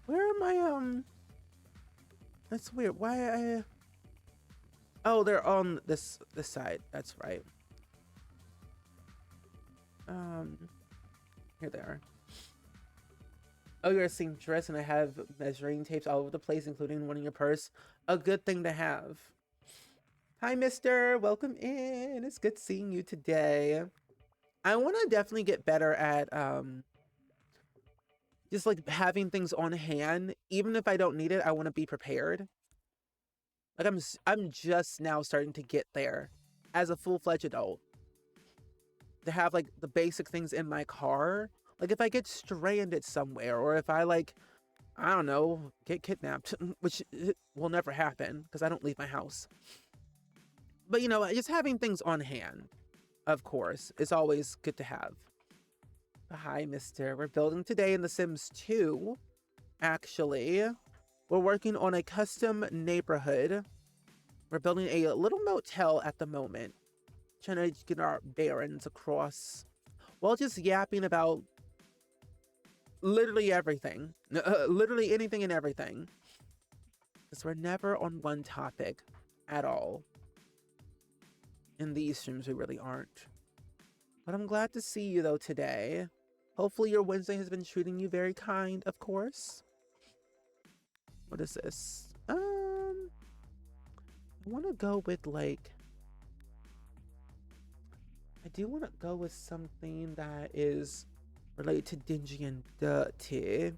Where am I, that's weird. Why oh, they're on this side. That's right. Here they are. Oh, you're a seamstress, and I have measuring tapes all over the place, including one in your purse. A good thing to have. Hi, mister. Welcome in. It's good seeing you today. I want to definitely get better at just like having things on hand. Even if I don't need it, I want to be prepared. Like I'm just now starting to get there as a full-fledged adult. To have like the basic things in my car. Like if I get stranded somewhere, or if I like, I don't know, get kidnapped, which will never happen because I don't leave my house. But you know, just having things on hand, of course, is always good to have. Hi, mister. We're building today in The Sims 2. Actually, we're working on a custom neighborhood. We're building a little motel at the moment. Trying to get our bearings across while just yapping about literally everything. Literally anything and everything. Because we're never on one topic at all. In these streams, we really aren't. But I'm glad to see you, though, today. Hopefully your Wednesday has been treating you very kind, of course. What is this? I want to go with, like... I do want to go with something that is related to dingy and dirty.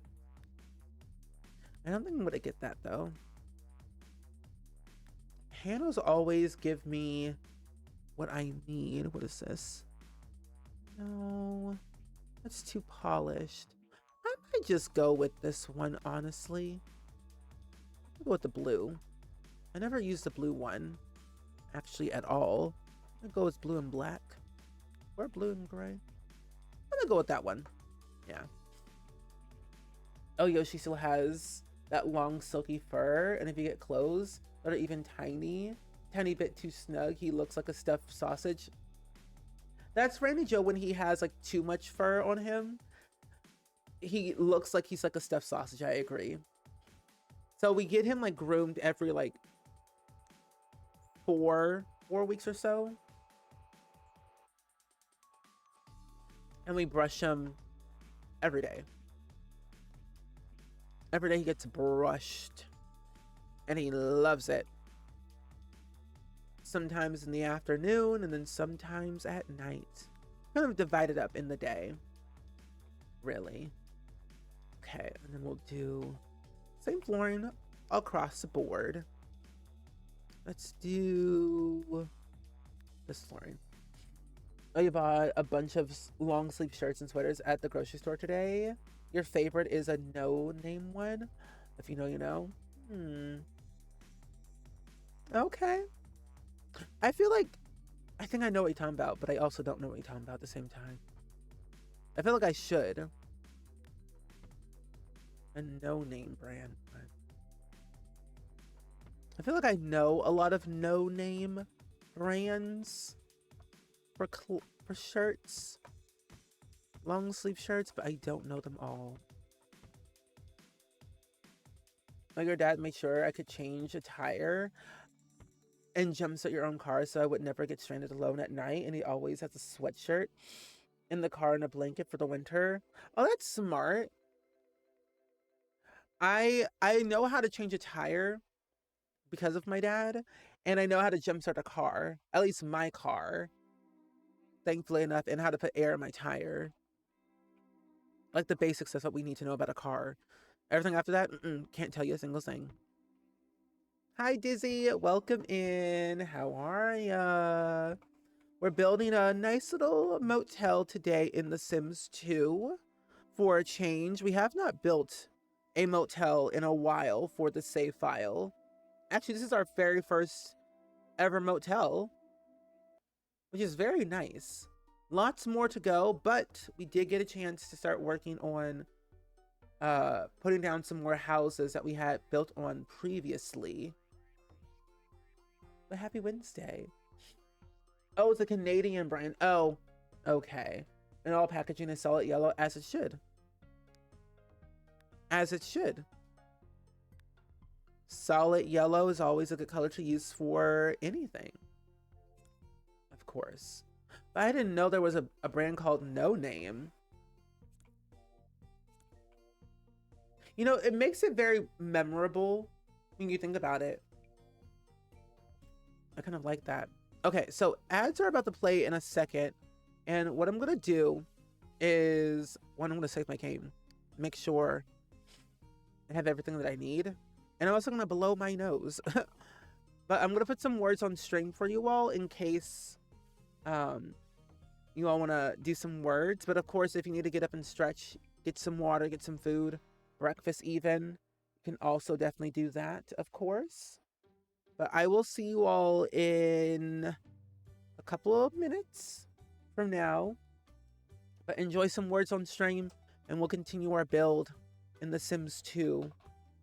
I don't think I'm going to get that, though. Handles always give me what I need. What is this? No, that's too polished. I might just go with this one, honestly. I'll go with the blue. I never used the blue one, actually, at all. I'll go with blue and black. Or blue and gray. I'm gonna go with that one. Yeah. Oh, Yoshi still has that long silky fur, and if you get clothes that are even tiny bit too snug, he looks like a stuffed sausage. That's Randy Joe when he has like too much fur on him. He looks like he's like a stuffed sausage. I agree. So we get him like groomed every like four weeks or so. And we brush him every day. Every day he gets brushed and he loves it. Sometimes in the afternoon and then sometimes at night. Kind of divided up in the day, really. Okay, and then we'll do same flooring across the board. Let's do this flooring. I bought a bunch of long sleeve shirts and sweaters at the grocery store today. Your favorite is a no name one. If you know, you know. Okay. I feel like I think I know what you're talking about, but I also don't know what you're talking about at the same time. I feel like I should. A no name brand. I feel like I know a lot of no name brands for shirts, long sleeve shirts, but I don't know them all. Like your dad made sure I could change a tire and jumpstart your own car so I would never get stranded alone at night, and he always has a sweatshirt in the car and a blanket for the winter. Oh, that's smart. I know how to change a tire because of my dad, and I know how to jumpstart a car, at least my car, thankfully enough, and how to put air in my tire. Like the basics, that's what we need to know about a car. Everything after that, can't tell you a single thing. Hi, Dizzy. Welcome in. How are ya? We're building a nice little motel today in The Sims 2 for a change. We have not built a motel in a while for the save file. Actually, this is our very first ever motel, which is very nice. Lots more to go, but we did get a chance to start working on putting down some more houses that we had built on previously. But happy Wednesday. Oh, it's a Canadian brand. Oh, okay. And all packaging is solid yellow, as it should. As it should. Solid yellow is always a good color to use for anything. Of course. But I didn't know there was a brand called No Name. You know, it makes it very memorable when you think about it. I kind of like that. Okay, so ads are about to play in a second. And what I'm going to do is, one, I'm going to save my game. Make sure I have everything that I need. And I'm also going to blow my nose. But I'm going to put some words on stream for you all in case you all want to do some words. But of course, if you need to get up and stretch, get some water, get some food, breakfast even, you can also definitely do that, of course. But I will see you all in a couple of minutes from now. But enjoy some words on stream, and we'll continue our build in The Sims 2.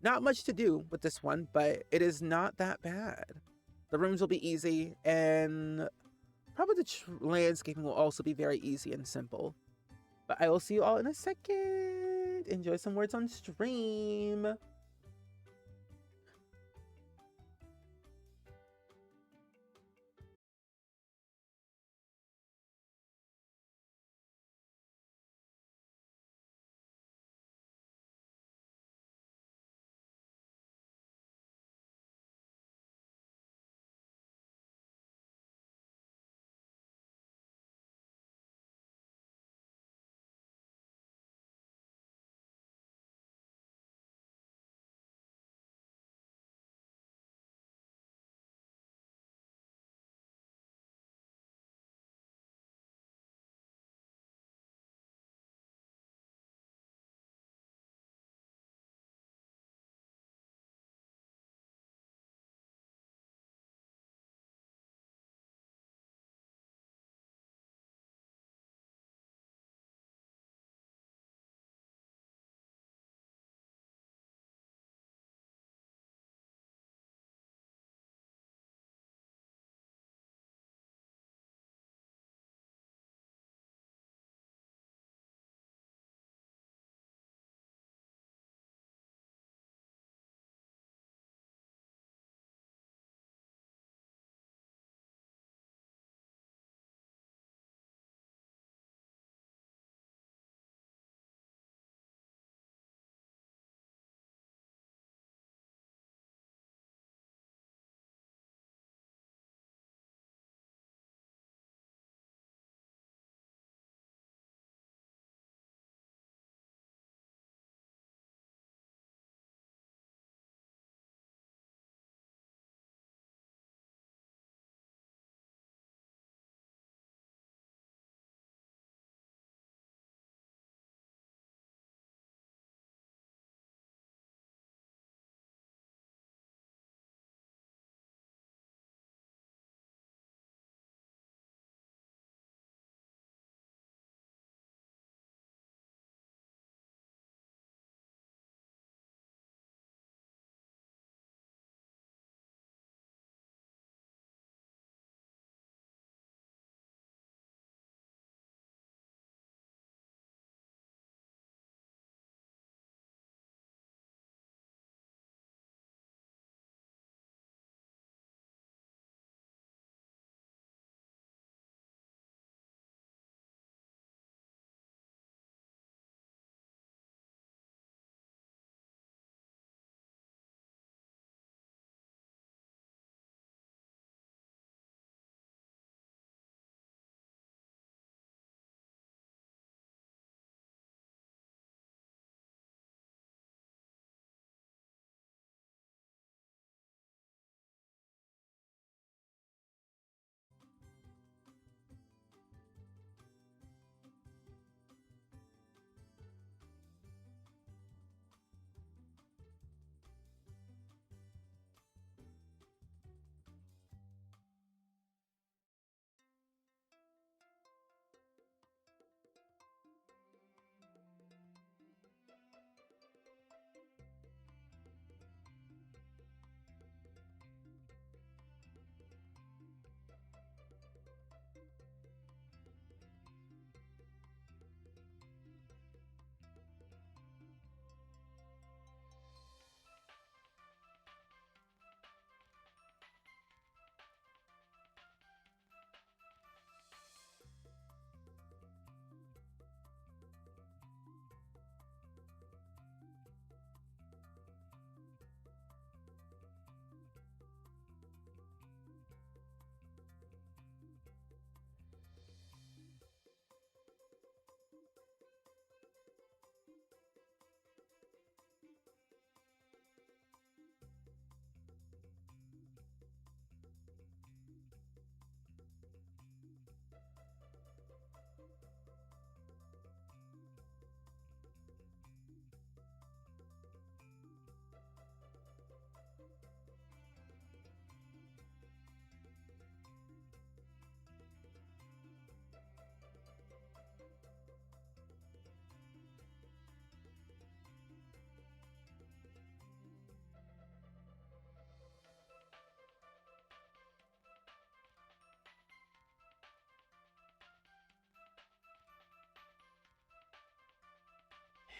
Not much to do with this one, but it is not that bad. The rooms will be easy, and probably the landscaping will also be very easy and simple. But I will see you all in a second. Enjoy some words on stream.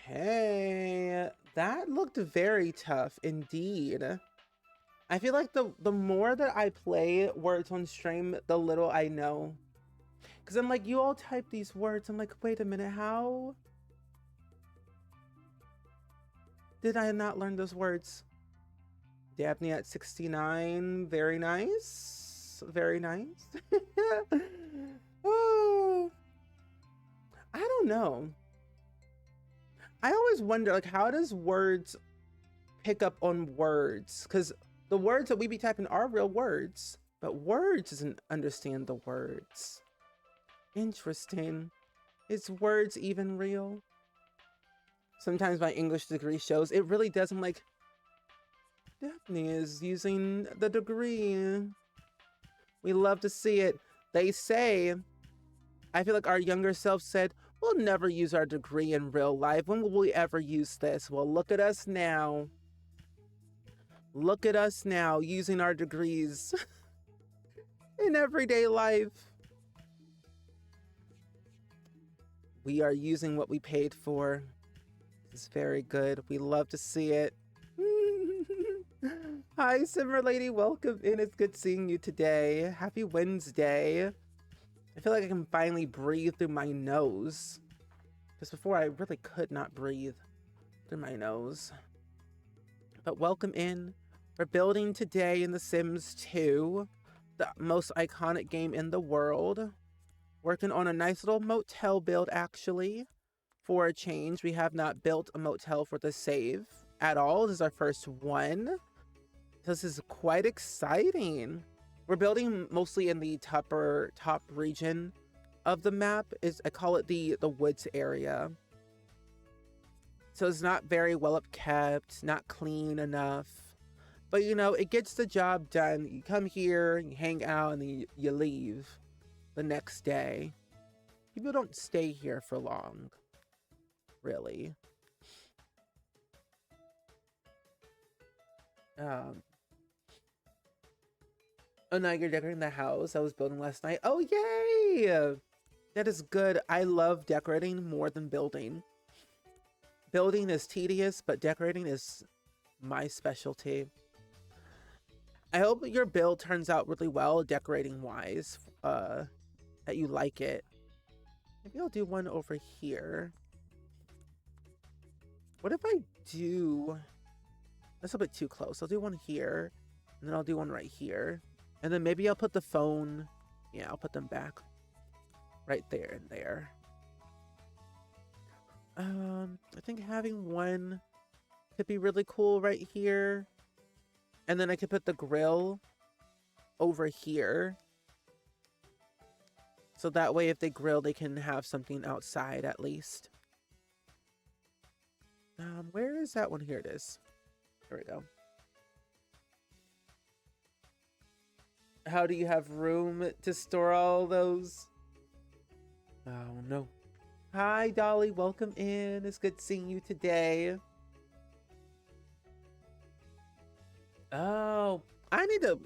Okay, that looked very tough indeed. I feel like the more that I play words on stream, the little I know. Because I'm like, you all type these words. I'm like, wait a minute, how did I not learn those words? Dabney at 69, very nice. Very nice. Oh, I don't know. I always wonder, like, how does words pick up on words? Because the words that we be typing are real words, but words doesn't understand the words. Interesting. Is words even real? Sometimes my English degree shows it really does. I'm like, Daphne is using the degree. We love to see it. They say, I feel like our younger self said, we'll never use our degree in real life. When will we ever use this? Well, look at us now. Look at us now using our degrees in everyday life. We are using what we paid for. This is very good. We love to see it. Hi, Simmer Lady. Welcome in. It's good seeing you today. Happy Wednesday. I feel like I can finally breathe through my nose. Because before I really could not breathe through my nose. But welcome in. We're building today in The Sims 2, the most iconic game in the world. Working on a nice little motel build, actually. For a change, we have not built a motel for the save at all. This is our first one. This is quite exciting. We're building mostly in the top region of the map. I call it the woods area. So it's not very well upkept, not clean enough. But you know, it gets the job done. You come here, you hang out, and then you leave the next day. People don't stay here for long, really. Oh, now you're decorating the house I was building last night. Oh, yay! That is good. I love decorating more than building. Building is tedious, but decorating is my specialty. I hope your build turns out really well, decorating-wise, that you like it. Maybe I'll do one over here. What if I do... That's a bit too close. I'll do one here, and then I'll do one right here. And then maybe I'll put the phone... Yeah, I'll put them back right there and there. I think having one could be really cool right here. And then I could put the grill over here. So that way if they grill, they can have something outside at least. Where is that one? Here it is. There we go. How do you have room to store all those? Oh, no. Hi, Dolly. Welcome in. It's good seeing you today. Oh, I need to...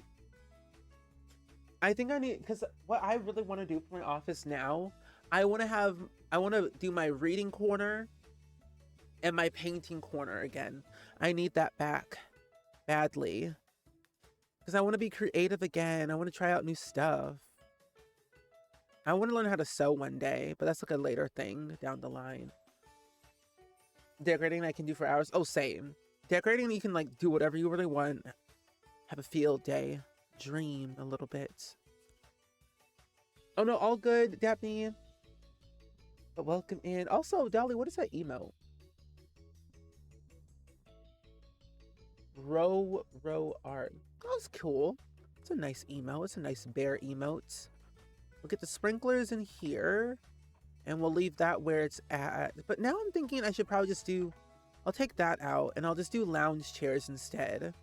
I think I need... Because what I really want to do for my office now, I want to do my reading corner and my painting corner again. I need that back badly. Because I want to be creative again. I want to try out new stuff. I want to learn how to sew one day, but that's like a later thing down the line. Decorating I can do for hours. Oh, same. Decorating you can like do whatever you really want. Have a field day. Dream a little bit. Oh no, all good, Daphne. But welcome in. Also, Dolly, what is that emote? Row art. Oh, that's cool. It's a nice emote. It's a nice bear emote. We'll get the sprinklers in here. And we'll leave that where it's at. But now I'm thinking I should probably just do... I'll take that out. And I'll just do lounge chairs instead.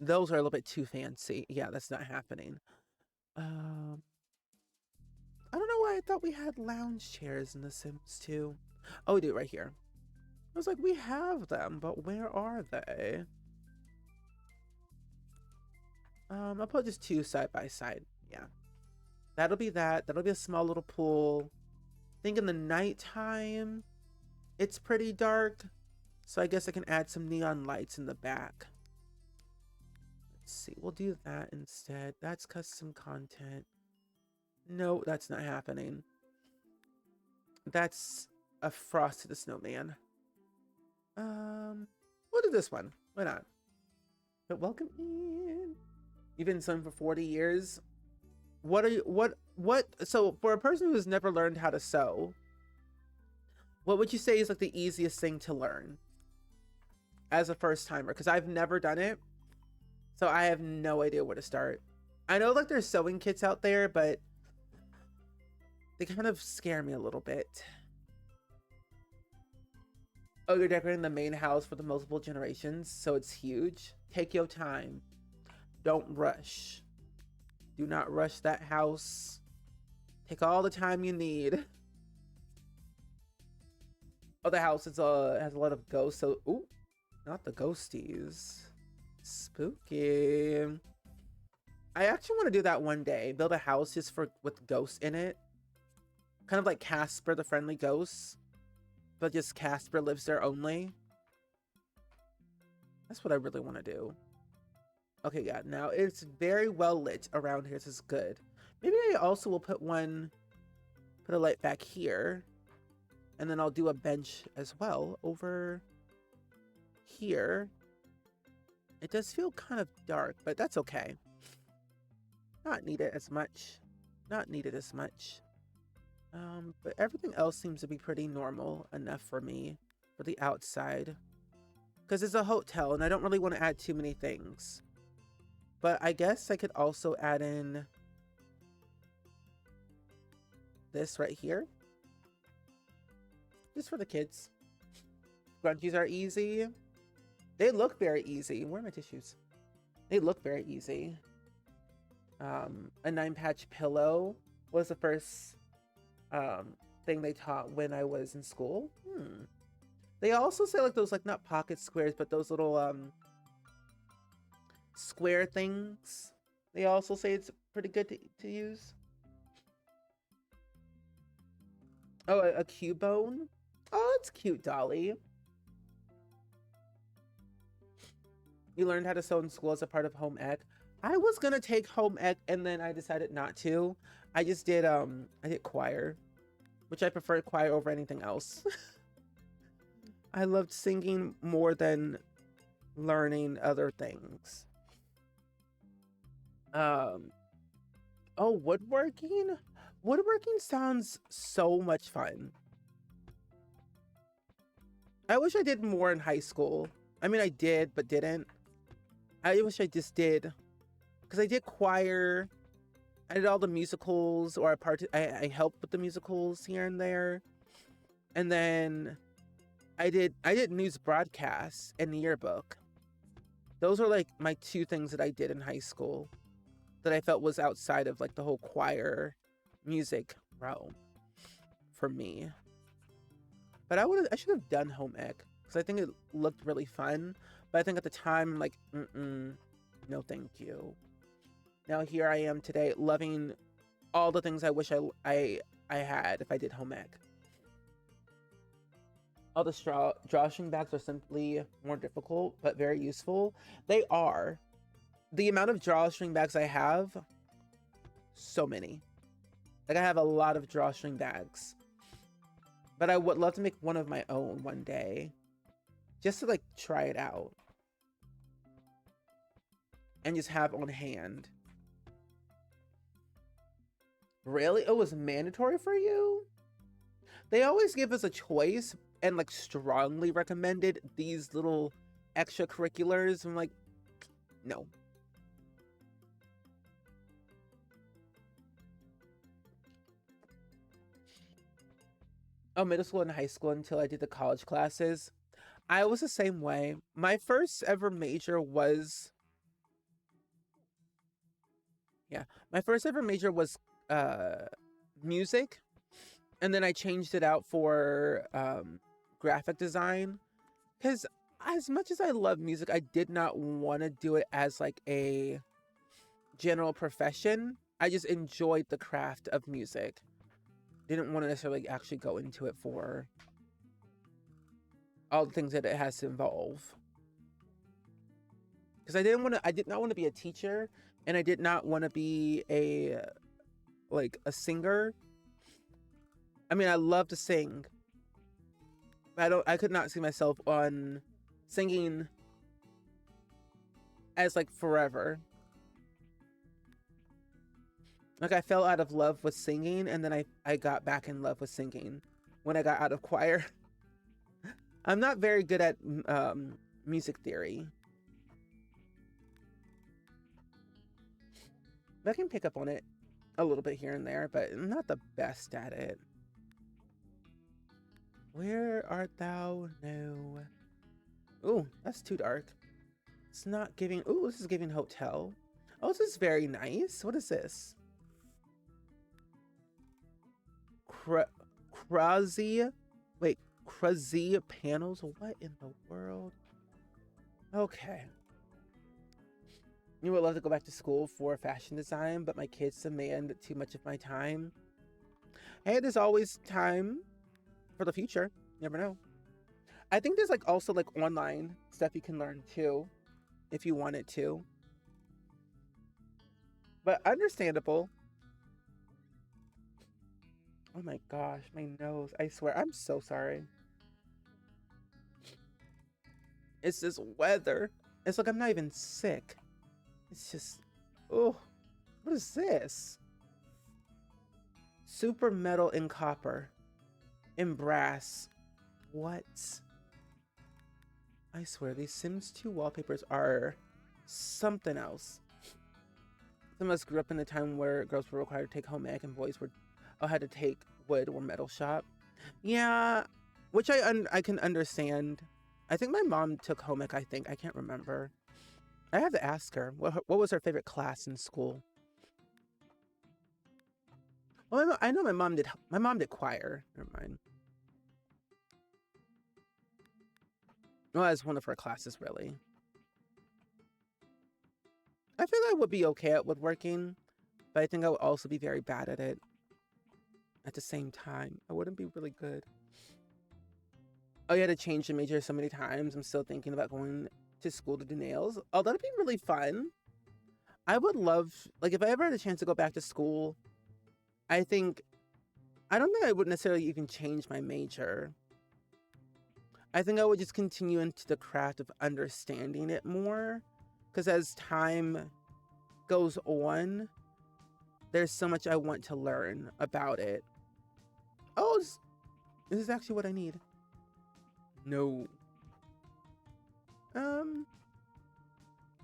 Those are a little bit too fancy. Yeah, that's not happening. I don't know why I thought we had lounge chairs in The Sims 2. Oh, we do it right here. I was like, we have them, but where are they? I'll put just two side by side. Yeah. That'll be that. That'll be a small little pool. I think in the nighttime, it's pretty dark. So I guess I can add some neon lights in the back. Let's see, we'll do that instead. That's custom content. No, that's not happening. That's a Frosty the Snowman. We'll do this one. Why not? But welcome in. You've been sewing for 40 years. What are you, what, so for a person who's never learned how to sew, what would you say is like the easiest thing to learn as a first timer? Because I've never done it, so I have no idea where to start. I know like there's sewing kits out there, but they kind of scare me a little bit. Oh, you're decorating the main house for the multiple generations, so it's huge. Take your time. Don't rush. Do not rush that house. Take all the time you need. Oh, the house is has a lot of ghosts, so ooh, not the ghosties. Spooky. I actually want to do that one day. Build a house just with ghosts in it. Kind of like Casper the Friendly Ghost, but just Casper lives there only. That's what I really want to do. Okay, yeah, now it's very well lit around here. This is good. Maybe I also will put a light back here. And then I'll do a bench as well over here. It does feel kind of dark, but that's okay. Not needed as much. Not needed as much. But everything else seems to be pretty normal enough for me for the outside. Because it's a hotel and I don't really want to add too many things. But I guess I could also add in this right here. Just for the kids. Scrunchies are easy. They look very easy. Where are my tissues? They look very easy. A 9-patch pillow was the first thing they taught when I was in school. They also say like those, like not pocket squares, but those little square things. They also say it's pretty good to use. Oh, a Cubone. Oh, it's cute, Dolly. You learned how to sew in school as a part of home ec. I was gonna take home ec and then I decided not to. I just did I did choir, which I prefer choir over anything else. I loved singing more than learning other things. Oh, woodworking? Woodworking sounds so much fun. I wish I did more in high school. I mean, I did, but didn't. I wish I just did. Because I did choir. I did all the musicals, or I helped with the musicals here and there. And then I did news broadcasts and the yearbook. Those are like my two things that I did in high school that I felt was outside of like the whole choir music realm for me. But I should have done home ec because I think it looked really fun. But I think at the time I'm like, no thank you. Now here I am today loving all the things I wish I had if I did home ec. All the drawstring bags are simply more difficult, but very useful. They are. The amount of drawstring bags I have, so many. Like I have a lot of drawstring bags. But I would love to make one of my own one day. Just to like try it out. And just have on hand. Really? It was mandatory for you? They always give us a choice and like strongly recommended these little extracurriculars. I'm like, no. Oh, middle school and high school until I did the college classes. I was the same way. My first ever major was... my first ever major was music. And then I changed it out for graphic design. Because as much as I love music, I did not want to do it as like a general profession. I just enjoyed the craft of music. Didn't want to necessarily actually go into it for all the things that it has to involve. Because I did not want to be a teacher, and I did not want to be a singer. I mean, I love to sing. I could not see myself on singing as like forever. Like, I fell out of love with singing, and then I got back in love with singing when I got out of choir. I'm not very good at music theory. I can pick up on it a little bit here and there, but I'm not the best at it. Where art thou? No. Ooh, that's too dark. It's not giving... Ooh, this is giving hotel. Oh, this is very nice. What is this? Crazy... Wait, crazy panels? What in the world? Okay. You would love to go back to school for fashion design, but my kids demand too much of my time. Hey, there's always time for the future. You never know. I think there's like also like online stuff you can learn too, if you wanted to. But understandable. Oh my gosh, my nose. I swear, I'm so sorry. It's this weather. It's like I'm not even sick. It's just, oh, what is this? Super metal in copper, in brass. What? I swear, these Sims 2 wallpapers are something else. Some of us grew up in the time where girls were required to take home ec and boys had to take wood or metal shop. Yeah, which I can understand. I think my mom took home ec, I can't remember. I have to ask her, what was her favorite class in school? Well, I know my mom did choir. Never mind. Well, that's one of her classes, really. I feel I would be okay at woodworking, but I think I would also be very bad at it at the same time. I wouldn't be really good. Oh, you had to change the major so many times. I'm still thinking about going to school to do nails. Oh, that'd be really fun. I would love, like, if I ever had a chance to go back to school, I don't think I would necessarily even change my major. I think I would just continue into the craft of understanding it more, because as time goes on, there's so much I want to learn about it. Oh, this is actually what I need. No.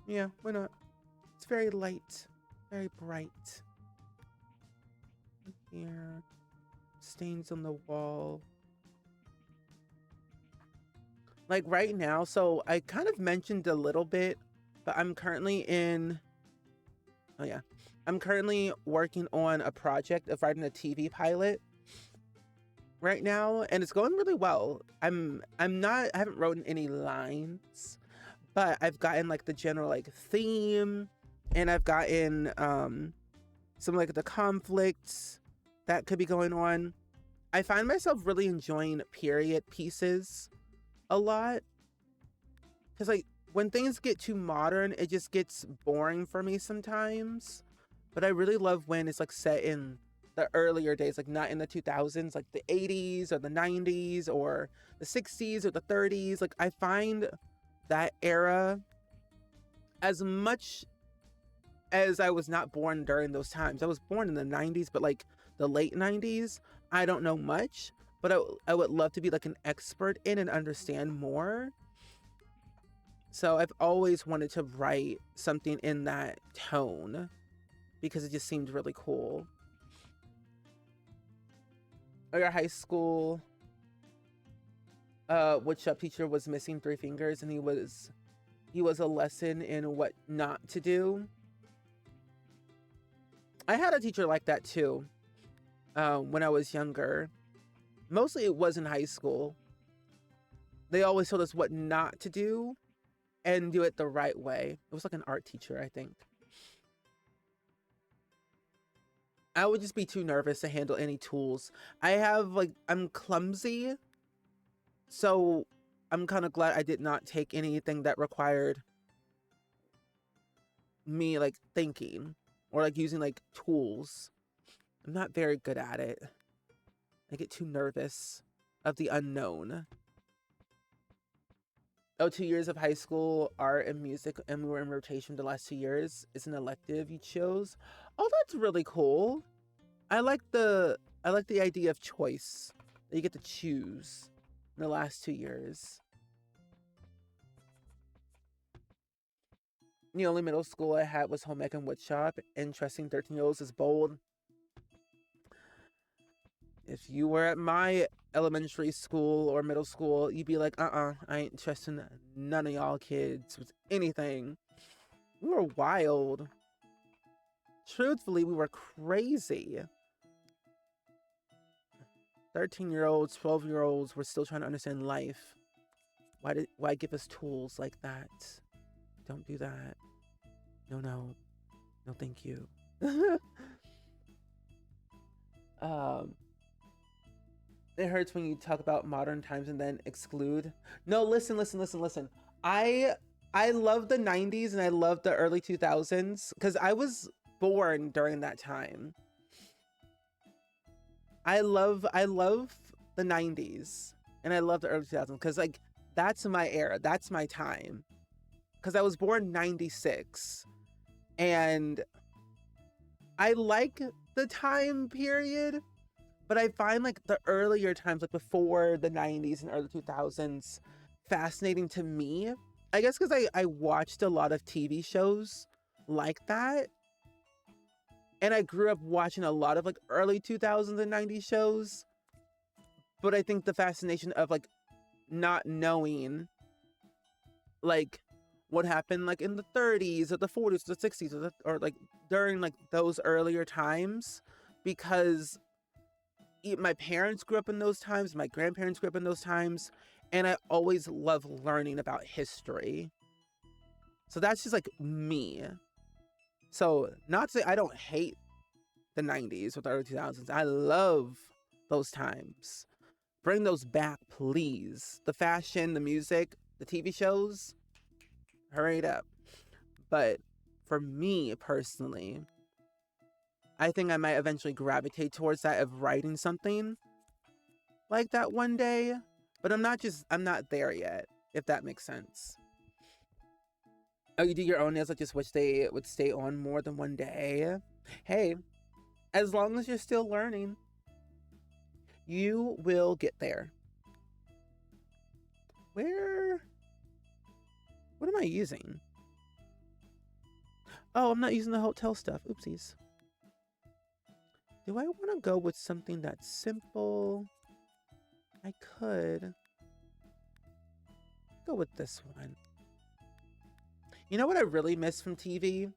Yeah, why not? It's very light, very bright. Here, stains on the wall. Like right now, so I kind of mentioned a little bit, but I'm currently I'm currently working on a project of writing a TV pilot right now, and it's going really well. I haven't written any lines, but I've gotten like the general like theme, and I've gotten some like the conflicts that could be going on. I find myself really enjoying period pieces a lot, because like when things get too modern, it just gets boring for me sometimes. But I really love when it's like set in the earlier days, like not in the 2000s, like the 80s or the 90s or the 60s or the 30s. Like I find that era, as much as I was not born during those times, I was born in the 90s, but like the late 90s, I don't know much, but I would love to be like an expert in and understand more. So I've always wanted to write something in that tone because it just seemed really cool. Our high school woodshop teacher was missing 3 fingers, and he was a lesson in what not to do. I had a teacher like that too when I was younger. Mostly it was in high school. They always told us what not to do and do it the right way. It was like an art teacher, I think. I would just be too nervous to handle any tools. I'm clumsy. So I'm kind of glad I did not take anything that required me like thinking or like using like tools. I'm not very good at it. I get too nervous of the unknown. Oh, 2 years of high school, art and music, and we were in rotation the last 2 years. It's an elective you chose. Oh, that's really cool. I like the idea of choice. That you get to choose in the last 2 years. The only middle school I had was home ec and woodshop. Interesting, 13-year-olds is bold. If you were at my elementary school or middle school, you'd be like, I ain't trusting none of y'all kids with anything. We were wild. Truthfully, we were crazy. 13-year-olds, 12-year-olds were still trying to understand life. Why give us tools like that? Don't do that. No, thank you. It hurts when you talk about modern times and then exclude. No, listen. I love the 90s and I love the early 2000s because I was born during that time. I love the 90s and I love the early 2000s because like that's my era. That's my time. Because I was born 96 and I like the time period, but I find like the earlier times, like before the 90s and early 2000s, fascinating to me. I guess because I watched a lot of TV shows like that. And I grew up watching a lot of like early 2000s and 90s shows. But I think the fascination of like not knowing like what happened like in the 30s or the 40s or the 60s or like during like those earlier times, because my parents grew up in those times, my grandparents grew up in those times, and I always love learning about history. So that's just like me. So not to say I don't hate the 90s or the early 2000s. I love those times. Bring those back, please. The fashion, the music, the TV shows, hurry it up. But for me personally, I think I might eventually gravitate towards that of writing something like that one day. But I'm not there yet, if that makes sense. Oh, you do your own nails? I just wish they would stay on more than one day. Hey, as long as you're still learning, you will get there. What am I using? Oh, I'm not using the hotel stuff. Oopsies. Do I want to go with something that's simple? I could go with this one. You know what I really miss from TV?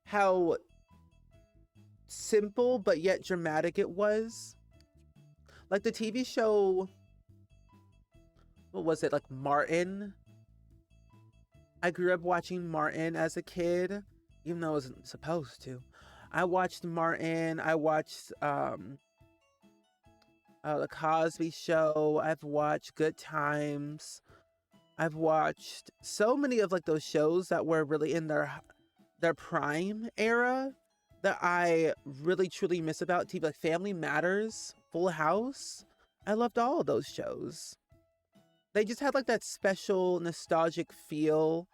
How simple but yet dramatic it was. Like the TV show, what was it, like Martin? I grew up watching Martin as a kid, even though I wasn't supposed to. I watched Martin, I watched The Cosby Show, I've watched Good Times. I've watched so many of like those shows that were really in their prime era that I really truly miss about TV, like Family Matters, Full House. I loved all of those shows. They just had like that special nostalgic feel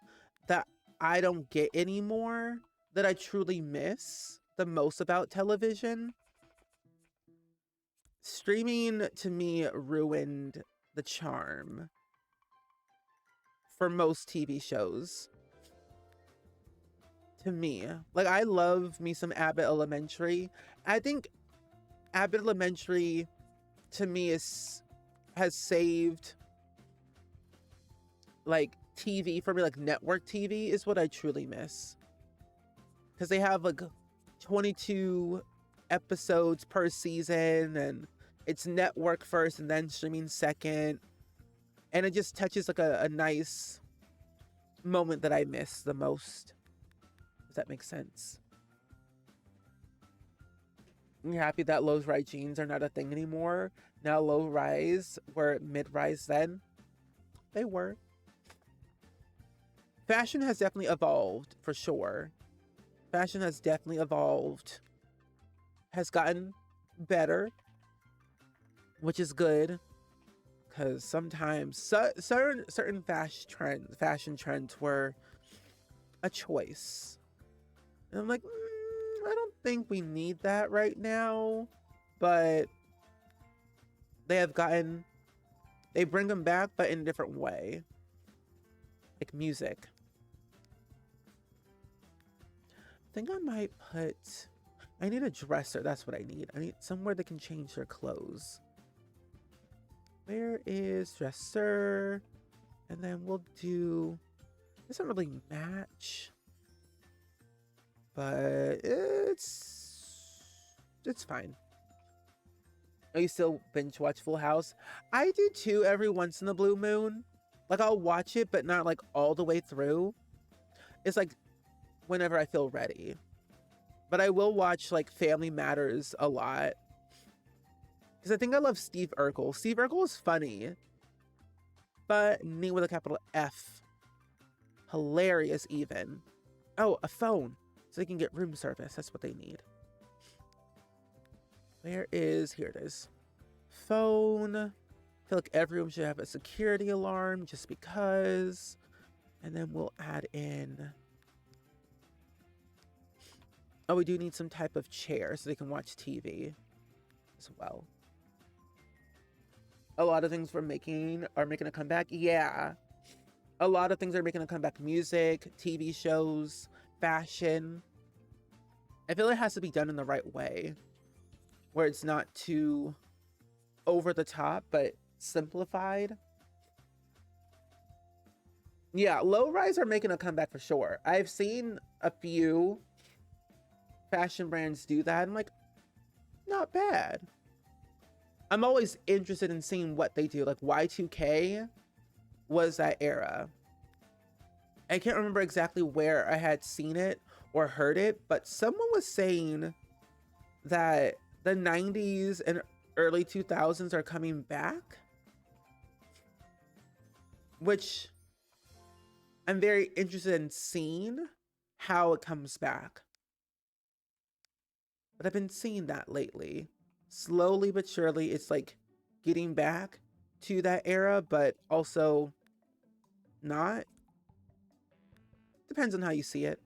that I don't get anymore, that I truly miss the most about television. Streaming to me ruined the charm for most TV shows. To me, like I love me some Abbott Elementary. I think Abbott Elementary to me has saved like TV for me, like network TV is what I truly miss. Because they have like 22 episodes per season and it's network first and then streaming second. And it just touches like a nice moment that I miss the most. Does that make sense? I'm happy that low-rise jeans are not a thing anymore. Now low-rise were mid-rise then. they were. Fashion has definitely evolved, for sure. Fashion has definitely evolved, has gotten better, which is good, because sometimes certain fashion trends were a choice. And I'm like, I don't think we need that right now, but they bring them back, but in a different way. Like music. I think I might I need a dresser. That's what I need. I need somewhere they can change their clothes. Where is dresser? And then we'll do, doesn't really match, but it's fine. Oh, you still binge watch Full House? I do too, every once in a blue moon. Like, I'll watch it, but not like all the way through. It's like whenever I feel ready. But I will watch like Family Matters a lot, because I think I love Steve Urkel. Steve Urkel is funny. Funny with a capital F. Hilarious even. Oh, a phone. So they can get room service. That's what they need. Here it is. Phone. I feel like every room should have a security alarm just because. And then we'll add in. Oh, we do need some type of chair so they can watch TV as well. A lot of things are making a comeback. Yeah. A lot of things are making a comeback. Music, TV shows, fashion. I feel it has to be done in the right way, where it's not too over the top, but simplified. Yeah, low rise are making a comeback for sure. I've seen a few fashion brands do that. I'm like, not bad. I'm always interested in seeing what they do. Like Y2K was that era. I can't remember exactly where I had seen it or heard it, but someone was saying that the 90s and early 2000s are coming back, which I'm very interested in seeing how it comes back. But I've been seeing that lately. Slowly but surely, it's like getting back to that era, but also not. Depends on how you see it.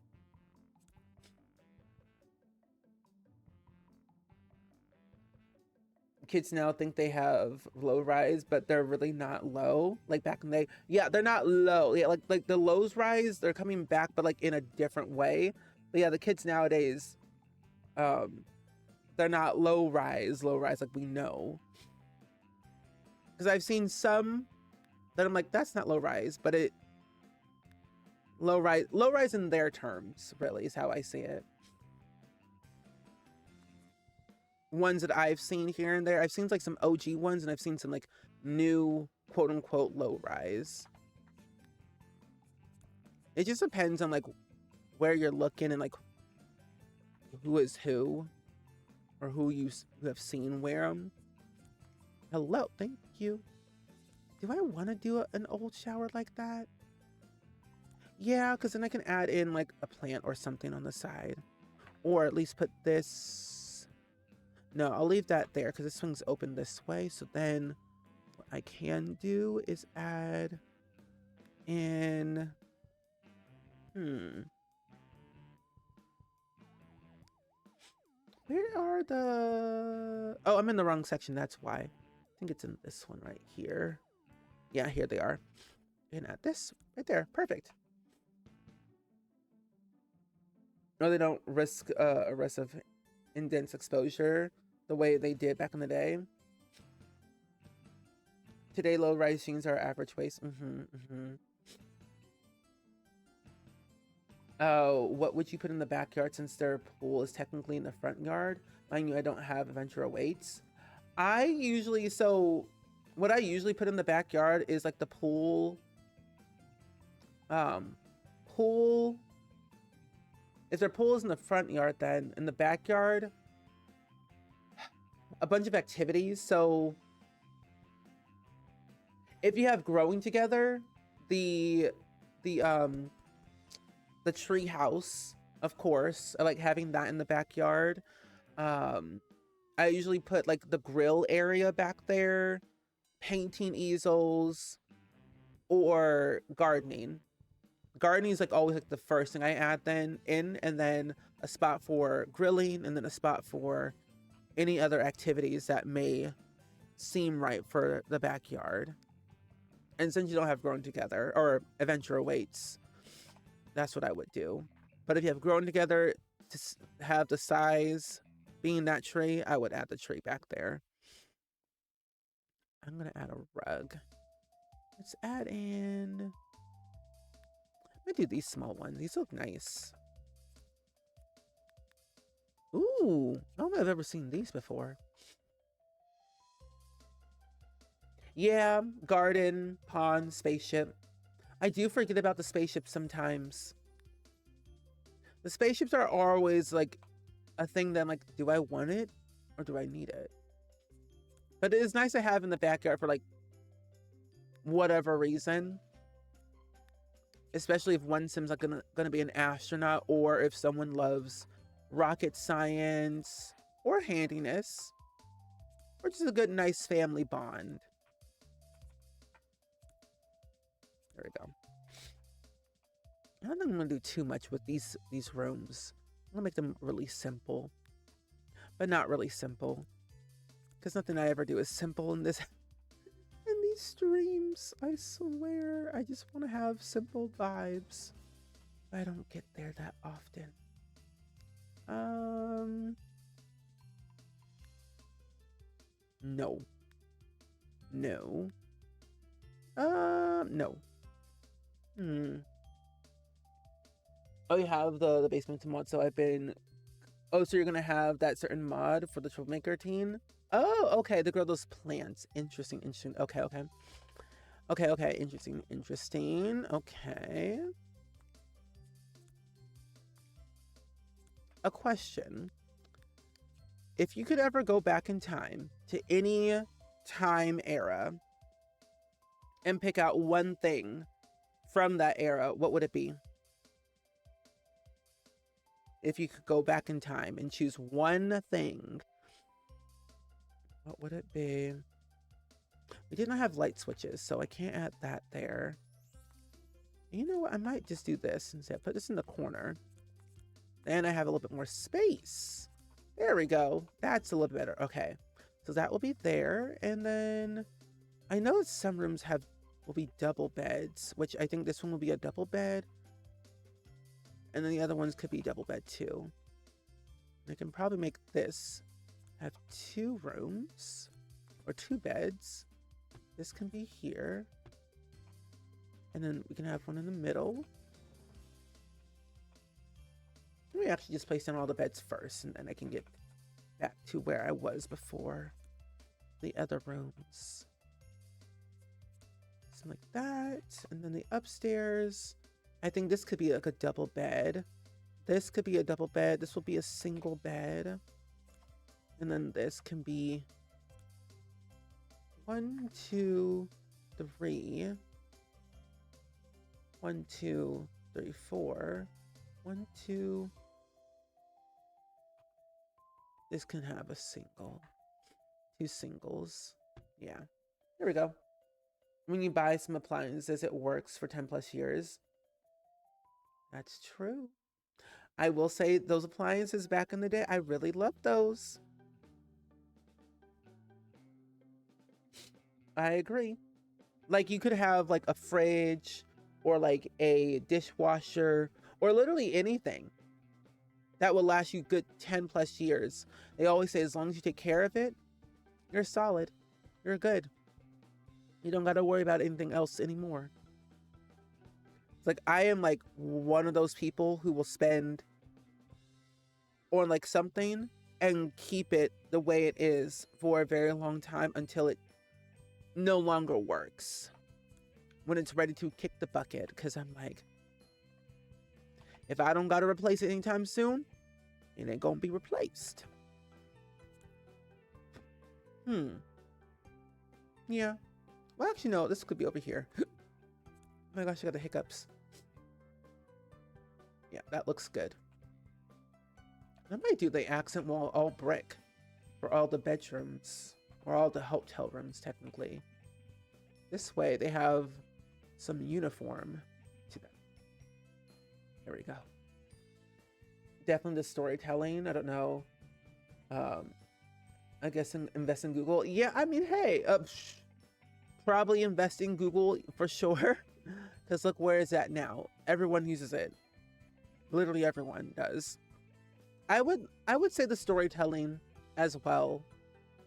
Kids now think they have low rise, but they're really not low. Like back in the day, yeah, they're not low. Yeah, like the lows rise, they're coming back, but like in a different way. But yeah, the kids nowadays, they're not low rise like we know. Because I've seen some that I'm like, that's not low rise, but low rise in their terms, really, is how I see it. Ones that I've seen here and there, I've seen like some OG ones, and I've seen some like new quote unquote low rise. It just depends on like where you're looking and like who is who, or who you have seen wear them. Hello, thank you. Do I want to do an old shower like that? Yeah, because then I can add in like a plant or something on the side, or at least put this. No, I'll leave that there because this swings open this way. So then what I can do is add in, where are the, oh, I'm in the wrong section. That's why. I think it's in this one right here. Yeah, here they are. And add this right there. Perfect. No, they don't risk a risk of intense exposure the way they did back in the day. Today, low-rise jeans are average waist. Oh, what would you put in the backyard since their pool is technically in the front yard? Mind you, I don't have eventual weights. What I usually put in the backyard is like the pool. Pool. If their pool is in the front yard, then in the backyard, a bunch of activities. So If you have growing together, the the um the tree house, of course, I like having that in the backyard. Um, I usually put like the grill area back there, painting easels, or gardening. Gardening is like always like the first thing I add then in, and then a spot for grilling, and then a spot for any other activities that may seem right for the backyard. And since you don't have grown together or adventure awaits, that's what I would do. But if you have grown together to have the size being that tree, I would add the tree back there. I'm gonna add a rug. Let's add in. I'm gonna do these small ones. These look nice. Ooh, I don't know if I've ever seen these before. Yeah, garden, pond, spaceship. I do forget about the spaceship sometimes. The spaceships are always like a thing that I'm like, do I want it or do I need it? But it is nice to have in the backyard for like whatever reason. Especially if one sim's like gonna be an astronaut, or if someone loves rocket science or handiness, or just a good nice family bond. There we go. I don't think I'm gonna do too much with these rooms. I'm gonna make them really simple, but not really simple, because nothing I ever do is simple in this in these streams. I swear, I just want to have simple vibes. I don't get there that often. No. No. No. Oh, you have the basement mod, so I've been... Oh, so you're gonna have that certain mod for the troublemaker teen? Oh, okay, to grow those plants. Interesting, interesting. Okay, okay. Okay, okay, interesting, interesting. Okay. A question. If you could ever go back in time to any time era and pick out one thing from that era, what would it be? If you could go back in time and choose one thing, what would it be? We did not have light switches, so I can't add that there. You know what? I might just do this instead. Put this in the corner. Then I have a little bit more space. There we go. That's a little better. Okay. So that will be there. And then I know some rooms will be double beds, which I think this one will be a double bed. And then the other ones could be double bed too. I can probably make this have 2 rooms or 2 beds. This can be here. And then we can have one in the middle. Let me actually just place down all the beds first, and then I can get back to where I was before the other rooms. Something like that. And then the upstairs, I think this could be like a double bed. This could be a double bed. This will be a single bed. And then this can be 1, 2, 3. 1, 2, 3, 4. 1, 2. This can have a single. 2 singles. Yeah. There we go. When you buy some appliances, it works for 10 plus years. That's true. I will say those appliances back in the day, I really loved those. I agree. Like you could have like a fridge or like a dishwasher or literally anything that will last you good 10 plus years. They always say as long as you take care of it, you're solid. You're good. You don't got to worry about anything else anymore. It's like I am like one of those people who will spend on like something and keep it the way it is for a very long time until it no longer works. When it's ready to kick the bucket, because I'm like, if I don't got to replace it anytime soon, it ain't gonna be replaced. Yeah. Well, actually, no, this could be over here. Oh my gosh, I got the hiccups. Yeah, that looks good. I might do the accent wall all brick for all the bedrooms, or all the hotel rooms, technically. This way, they have some uniform to them. There we go. Definitely the storytelling. I don't know. I guess invest in Google. Yeah, I mean, hey, probably invest in Google for sure. Because look where it's at now. Everyone uses it. Literally everyone does. I would say the storytelling as well.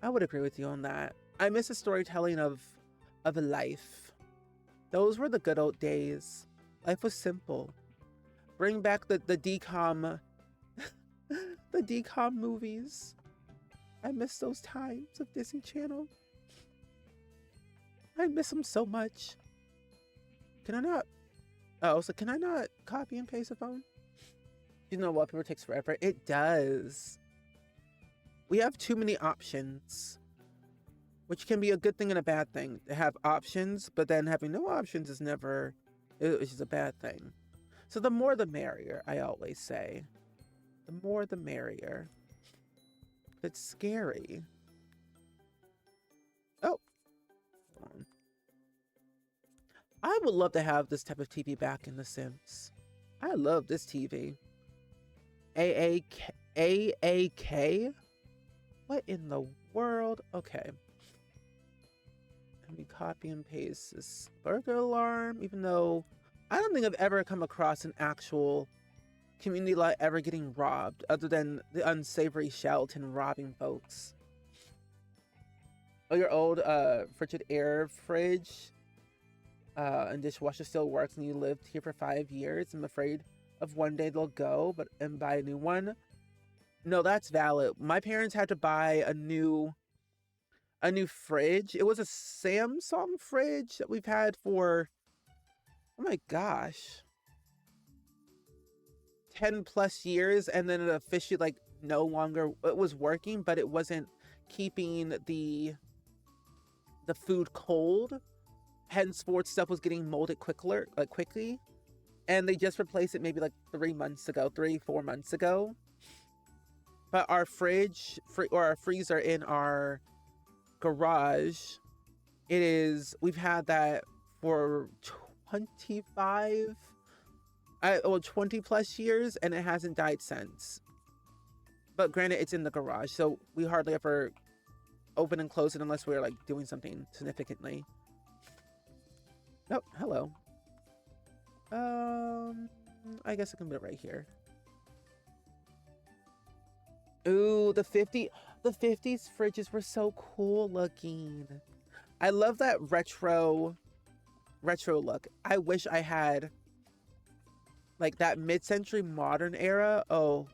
I would agree with you on that. I miss the storytelling of life. Those were the good old days. Life was simple. Bring back the DCOM the DCOM movies. I miss those times of Disney Channel. I miss them so much. Can I not? Oh, so can I not copy and paste a phone? You know, wallpaper takes forever. It does. We have too many options, which can be a good thing and a bad thing. To have options, but then having no options is never, it's just a bad thing. So the more the merrier, I always say. The more the merrier. It's scary. Oh. Hold on. I would love to have this type of TV back in The Sims. I love this TV. AAK? What in the world? Okay. Let me copy and paste this burglar alarm, even though I don't think I've ever come across an actual community lot ever getting robbed, other than the unsavory Shelton robbing folks. Oh, your old frigid air fridge and dishwasher still works, and you lived here for 5 years. I'm afraid of one day they'll go, and buy a new one. No, that's valid. My parents had to buy a new fridge. It was a Samsung fridge that we've had for, oh my gosh, 10 plus years, and then it officially like no longer, it was working, but it wasn't keeping the food cold. Henceforth, stuff was getting molded quickly, and they just replaced it maybe like 3 months ago, 4 months ago. But our fridge or our freezer in our garage, we've had that for 20 plus years, and it hasn't died since. But granted, it's in the garage, so we hardly ever open and close it unless we're like doing something significantly. Oh, hello. I guess I can put it right here. Ooh, the 50s fridges were so cool looking. I love that retro look. I wish I had like that mid-century modern era. Oh,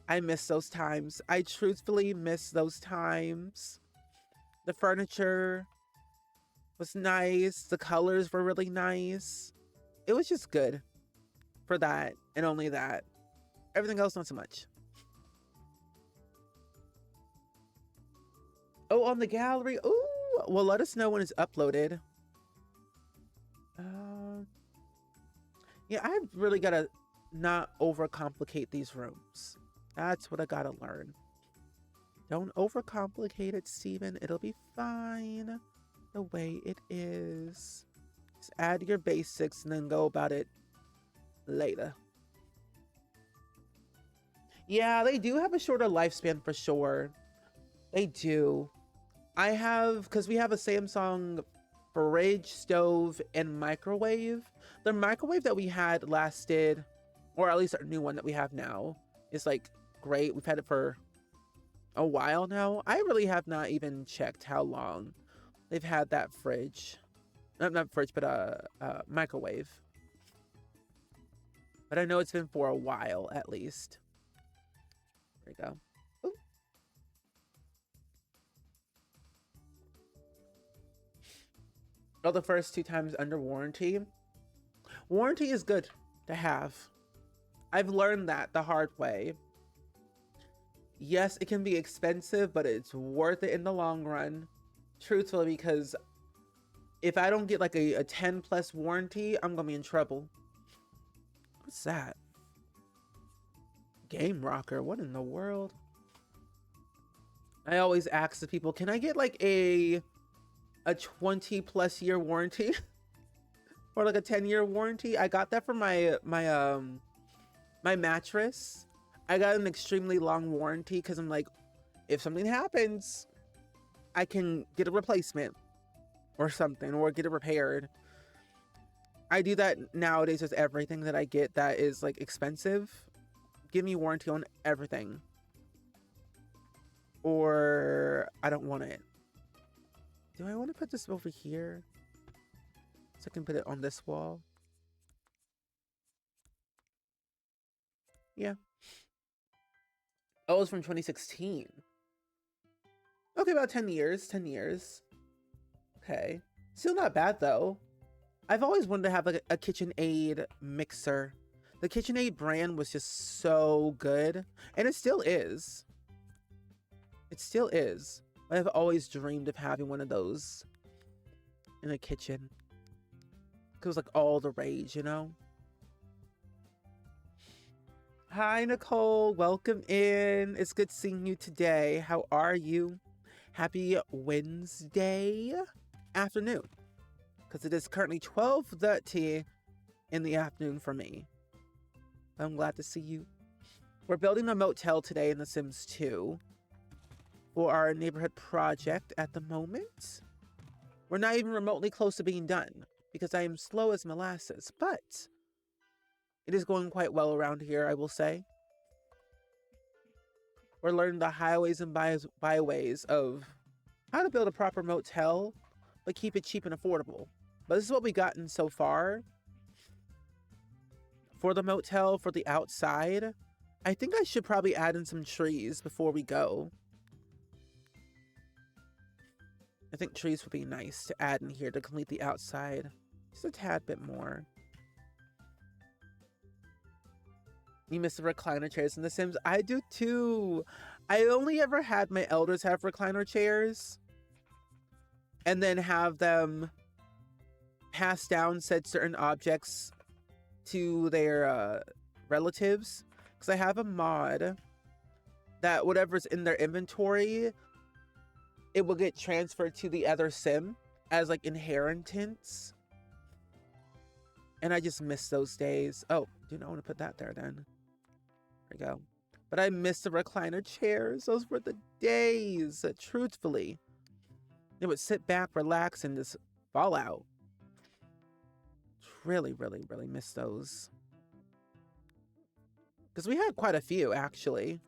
I miss those times. I truthfully miss those times. The furniture was nice. The colors were really nice. It was just good for that and only that. Everything else, not so much. Oh, on the gallery. Ooh, well, let us know when it's uploaded. Yeah, I've really got to not overcomplicate these rooms. That's what I got to learn. Don't overcomplicate it, Steven. It'll be fine the way it is. Just add your basics and then go about it later. Yeah, they do have a shorter lifespan for sure. They do. Because we have a Samsung fridge, stove, and microwave. The microwave that we had lasted, or at least our new one that we have now, is like great. We've had it for a while now. I really have not even checked how long they've had that fridge. Not fridge, but microwave. But I know it's been for a while at least. There we go. Ooh. Oh, the first 2 times under warranty. Warranty is good to have. I've learned that the hard way. Yes, it can be expensive, but it's worth it in the long run. Truthfully, because if I don't get like a 10 plus warranty, I'm gonna be in trouble. What's that? Game rocker, what in the world? I always ask the people, can I get like a 20 plus year warranty? Or like a 10-year warranty? I got that for my mattress. I got an extremely long warranty because I'm like, if something happens, I can get a replacement or something, or get it repaired. I do that nowadays with everything that I get that is like expensive. Give me warranty on everything, or I don't want it. Do I want to put this over here so I can put it on this wall? Yeah. Oh, it's from 2016. Okay, about 10 years. 10 years. Okay. Still not bad though. I've always wanted to have like a KitchenAid mixer. The KitchenAid brand was just so good. And it still is. It still is. I've always dreamed of having one of those in a kitchen. It was like all the rage, you know? Hi, Nicole. Welcome in. It's good seeing you today. How are you? Happy Wednesday afternoon. Because it is currently 12:30 in the afternoon for me. I'm glad to see you. We're building a motel today in The Sims 2 for our neighborhood project at the moment. We're not even remotely close to being done because I am slow as molasses, but it is going quite well around here, I will say. We're learning the highways and byways of how to build a proper motel, but keep it cheap and affordable. But this is what we've gotten so far. For the motel, for the outside, I think I should probably add in some trees before we go. I think trees would be nice to add in here to complete the outside. Just a tad bit more. You miss the recliner chairs in The Sims? I do too. I only ever had my elders have recliner chairs and then have them pass down said certain objects to their relatives. Because I have a mod that whatever's in their inventory, it will get transferred to the other Sim as like inheritance. And I just miss those days. Oh, do not want to put that there then. There we go. But I miss the recliner chairs. Those were the days, truthfully. They would sit back, relax, and just fall out. Really, really, really miss those. Because we had quite a few, actually.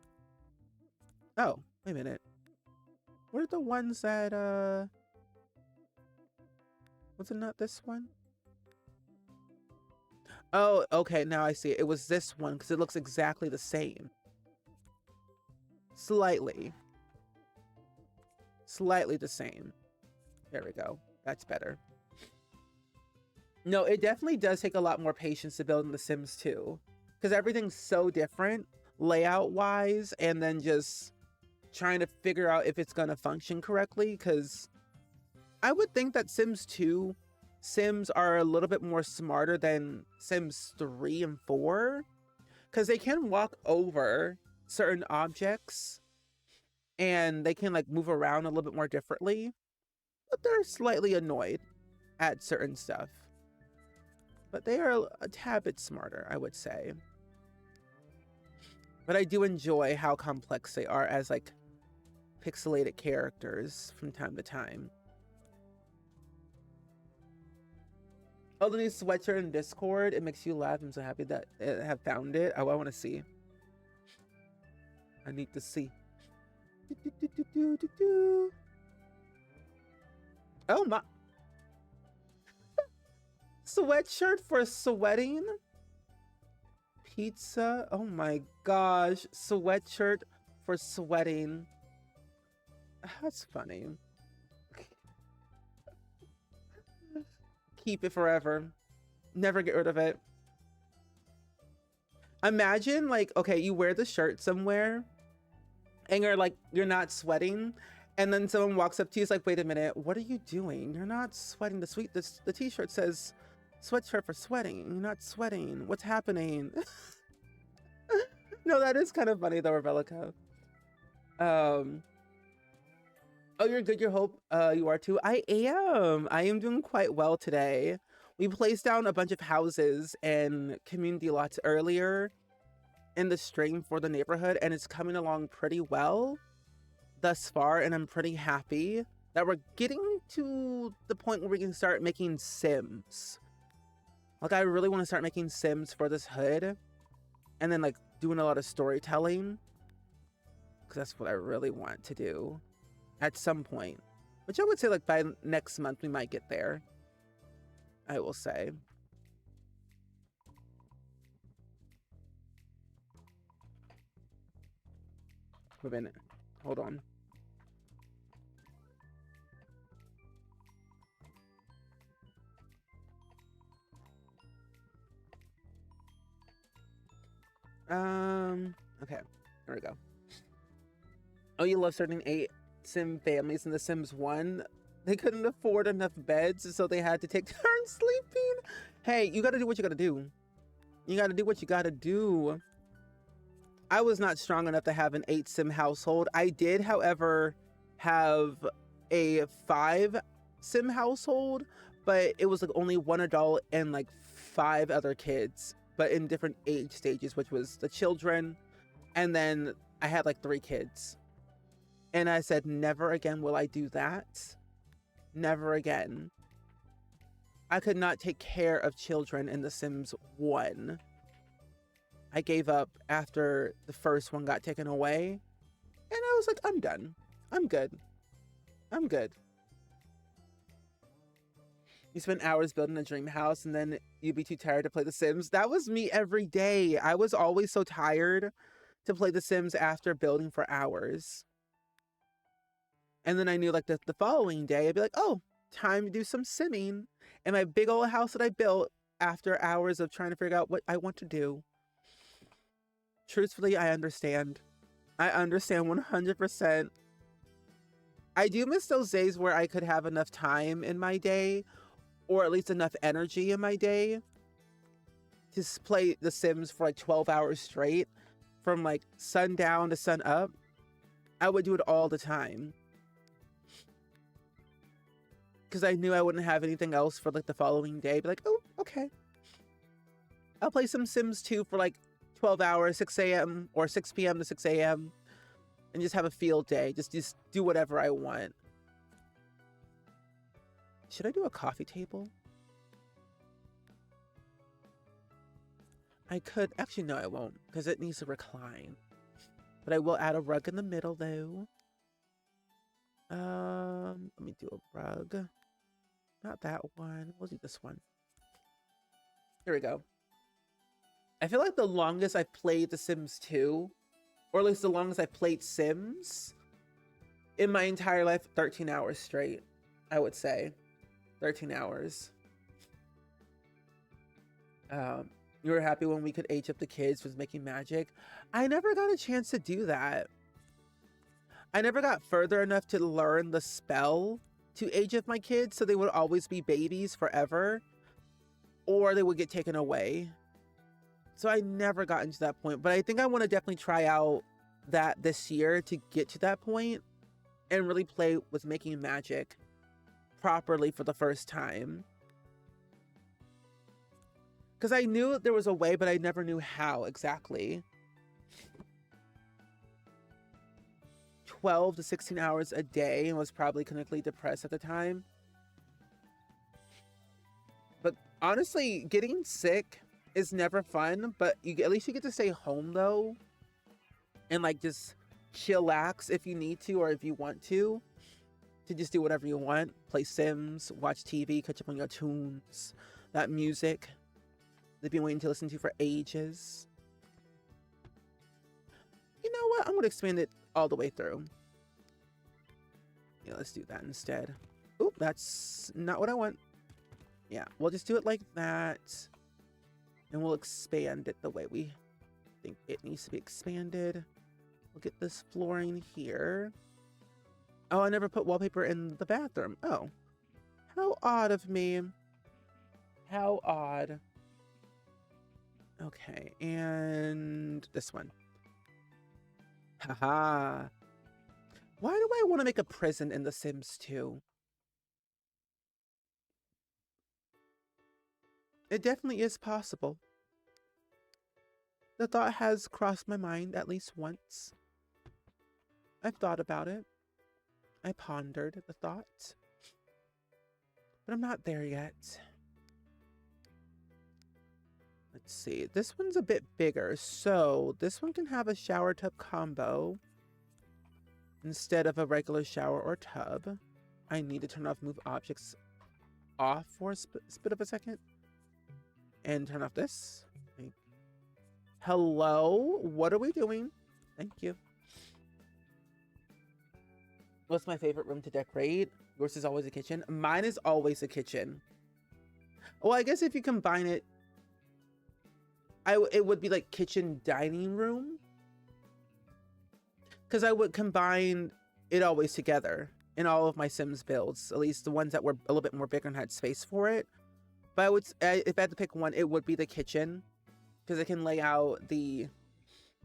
Oh, wait a minute. What are the ones that, was it not this one? Oh, okay, now I see it. It was this one, because it looks exactly the same. Slightly. Slightly the same. There we go. That's better. No, it definitely does take a lot more patience to build in The Sims 2. Because everything's so different, layout-wise, and then just trying to figure out if it's going to function correctly. Because I would think that Sims 2 Sims are a little bit more smarter than Sims 3 and 4. Because they can walk over certain objects. And they can like move around a little bit more differently. But they're slightly annoyed at certain stuff. But they are a tad bit smarter, I would say. But I do enjoy how complex they are as like pixelated characters from time to time. Oh, the new sweatshirt in Discord. It makes you laugh. I'm so happy that I have found it. Oh, I want to see. I need to see. Oh my. Sweatshirt for sweating? Pizza? Oh my gosh. Sweatshirt for sweating. That's funny. Keep it forever. Never get rid of it. Imagine like, okay, you wear the shirt somewhere and you're like, you're not sweating. And then someone walks up to you, is like, wait a minute, what are you doing? You're not sweating. The t-shirt says sweatshirt for sweating. You're not sweating. What's happening? No, that is kind of funny though, Rebelica. Oh, you're good. You hope you are too. I am. I am doing quite well today. We placed down a bunch of houses and community lots earlier in the stream for the neighborhood, and it's coming along pretty well thus far, and I'm pretty happy that we're getting to the point where we can start making Sims. Like, I really want to start making Sims for this hood, and then like doing a lot of storytelling, because that's what I really want to do at some point, which I would say like by next month we might get there, I will say. Wait a minute, hold on. Okay, there we go. Oh, you love starting 8 Sim families in The Sims 1. They couldn't afford enough beds, so they had to take turns sleeping. Hey, you gotta do what you gotta do. You gotta do what you gotta do. I was not strong enough to have an 8 Sim household. I did, however, have a 5 Sim household, but it was like only 1 adult and like 5 other kids, but in different age stages, which was the children, and then I had like 3 kids. And I said, never again will I do that. Never again. I could not take care of children in The Sims 1. I gave up after the first one got taken away. And I was like, I'm done. I'm good. I'm good. You spend hours building a dream house and then you'd be too tired to play The Sims. That was me every day. I was always so tired to play The Sims after building for hours. And then I knew like the following day, I'd be like, oh, time to do some simming in my big old house that I built after hours of trying to figure out what I want to do. Truthfully, I understand. I understand 100%. I do miss those days where I could have enough time in my day, or at least enough energy in my day, to play The Sims for like 12 hours straight, from like sundown to sun up. I would do it all the time, because I knew I wouldn't have anything else for like the following day. Be like, oh, okay, I'll play some Sims 2 for like 12 hours, 6 a.m. or 6 p.m. to 6 a.m. and just have a field day. Just do whatever I want. Should I do a coffee table? I could. Actually, no, I won't, because it needs to recline. But I will add a rug in the middle, though. Let me do a rug. Not that one. We'll do this one. Here we go. I feel like the longest I've played The Sims 2, or at least the longest I've played Sims in my entire life, 13 hours straight, I would say. 13 hours. You were happy when we could age up the kids with making magic. I never got a chance to do that. I never got further enough to learn the spell to age up my kids, so they would always be babies forever, or they would get taken away. So I never got into that point, but I think I want to definitely try out that this year to get to that point and really play with making magic properly for the first time. Because I knew there was a way, but I never knew how exactly. 12 to 16 hours a day, and was probably clinically depressed at the time. But honestly, getting sick is never fun, but at least you get to stay home though, and like just chillax if you need to, or if you want to just do whatever you want. Play Sims, watch TV, catch up on your tunes, that music they've been waiting to listen to for ages. You know what? I'm gonna expand it all the way through. Yeah, let's do that instead. Oop, that's not what I want. Yeah, we'll just do it like that. And we'll expand it the way we think it needs to be expanded. We'll get this flooring here. Oh, I never put wallpaper in the bathroom. Oh, how odd of me. How odd. Okay, and this one. Haha. Why do I want to make a prison in The Sims 2? It definitely is possible. The thought has crossed my mind at least once. I've thought about it. I pondered the thought. But I'm not there yet. Let's see. This one's a bit bigger, so this one can have a shower tub combo instead of a regular shower or tub. I need to turn off move objects off for a bit of a second. And turn off this. Hello? What are we doing? Thank you. What's my favorite room to decorate? Yours is always a kitchen. Mine is always a kitchen. Well, I guess if you combine it, it would be like kitchen dining room. Because I would combine it always together in all of my Sims builds. At least the ones that were a little bit more bigger and had space for it. But if I had to pick one, it would be the kitchen. Because I can lay out the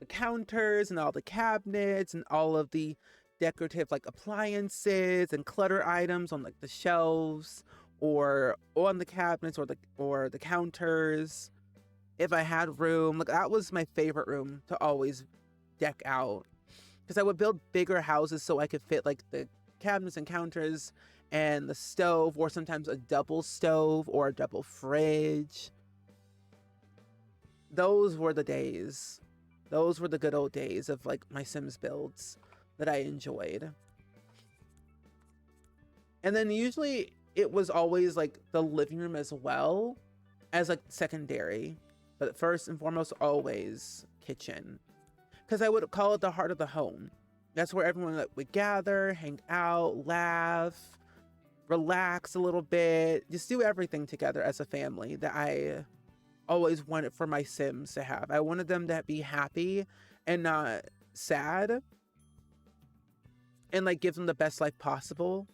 counters and all the cabinets and all of the decorative like appliances and clutter items on like the shelves or on the cabinets or the counters. If I had room, like that was my favorite room to always deck out. Because I would build bigger houses so I could fit like the cabinets and counters and the stove, or sometimes a double stove or a double fridge. Those were the days. Those were the good old days of like my Sims builds that I enjoyed. And then usually it was always like the living room as well as like secondary. But first and foremost, always kitchen. Because I would call it the heart of the home. That's where everyone would gather, hang out, laugh, relax a little bit, just do everything together as a family that I always wanted for my Sims to have. I wanted them to be happy and not sad, and like give them the best life possible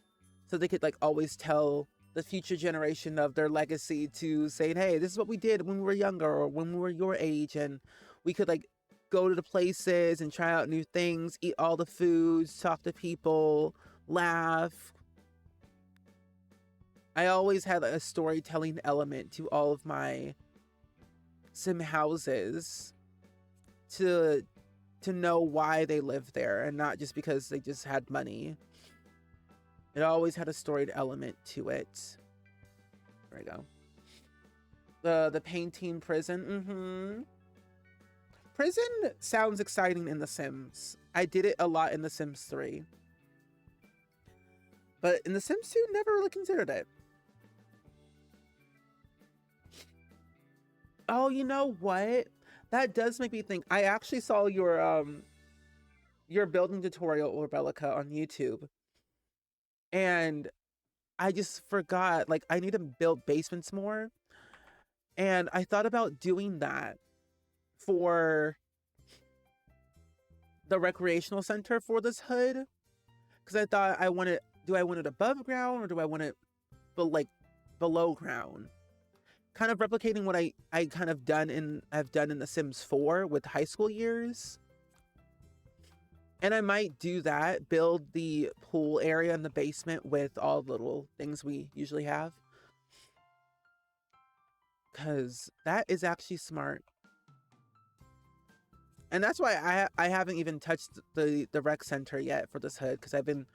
so they could like always tell the future generation of their legacy to say, hey, this is what we did when we were younger or when we were your age, and we could like go to the places and try out new things, eat all the foods, talk to people, laugh. I always had a storytelling element to all of my Sim houses to know why they lived there, and not just because they just had money. It always had a storied element to it. There we go. The painting prison. Prison sounds exciting in The Sims. I did it a lot in The Sims 3. But in The Sims 2, never really considered it. Oh, you know what? That does make me think. I actually saw your building tutorial, Orbelica, on YouTube. And I just forgot, like, I need to build basements more. And I thought about doing that for the recreational center for this hood. Because I thought do I want it above ground or do I want it below ground? Kind of replicating what I've done in The Sims 4 with high school years. And I might do that, build the pool area in the basement with all the little things we usually have. Because that is actually smart. And that's why I haven't even touched the rec center yet for this hood, because I've been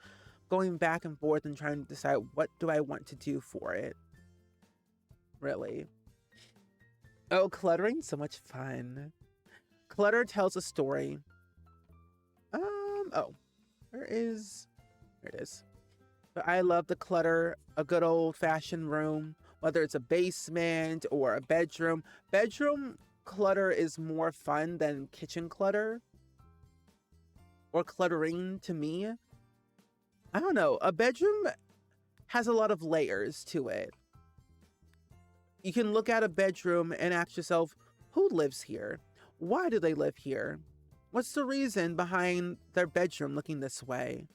going back and forth and trying to decide what do I want to do for it. Really. Oh, cluttering, so much fun. Clutter tells a story. Oh, there it is. But I love the clutter, a good old-fashioned room, whether it's a basement or a bedroom. Bedroom clutter is more fun than kitchen clutter or cluttering to me. I don't know. A bedroom has a lot of layers to it. You can look at a bedroom and ask yourself, who lives here? Why do they live here? What's the reason behind their bedroom looking this way?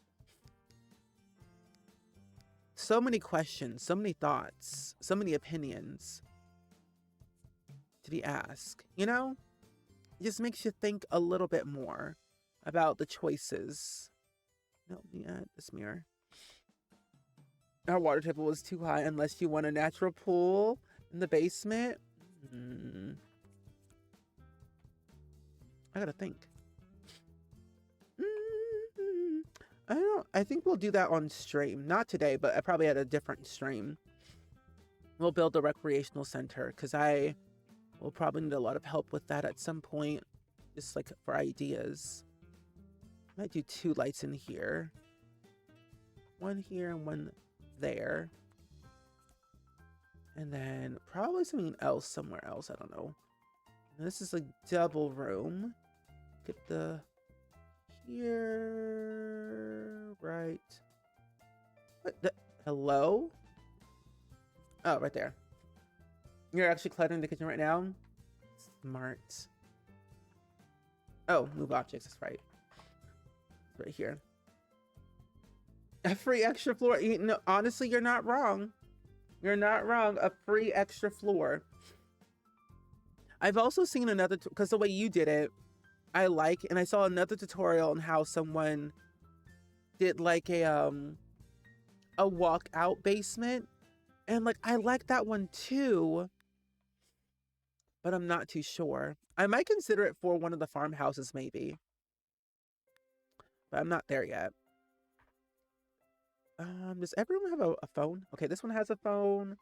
So many questions, so many thoughts, so many opinions to be asked, you know? It just makes you think a little bit more about the choices. Help me at this mirror. Our water table was too high unless you want a natural pool in the basement. I gotta think. I think we'll do that on stream. Not today, but probably at a different stream. We'll build a recreational center because I will probably need a lot of help with that at some point. Just like for ideas. Might do 2 lights in here. 1 here and 1 there. And then probably something else somewhere else. I don't know. And this is a double room. Get the here, right? What the hello? Oh, right there. You're actually cluttering the kitchen right now? Smart. Oh, move objects, that's right. It's right here. A free extra floor. You know, honestly, you're not wrong. You're not wrong. A free extra floor. I've also seen another, because the way you did it, I like, and I saw another tutorial on how someone did like a walkout basement, and like I like that one too, but I'm not too sure. I might consider it for one of the farmhouses maybe, but I'm not there yet. Does everyone have a phone? Okay, this one has a phone.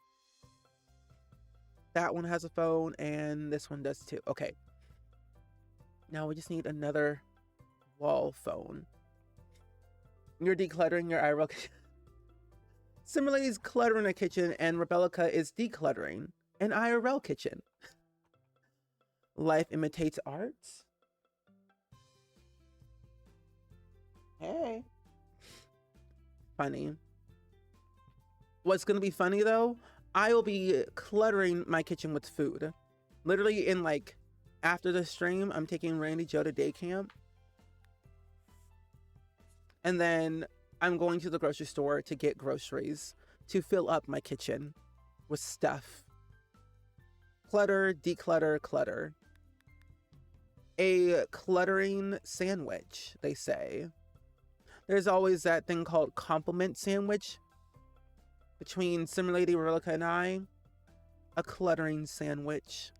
That one has a phone, and this one does too. Okay. Now we just need another wall phone. You're decluttering your IRL kitchen. Similarly, is cluttering a kitchen, and Rebellica is decluttering an IRL kitchen. Life imitates art. Hey. Funny. What's going to be funny though? I will be cluttering my kitchen with food. Literally in like, after the stream, I'm taking Randy Joe to day camp. And then I'm going to the grocery store to get groceries to fill up my kitchen with stuff. Clutter, declutter, clutter. A cluttering sandwich, they say. There's always that thing called compliment sandwich between Simulady, Rebellica, and I. A cluttering sandwich.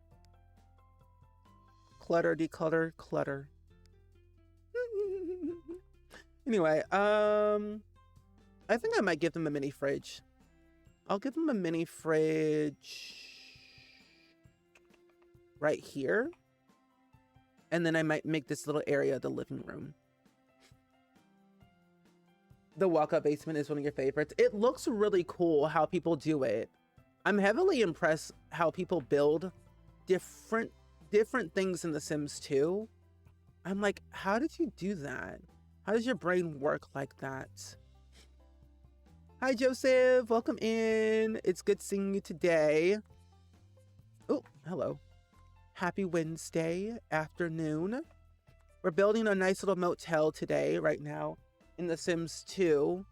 Clutter, declutter, clutter. Anyway, I think I might give them a mini fridge. I'll give them a mini fridge right here. And then I might make this little area the living room. The walk-up basement is one of your favorites. It looks really cool how people do it. I'm heavily impressed how people build different things in The Sims 2. I'm like, how did you do that? How does your brain work like that? Hi, Joseph. Welcome in. It's good seeing you today. Oh, hello. Happy Wednesday afternoon. We're building a nice little motel today, right now, in The Sims 2.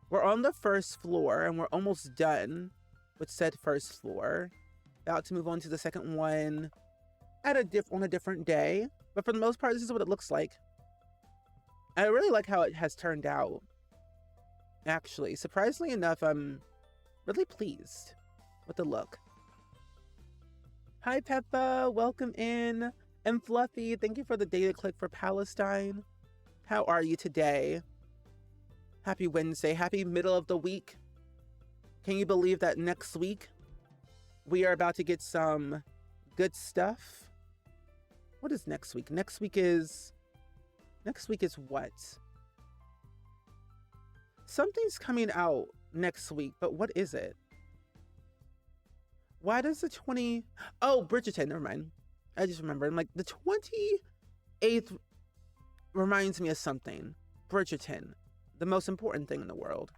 We're on the first floor, and we're almost done with said first floor. About to move on to the second one at on a different day. But for the most part, this is what it looks like. I really like how it has turned out. Actually, surprisingly enough, I'm really pleased with the look. Hi, Peppa. Welcome in. And Fluffy, thank you for the data click for Palestine. How are you today? Happy Wednesday. Happy middle of the week. Can you believe that next week we are about to get some good stuff? What is next week? Next week is what? Something's coming out next week, but what is it? Why does the 20... Oh, Bridgerton, never mind. I just remembered. I'm like, the 28th reminds me of something. Bridgerton, the most important thing in the world,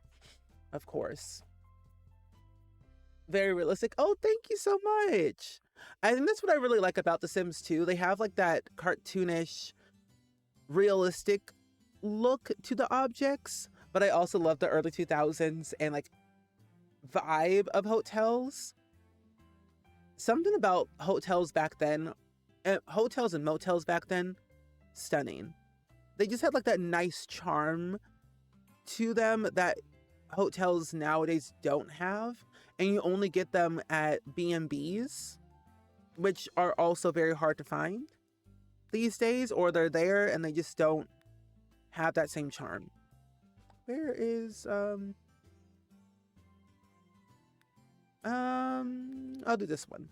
of course. Very realistic. Oh, thank you so much. I think that's what I really like about The Sims 2. They have like that cartoonish, realistic look to the objects, but I also love the early 2000s and like vibe of hotels. Something about hotels back then, hotels and motels back then, stunning. They just had like that nice charm to them that hotels nowadays don't have, and you only get them at B&Bs, which are also very hard to find these days, or they're there and they just don't have that same charm. Where is I'll do this one.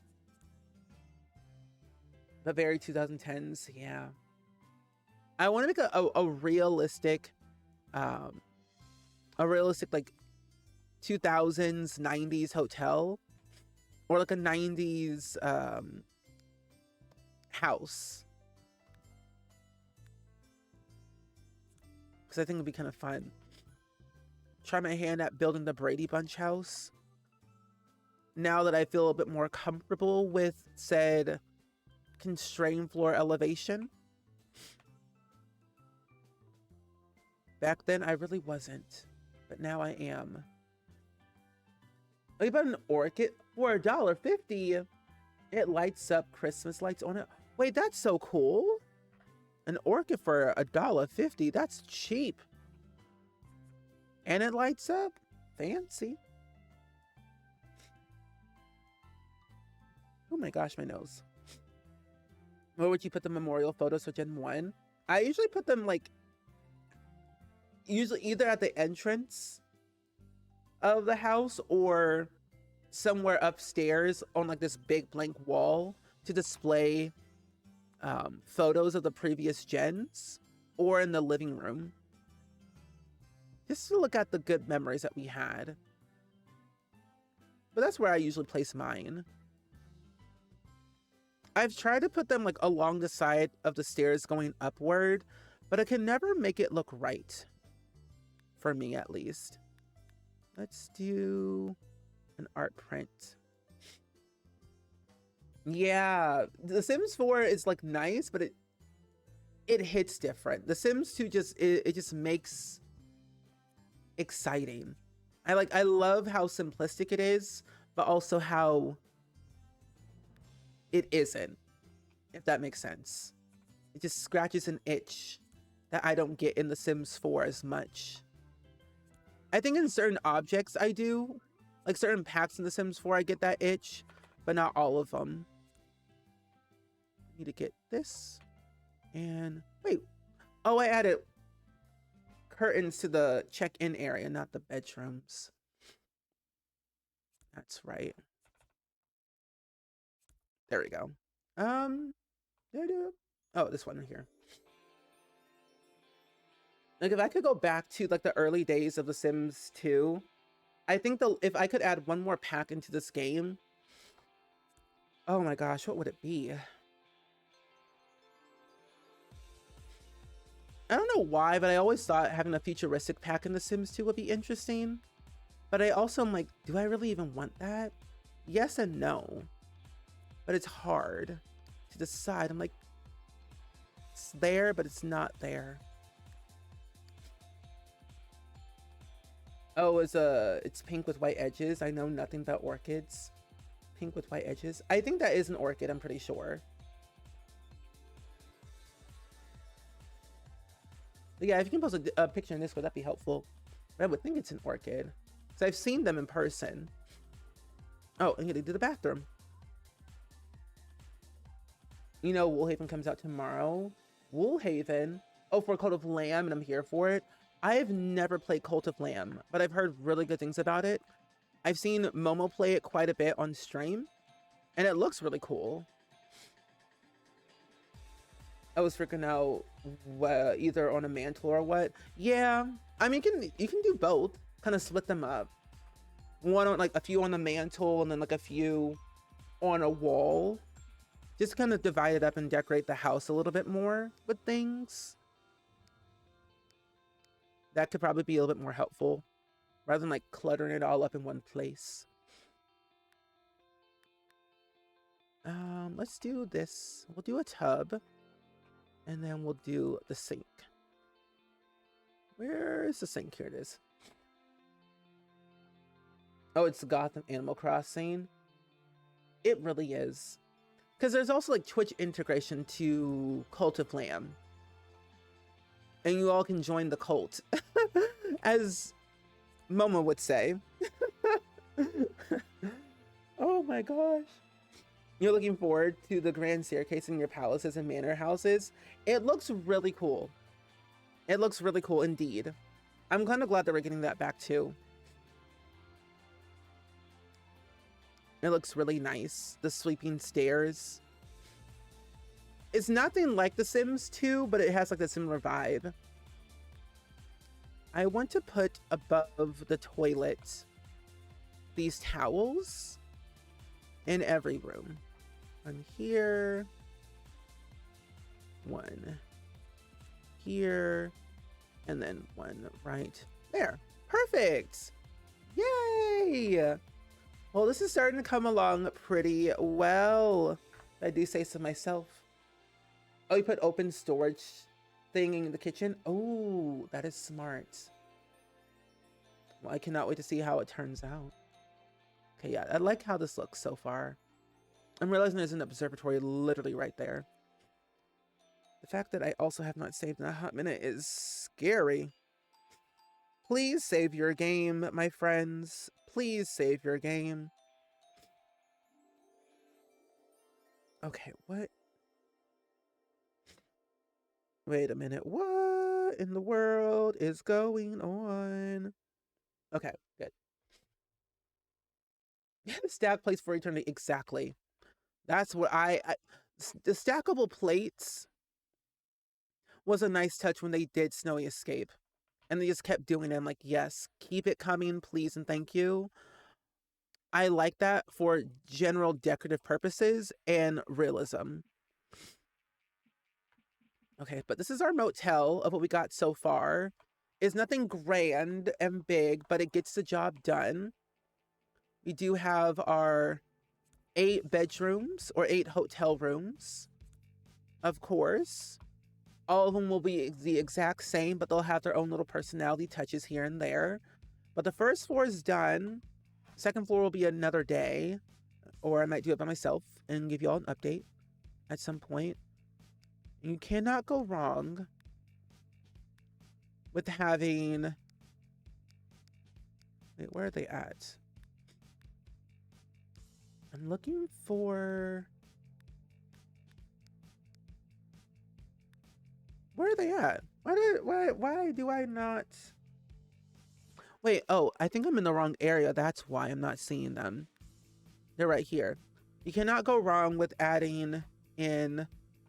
The very 2010s, yeah. I want to make a realistic like 2000s 90s hotel, or like a 90s house, because I think it'd be kind of fun. Try my hand at building the Brady Bunch house now that I feel a bit more comfortable with said constrained floor elevation. Back then I really wasn't, but now I am. What about an orchid for $1.50? It lights up Christmas lights on it. Wait, that's so cool. An orchid for $1.50, that's cheap. And it lights up. Fancy. Oh my gosh, my nose. Where would you put the memorial photos for Gen 1? I usually put them like, usually either at the entrance of the house or somewhere upstairs on like this big blank wall to display photos of the previous gens, or in the living room, just to look at the good memories that we had. But that's where I usually place mine. I've tried to put them like along the side of the stairs going upward, but I can never make it look right. For me, at least. Let's do an art print. Yeah, The Sims 4 is like nice, but it hits different. The Sims 2 it just makes exciting. I love how simplistic it is, but also how it isn't, if that makes sense. It just scratches an itch that I don't get in The Sims 4 as much. I think in certain objects I do, like certain packs in The Sims 4 I get that itch, but not all of them. I need to get this. And wait, oh, I added curtains to the check-in area, not the bedrooms. That's right. There we go. Oh, this one right here. Like if I could go back to like the early days of The Sims 2, I think if I could add one more pack into this game, oh my gosh, what would it be? I don't know why, but I always thought having a futuristic pack in The Sims 2 would be interesting. But I also am like, do I really even want that? Yes and no. But it's hard to decide. I'm like, it's there, but it's not there. Oh, it's pink with white edges. I know nothing about orchids. Pink with white edges. I think that is an orchid, I'm pretty sure. But yeah, if you can post a picture in Discord, that'd be helpful. But I would think it's an orchid, because I've seen them in person. Oh, and they do the bathroom. You know, Woolhaven comes out tomorrow. Woolhaven? Oh, for Cult of Lamb, and I'm here for it. I've never played Cult of Lamb, but I've heard really good things about it. I've seen Momo play it quite a bit on stream, and it looks really cool. I was freaking out either on a mantle or what. Yeah, I mean, you can do both. Kind of split them up. One on like a few on the mantle, and then like a few on a wall. Just kind of divide it up and decorate the house a little bit more with things. That could probably be a little bit more helpful, rather than like cluttering it all up in one place. Let's do this. We'll do a tub, and then we'll do the sink. Where is the sink? Here it is. Oh, it's Gotham Animal Crossing. It really is. Because there's also like Twitch integration to Cult of Lamb. And you all can join the cult. As Momo would say. Oh my gosh. You're looking forward to the grand staircase in your palaces and manor houses. It looks really cool. It looks really cool indeed. I'm kind of glad that we're getting that back too. It looks really nice. The sweeping stairs. It's nothing like The Sims 2, but it has like a similar vibe. I want to put above the toilet these towels in every room. One here. One here. And then one right there. Perfect. Yay. Well, this is starting to come along pretty well. I do say so myself. Oh, you put open storage thing in the kitchen? Oh, that is smart. Well, I cannot wait to see how it turns out. Okay, yeah, I like how this looks so far. I'm realizing there's an observatory literally right there. The fact that I also have not saved in a hot minute is scary. Please save your game, my friends. Please save your game. Okay, what? Wait a minute. What in the world is going on? Okay, good. Yeah, the stack plates for eternity. Exactly. That's what the stackable plates was a nice touch when they did Snowy Escape. And they just kept doing it. I'm like, yes, keep it coming, please and thank you. I like that for general decorative purposes and realism. Okay, but this is our motel of what we got so far. It's nothing grand and big, but it gets the job done. We do have our 8 bedrooms or 8 hotel rooms, of course. All of them will be the exact same, but they'll have their own little personality touches here and there. But the first floor is done. Second floor will be another day, or I might do it by myself and give you all an update at some point. You cannot go wrong with having... Wait, where are they at? I'm looking for... Where are they at? Why do I not... Wait, oh, I think I'm in the wrong area. That's why I'm not seeing them. They're right here. You cannot go wrong with adding in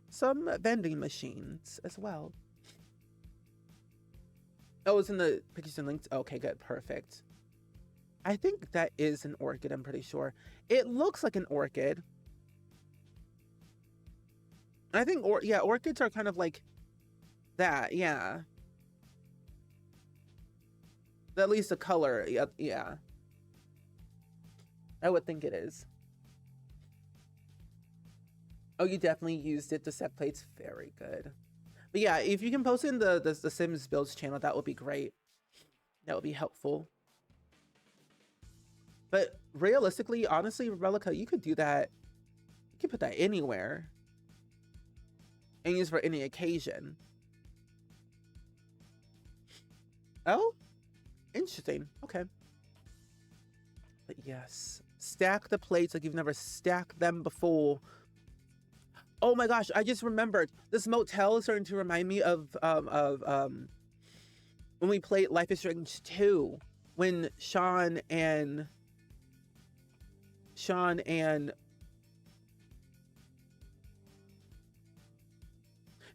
some vending machines as well. Oh, it's in the pictures and links. Okay, good. Perfect. I think that is an orchid, I'm pretty sure. It looks like an orchid. I think, yeah, orchids are kind of like that, yeah. At least the color, yeah. I would think it is. Oh, you definitely used it to set plates. Very good. But yeah, if you can post it in the Sims Builds channel, that would be great. That would be helpful. But realistically, honestly, Relica, you could do that. You could put that anywhere. And use for any occasion. Oh? Interesting. Okay. But yes. Stack the plates like you've never stacked them before. Oh my gosh, I just remembered. This motel is starting to remind me of when we played Life is Strange 2. When Sean and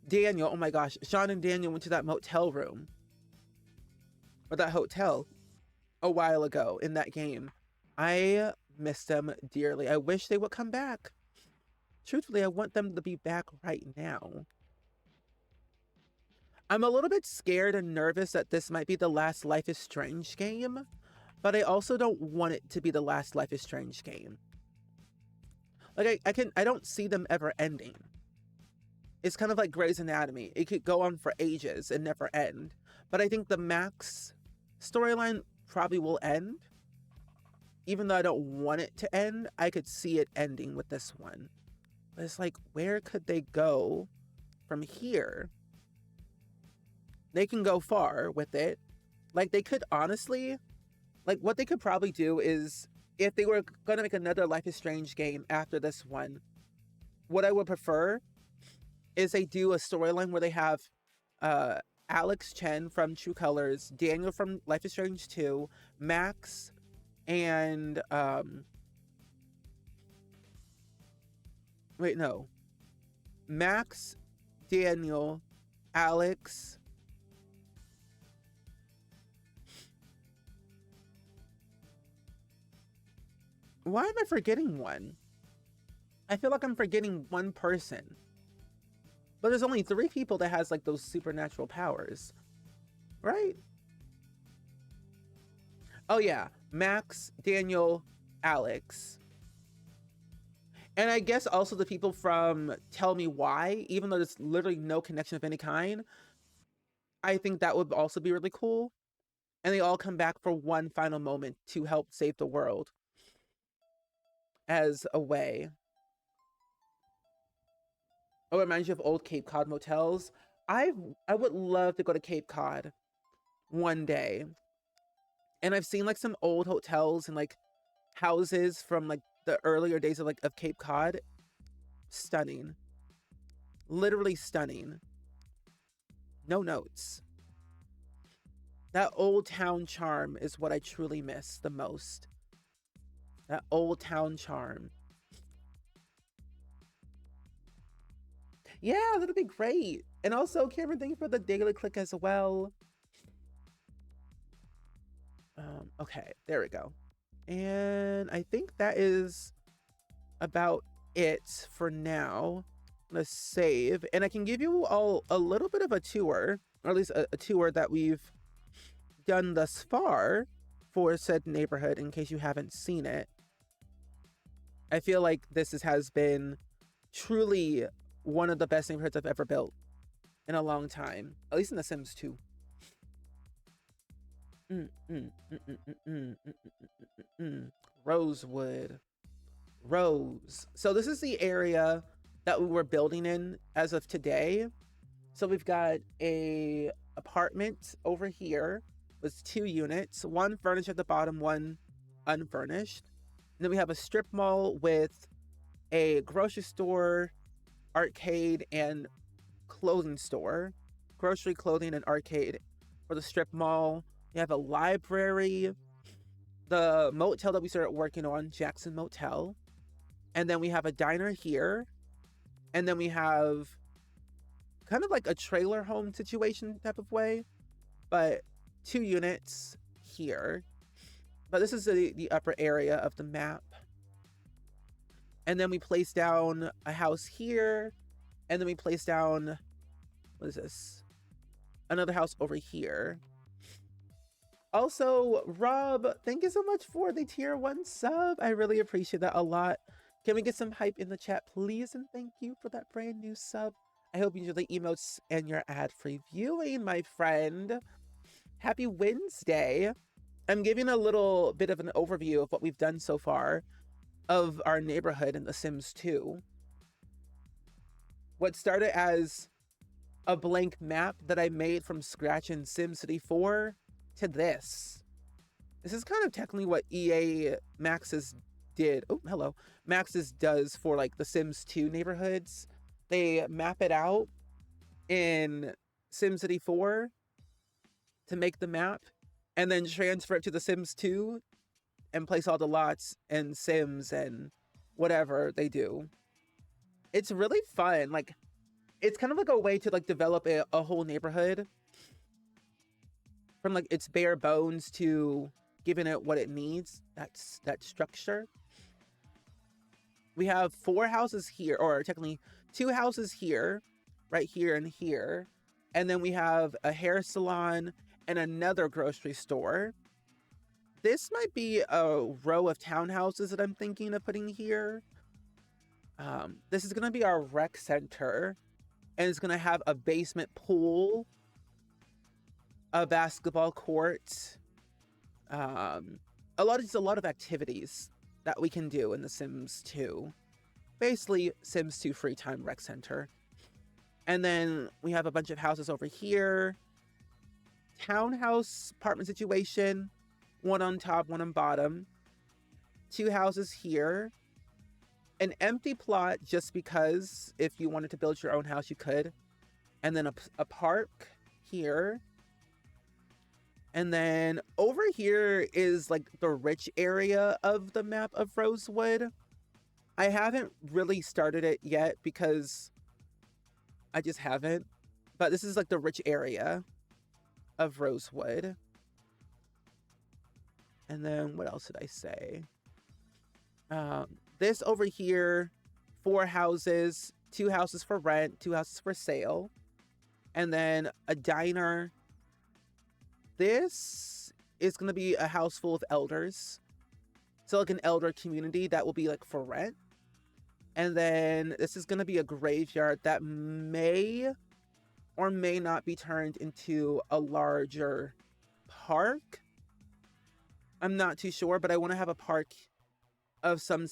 Daniel, oh my gosh, Sean and Daniel went to that motel room. Or that hotel a while ago in that game. I miss them dearly. I wish they would come back. Truthfully, I want them to be back right now. I'm a little bit scared and nervous that this might be the last Life is Strange game, but I also don't want it to be the last Life is Strange game. Like, I don't see them ever ending. It's kind of like Grey's Anatomy. It could go on for ages and never end. But I think the Max storyline probably will end. even though I don't want it to end, I could see it ending with this one. But it's like, where could they go from here? They can go far with it. Like, they could honestly, like, what they could probably do is, if they were going to make another Life is Strange game after this one, what I would prefer is they do a storyline where they have Alex Chen from True Colors, Daniel from Life is Strange 2, Max, and wait, no. Max, Daniel, Alex. Why am I forgetting one? I feel like I'm forgetting one person. But there's only 3 people that has like those supernatural powers, right? Oh yeah, Max, Daniel, Alex. And I guess also the people from Tell Me Why, even though there's literally no connection of any kind, I think that would also be really cool. And they all come back for one final moment to help save the world as a way. Oh, it reminds you of old Cape Cod motels. I would love to go to Cape Cod one day. And I've seen like some old hotels and like houses from like the earlier days of Cape Cod. Stunning. Literally stunning. No notes. That old town charm is what I truly miss the most. That old town charm. Yeah, that'd be great. And also, Cameron, thank you for the daily click as well. Okay, there we go. And I think that is about it for now. Let's save. And I can give you all a little bit of a tour, or at least a tour that we've done thus far for said neighborhood in case you haven't seen it. I feel like this has been truly one of the best neighborhoods I've ever built in a long time, at least in The Sims 2. Rosewood. Rose. So this is the area that we were building in as of today. So we've got a apartment over here with 2 units, one furnished at the bottom, one unfurnished. And then we have a strip mall with a grocery store, arcade, and clothing store. Grocery, clothing, and arcade for the strip mall. We have a library, the motel that we started working on, Jackson Motel. And then we have a diner here. And then we have kind of like a trailer home situation type of way, but 2 units here. But this is the upper area of the map. And then we place down a house here. And then we place down, what is this? Another house over here. Also, Rob, thank you so much for the tier 1 sub. I really appreciate that a lot. Can we get some hype in the chat, please? And thank you for that brand new sub. I hope you enjoy the emotes and your ad-free viewing, my friend. Happy Wednesday. I'm giving a little bit of an overview of what we've done so far of our neighborhood in The Sims 2. What started as a blank map that I made from scratch in SimCity 4 to this. This is kind of technically what EA Max's did. Oh, hello. Max's does for like the Sims 2 neighborhoods. They map it out in SimCity 4 to make the map and then transfer it to the Sims 2 and place all the lots and Sims and whatever they do. It's really fun. Like, it's kind of like a way to like develop a whole neighborhood from like its bare bones to giving it what it needs. That's that structure. We have 4 houses here, or technically 2 houses here, right here and here. And then we have a hair salon and another grocery store. This might be a row of townhouses that I'm thinking of putting here. This is going to be our rec center. And it's going to have a basement pool, a basketball court, a lot of activities that we can do in The Sims 2. Basically, Sims 2 free time rec center. And then we have a bunch of houses over here. Townhouse apartment situation. One on top, one on bottom. 2 houses here. An empty plot just because if you wanted to build your own house, you could. And then a park here. And then over here is like the rich area of the map of Rosewood. I haven't really started it yet because I just haven't. But this is like the rich area of Rosewood. And then what else did I say? This over here, 4 houses, 2 houses for rent, 2 houses for sale. And then a diner. This is going to be a house full of elders. So like an elder community that will be like for rent. And then this is going to be a graveyard that may or may not be turned into a larger park. I'm not too sure, but I want to have a park of some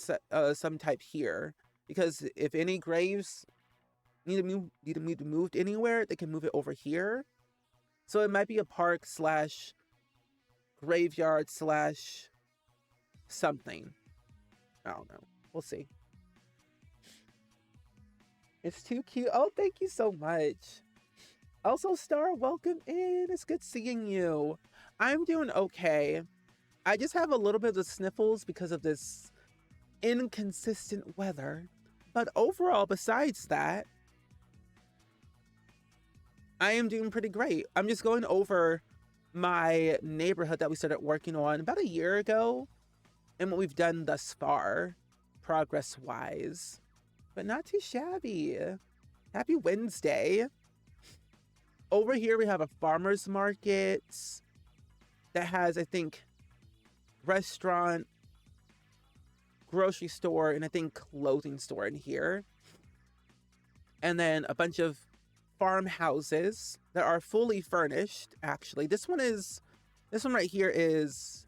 type here, because if any graves need to be moved anywhere, they can move it over here. So it might be a park slash graveyard slash something. I don't know. We'll see. It's too cute. Oh, thank you so much. Also, Star, welcome in. It's good seeing you. I'm doing okay. I just have a little bit of the sniffles because of this inconsistent weather. But overall, besides that, I am doing pretty great. I'm just going over my neighborhood that we started working on about a year ago and what we've done thus far, progress-wise. But not too shabby. Happy Wednesday. Over here, we have a farmer's market that has, I think, restaurant, grocery store, and I think clothing store in here. And then a bunch of farmhouses that are fully furnished, actually. This one right here is,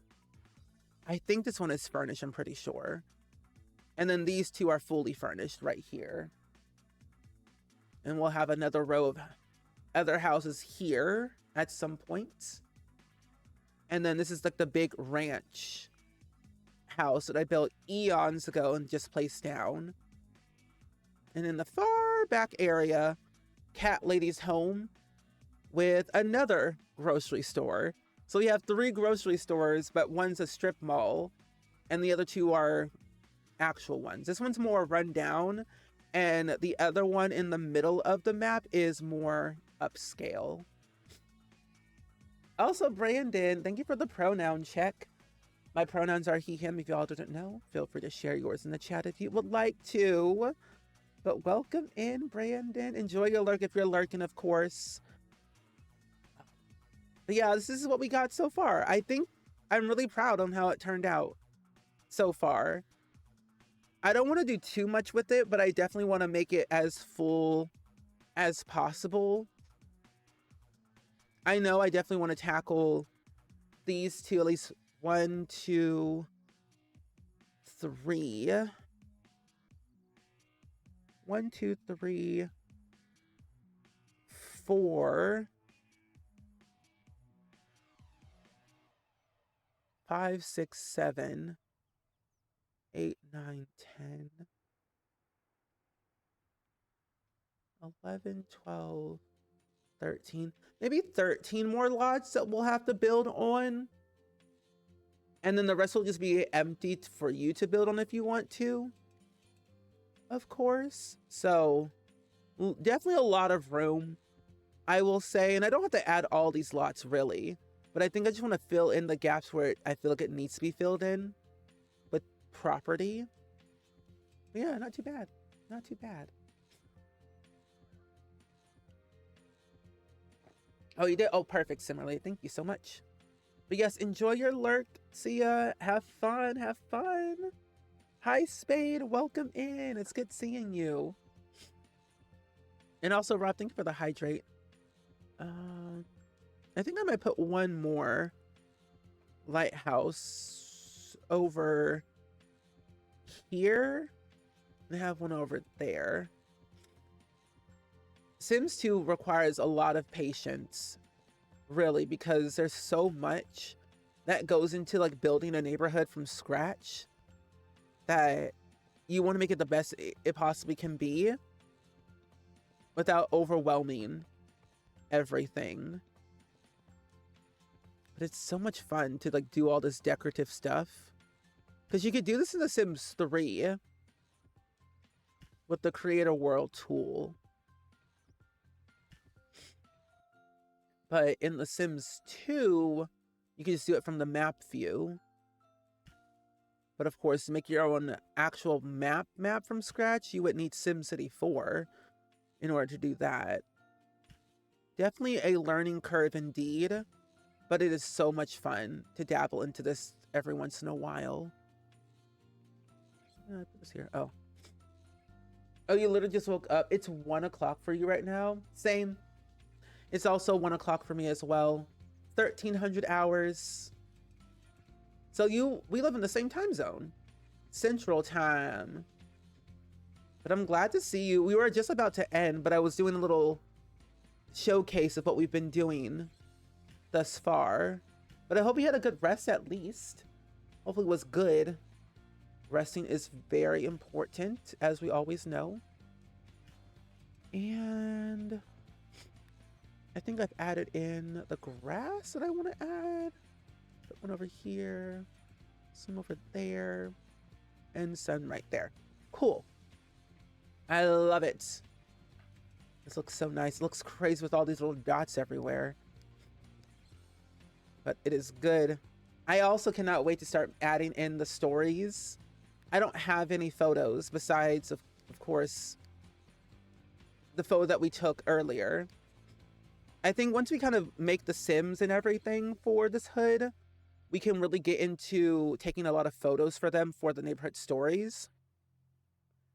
I think this one is furnished, I'm pretty sure. And then these 2 are fully furnished right here. And we'll have another row of other houses here at some point. And then this is like the big ranch house that I built eons ago and just placed down. And in the far back area, Cat Lady's home with another grocery store. So we have 3 grocery stores, but one's a strip mall and the other 2 are actual ones. This one's more run down and the other one in the middle of the map is more upscale. Also, Brandon, thank you for the pronoun check. My pronouns are he, him. If y'all didn't know, feel free to share yours in the chat if you would like to. But welcome in, Brandon. Enjoy your lurk if you're lurking, of course. But yeah, this is what we got so far. I think I'm really proud on how it turned out so far. I don't want to do too much with it, but I definitely want to make it as full as possible. I know I definitely want to tackle these 2, at least 1, 2, 3. 1, 2, 3, 4, 5, 6, 7, 8, 9, 10, 11, 12, 13, maybe 13 more lots that we'll have to build on. And then the rest will just be empty for you to build on if you want to, of course. So definitely a lot of room, I will say. And I don't have to add all these lots really, but I think I just want to fill in the gaps where I feel like it needs to be filled in with property. But yeah, not too bad. Not too bad. Oh, you did? Oh, perfect, Simmerly. Thank you so much. But yes, enjoy your lurk. See ya. Have fun. Have fun. Hi, Spade. Welcome in. It's good seeing you. And also, Rob, thank you for the hydrate. I think I might put one more lighthouse over here and have one over there. Sims 2 requires a lot of patience, really, because there's so much that goes into like building a neighborhood from scratch that you want to make it the best it possibly can be without overwhelming everything. But it's so much fun to like do all this decorative stuff, because you could do this in The Sims 3 with the Create a World tool. But in The Sims 2, you can just do it from the map view. But of course, to make your own actual map from scratch, you would need SimCity 4 in order to do that. Definitely a learning curve indeed, but it is so much fun to dabble into this every once in a while. I put this here. Oh, you literally just woke up. It's 1 o'clock for you right now. Same. It's also 1 o'clock for me as well. 1,300 hours. So we live in the same time zone, Central Time. But I'm glad to see you. We were just about to end, but I was doing a little showcase of what we've been doing thus far. But I hope you had a good rest at least. Hopefully it was good. Resting is very important, as we always know. And I think I've added in the grass that I want to add. Put one over here, some over there, and sun right there. Cool. I love it. This looks so nice. It looks crazy with all these little dots everywhere. But it is good. I also cannot wait to start adding in the stories. I don't have any photos besides, of course, the photo that we took earlier. I think once we kind of make the Sims and everything for this hood, we can really get into taking a lot of photos for them for the neighborhood stories.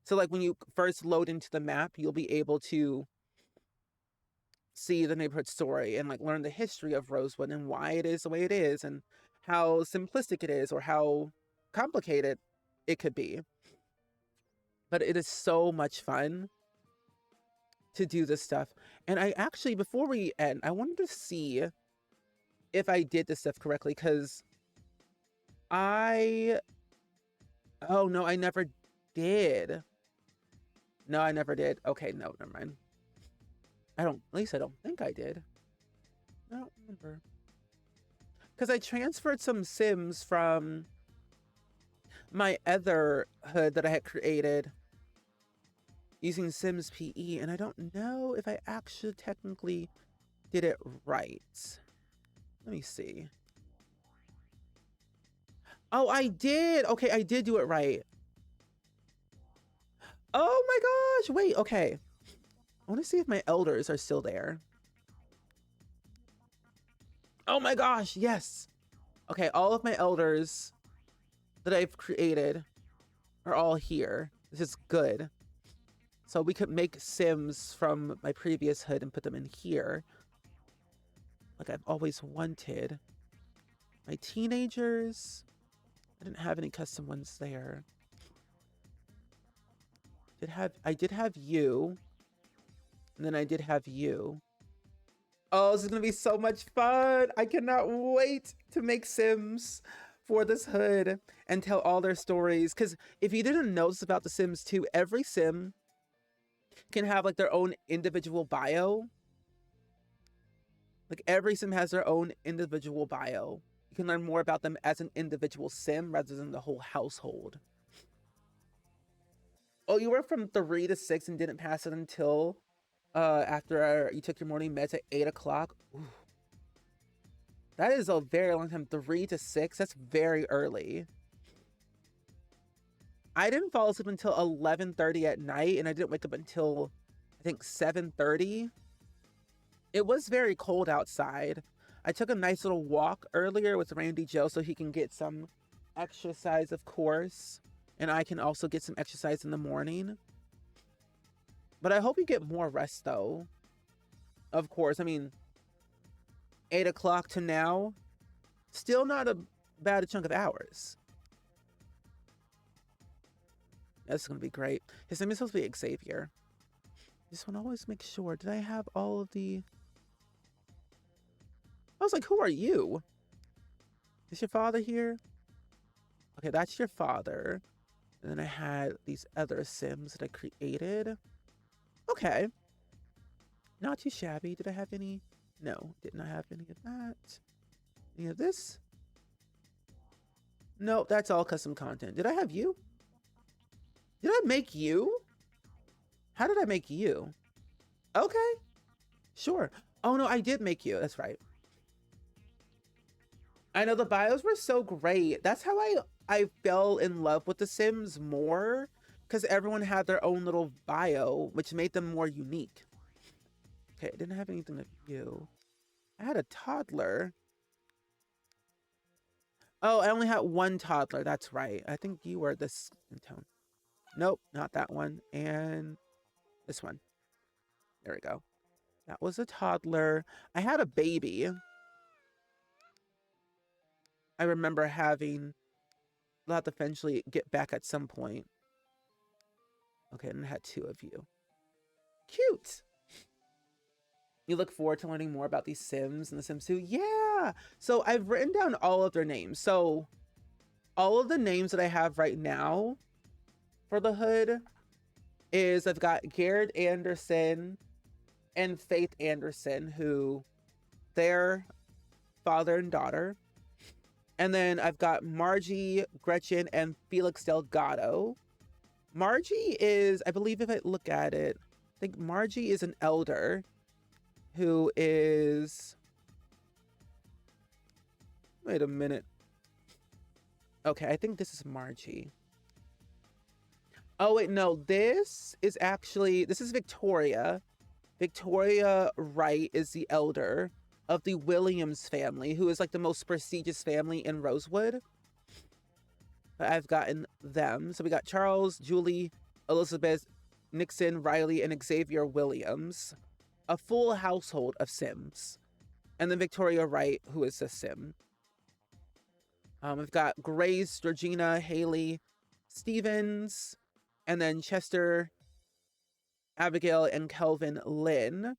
So like when you first load into the map, you'll be able to see the neighborhood story and like learn the history of Rosewood and why it is the way it is and how simplistic it is or how complicated it could be. But it is so much fun to do this stuff. And I actually, before we end, I wanted to see if I did this stuff correctly, because oh no, I never did. No, I never did. Okay, no, never mind. At least I don't think I did. I don't remember. Because I transferred some Sims from my other hood that I had created using Sims PE, and I don't know if I actually technically did it right. Let me see. Oh, I did. Okay, I did do it right. Oh my gosh. Wait, okay. I want to see if my elders are still there. Oh my gosh, yes. Okay, all of my elders that I've created are all here. This is good. So we could make Sims from my previous hood and put them in here, like I've always wanted. My teenagers, I didn't have any custom ones there. I did have you, and then I did have you. Oh, this is gonna be so much fun. I cannot wait to make Sims for this hood and tell all their stories. Because if you didn't notice about The Sims 2, every Sim can have like their own individual bio. Like every Sim has their own individual bio. You can learn more about them as an individual Sim rather than the whole household. Oh, you were from 3 to 6 and didn't pass it until after you took your morning meds at 8 o'clock. That is a very long time. 3 to 6, that's very early. I didn't fall asleep until 11:30 at night, and I didn't wake up until, I think, 7:30. It was very cold outside. I took a nice little walk earlier with Randy Joe so he can get some exercise, of course. And I can also get some exercise in the morning. But I hope you get more rest, though. Of course, I mean, 8 o'clock to now, still not a bad chunk of hours. That's gonna be great. His name is supposed to be Xavier. Just want to always make sure. Did I have all of the... I was like, who are you? Is your father here? Okay, that's your father. And then I had these other Sims that I created. Okay. Not too shabby. Did I have any? No, did not have any of that. Any of this? No, that's all custom content. Did I have you? Did I make you? How did I make you? Okay, sure. Oh no, I did make you. That's right. I know the bios were so great. That's how I fell in love with The Sims more, because everyone had their own little bio, which made them more unique. Okay, I didn't have anything of you. I had a toddler. Oh, I only had one toddler. That's right. I think you were this tone. Nope, not that one. And this one. There we go. That was a toddler. I had a baby. I remember having... I'll have to eventually get back at some point. Okay, and I had two of you. Cute! You look forward to learning more about these Sims and The Sims 2? Yeah! So I've written down all of their names. So all of the names that I have right now for the hood is I've got Garrett Anderson and Faith Anderson, who they're father and daughter. And then I've got Margie, Gretchen, and Felix Delgado. Margie is, I believe if I look at it, I think Margie is an elder who is... Wait a minute. Okay, I think this is Margie. Oh, wait, no. This is actually... This is Victoria. Victoria Wright is the elder of the Williams family, who is like the most prestigious family in Rosewood. But I've gotten them. So we got Charles, Julie, Elizabeth, Nixon, Riley, and Xavier Williams. A full household of Sims. And then Victoria Wright, who is a Sim. We've got Grace, Georgina, Haley, Stevens, and then Chester, Abigail, and Kelvin Lynn.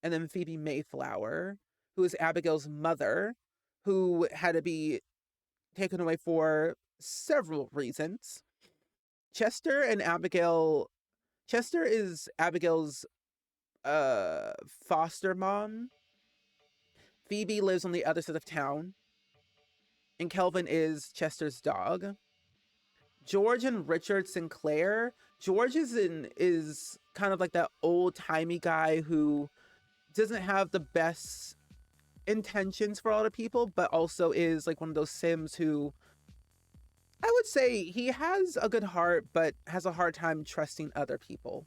And then Phoebe Mayflower, who is Abigail's mother, who had to be taken away for several reasons. Chester and Abigail... Chester is Abigail's foster mom. Phoebe lives on the other side of town. And Kelvin is Chester's dog. George and Richard Sinclair. George is kind of like that old-timey guy who doesn't have the best intentions for a lot of people, but also is like one of those Sims who, I would say he has a good heart, but has a hard time trusting other people.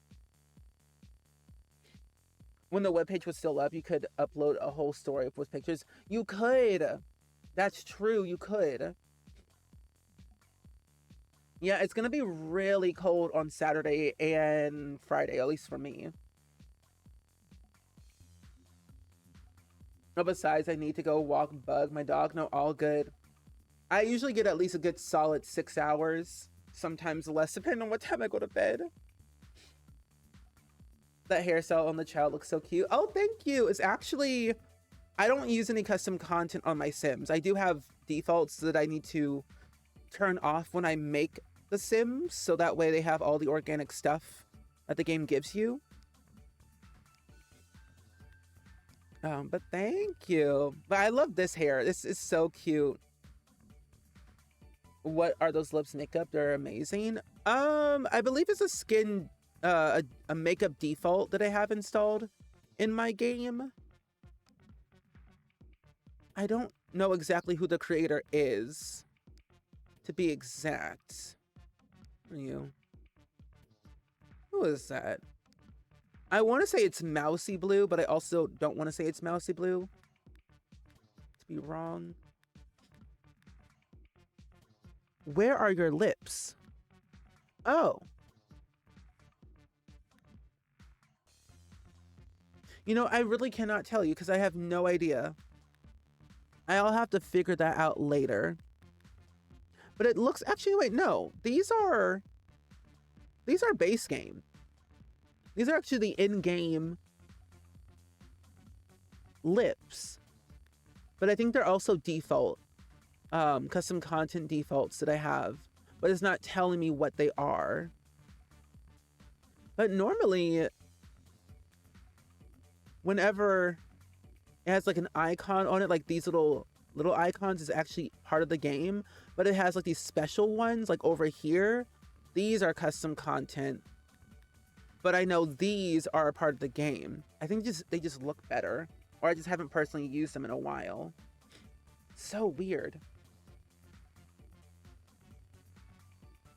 When the webpage was still up, you could upload a whole story with pictures. You could. That's true, you could. Yeah, it's gonna be really cold on Saturday and Friday, at least for me. Oh, besides, I need to go walk Bug, my dog. No, all good. I usually get at least a good solid 6 hours, sometimes less, depending on what time I go to bed. That hairstyle on the child looks so cute. Oh, thank you. It's actually, I don't use any custom content on my Sims. I do have defaults that I need to turn off when I make the Sims, so that way they have all the organic stuff that the game gives you. But thank you. But I love this hair. This is so cute. What are those lips makeup? They're amazing. I believe it's a skin, a makeup default that I have installed in my game. I don't know exactly who the creator is, to be exact. Who are you? Who is that? I want to say it's Mousy Blue, but I also don't want to say it's Mousy Blue, to be wrong. Where are your lips? Oh. You know, I really cannot tell you because I have no idea. I'll have to figure that out later. But it looks... Actually, wait, no. These are... These are base game. These are actually the in-game lips. But I think they're also default, custom content defaults that I have. But it's not telling me what they are. But normally, whenever it has like an icon on it, like these little icons is actually part of the game, but it has like these special ones like over here. These are custom content, but I know these are a part of the game. I think they just look better, or I just haven't personally used them in a while. So weird.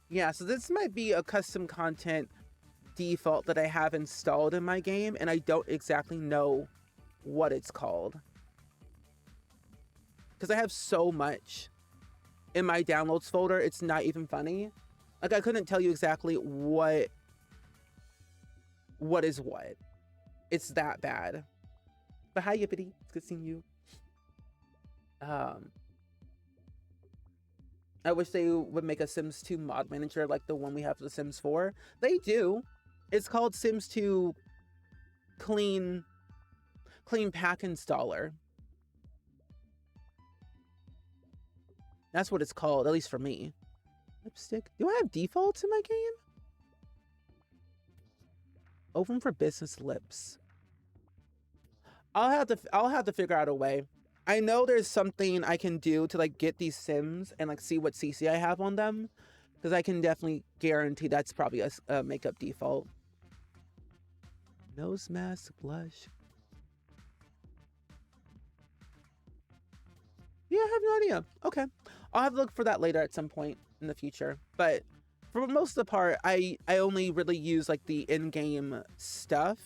Yeah, so this might be a custom content default that I have installed in my game, and I don't exactly know what it's called. Because I have so much in my downloads folder, it's not even funny. Like, I couldn't tell you exactly what is what. It's that bad. But hi, Yippity. It's good seeing you. I wish they would make a Sims 2 mod manager like the one we have for the Sims 4. They do. It's called Sims 2 Clean Pack Installer. That's what it's called, at least for me. Lipstick. Do I have defaults in my game? Open for business lips. I'll have to figure out a way. I know there's something I can do to like get these Sims and like see what CC I have on them, because I can definitely guarantee that's probably a makeup default. Nose mask, blush. Yeah, I have no idea. Okay, I'll have to look for that later at some point in the future. But for most of the part, I only really use like the in-game stuff,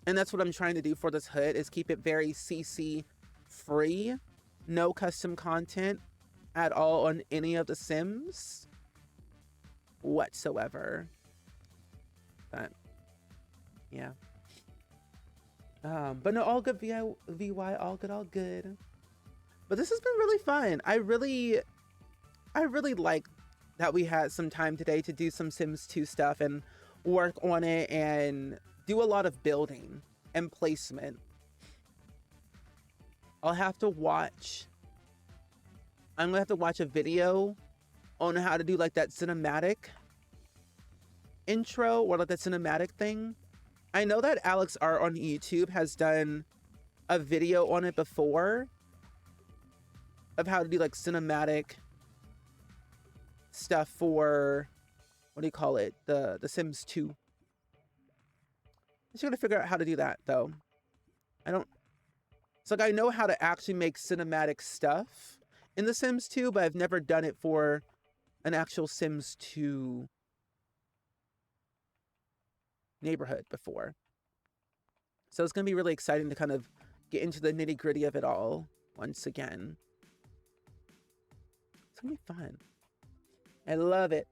and that's what I'm trying to do for this hood, is keep it very CC free, no custom content at all on any of the Sims whatsoever. But yeah, but no, all good. VY, all good. But this has been really fun. I really like that we had some time today to do some Sims 2 stuff and work on it and do a lot of building and placement. I'm gonna have to watch a video on how to do like that cinematic intro, or like that cinematic thing. I know that Alex Art on YouTube has done a video on it before of how to do like cinematic stuff for, what do you call it? The Sims 2. I'm just gonna figure out how to do that though. It's like I know how to actually make cinematic stuff in The Sims 2, but I've never done it for an actual Sims 2 neighborhood before. So it's going to be really exciting to kind of get into the nitty-gritty of it all once again. It's going to be fun. I love it.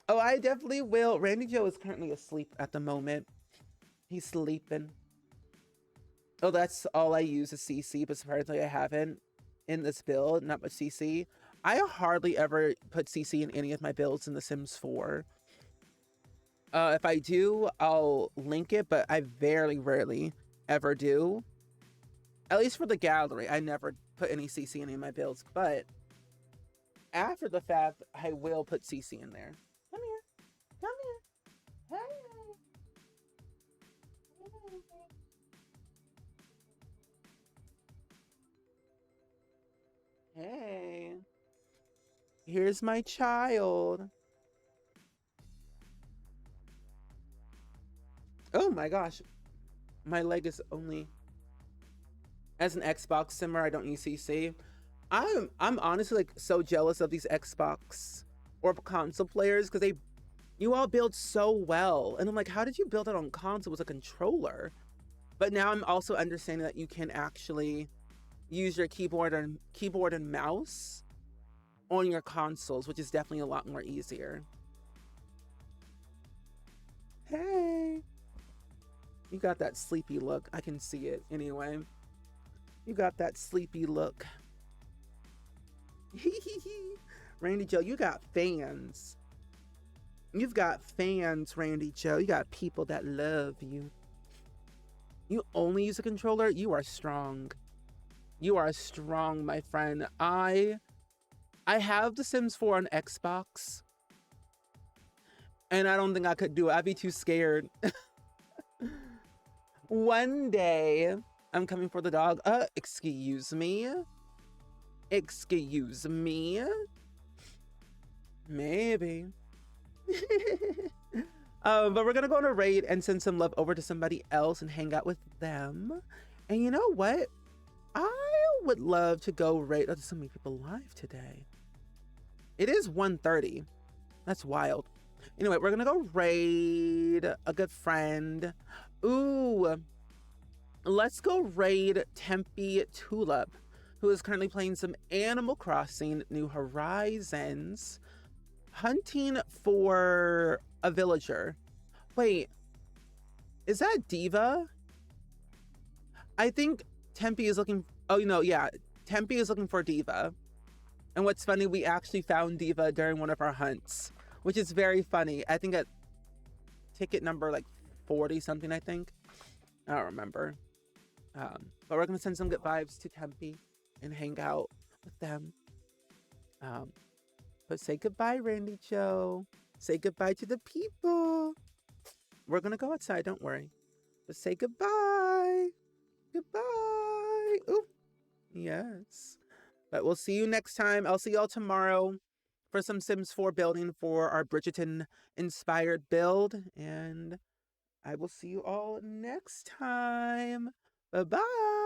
Oh, I definitely will. Randy Joe is currently asleep at the moment. He's sleeping. Oh, that's all I use is CC, but apparently I haven't in this build. Not much CC. I hardly ever put CC in any of my builds in The Sims 4. If I do, I'll link it, but I very rarely ever do. At least for the gallery, I never put any CC in any of my builds, but after the fact, I will put CC in there. Come here. Come here. Hey. Hey, here's my child. Oh my gosh, my leg is only, as an Xbox simmer, I don't use CC. I'm honestly like so jealous of these Xbox or console players, because you all build so well, and I'm like, how did you build it on console with a controller? But now I'm also understanding that you can actually use your keyboard and mouse on your consoles, which is definitely a lot more easier. Hey, you got that sleepy look. I can see it anyway. You got that sleepy look. Randy Joe, you got fans. You've got fans, Randy Joe. You got people that love you. You only use a controller? You are strong. You are strong, my friend. I have The Sims 4 on Xbox, and I don't think I could do it. I'd be too scared. One day, I'm coming for the dog. Excuse me? Excuse me? Maybe. But we're gonna go on a raid and send some love over to somebody else and hang out with them. And you know what? I would love to go raid. Oh, there's so many people live today. It is 1:30. That's wild. Anyway, we're gonna go raid a good friend. Ooh, let's go raid Tempe Tulip, who is currently playing some Animal Crossing New Horizons, hunting for a villager. Wait, is that Diva? I think Tempe is looking. Oh, yeah, Tempe is looking for Diva. And what's funny, we actually found Diva during one of our hunts, which is very funny. I think at ticket number like 40 something, I think. I don't remember. But we're gonna send some good vibes to Tempe and hang out with them. But say goodbye, Randy Joe. Say goodbye to the people. We're gonna go outside, don't worry. But say goodbye. Goodbye. Ooh, yes. But we'll see you next time. I'll see y'all tomorrow for some Sims 4 building for our Bridgerton inspired build. And I will see you all next time. Bye-bye.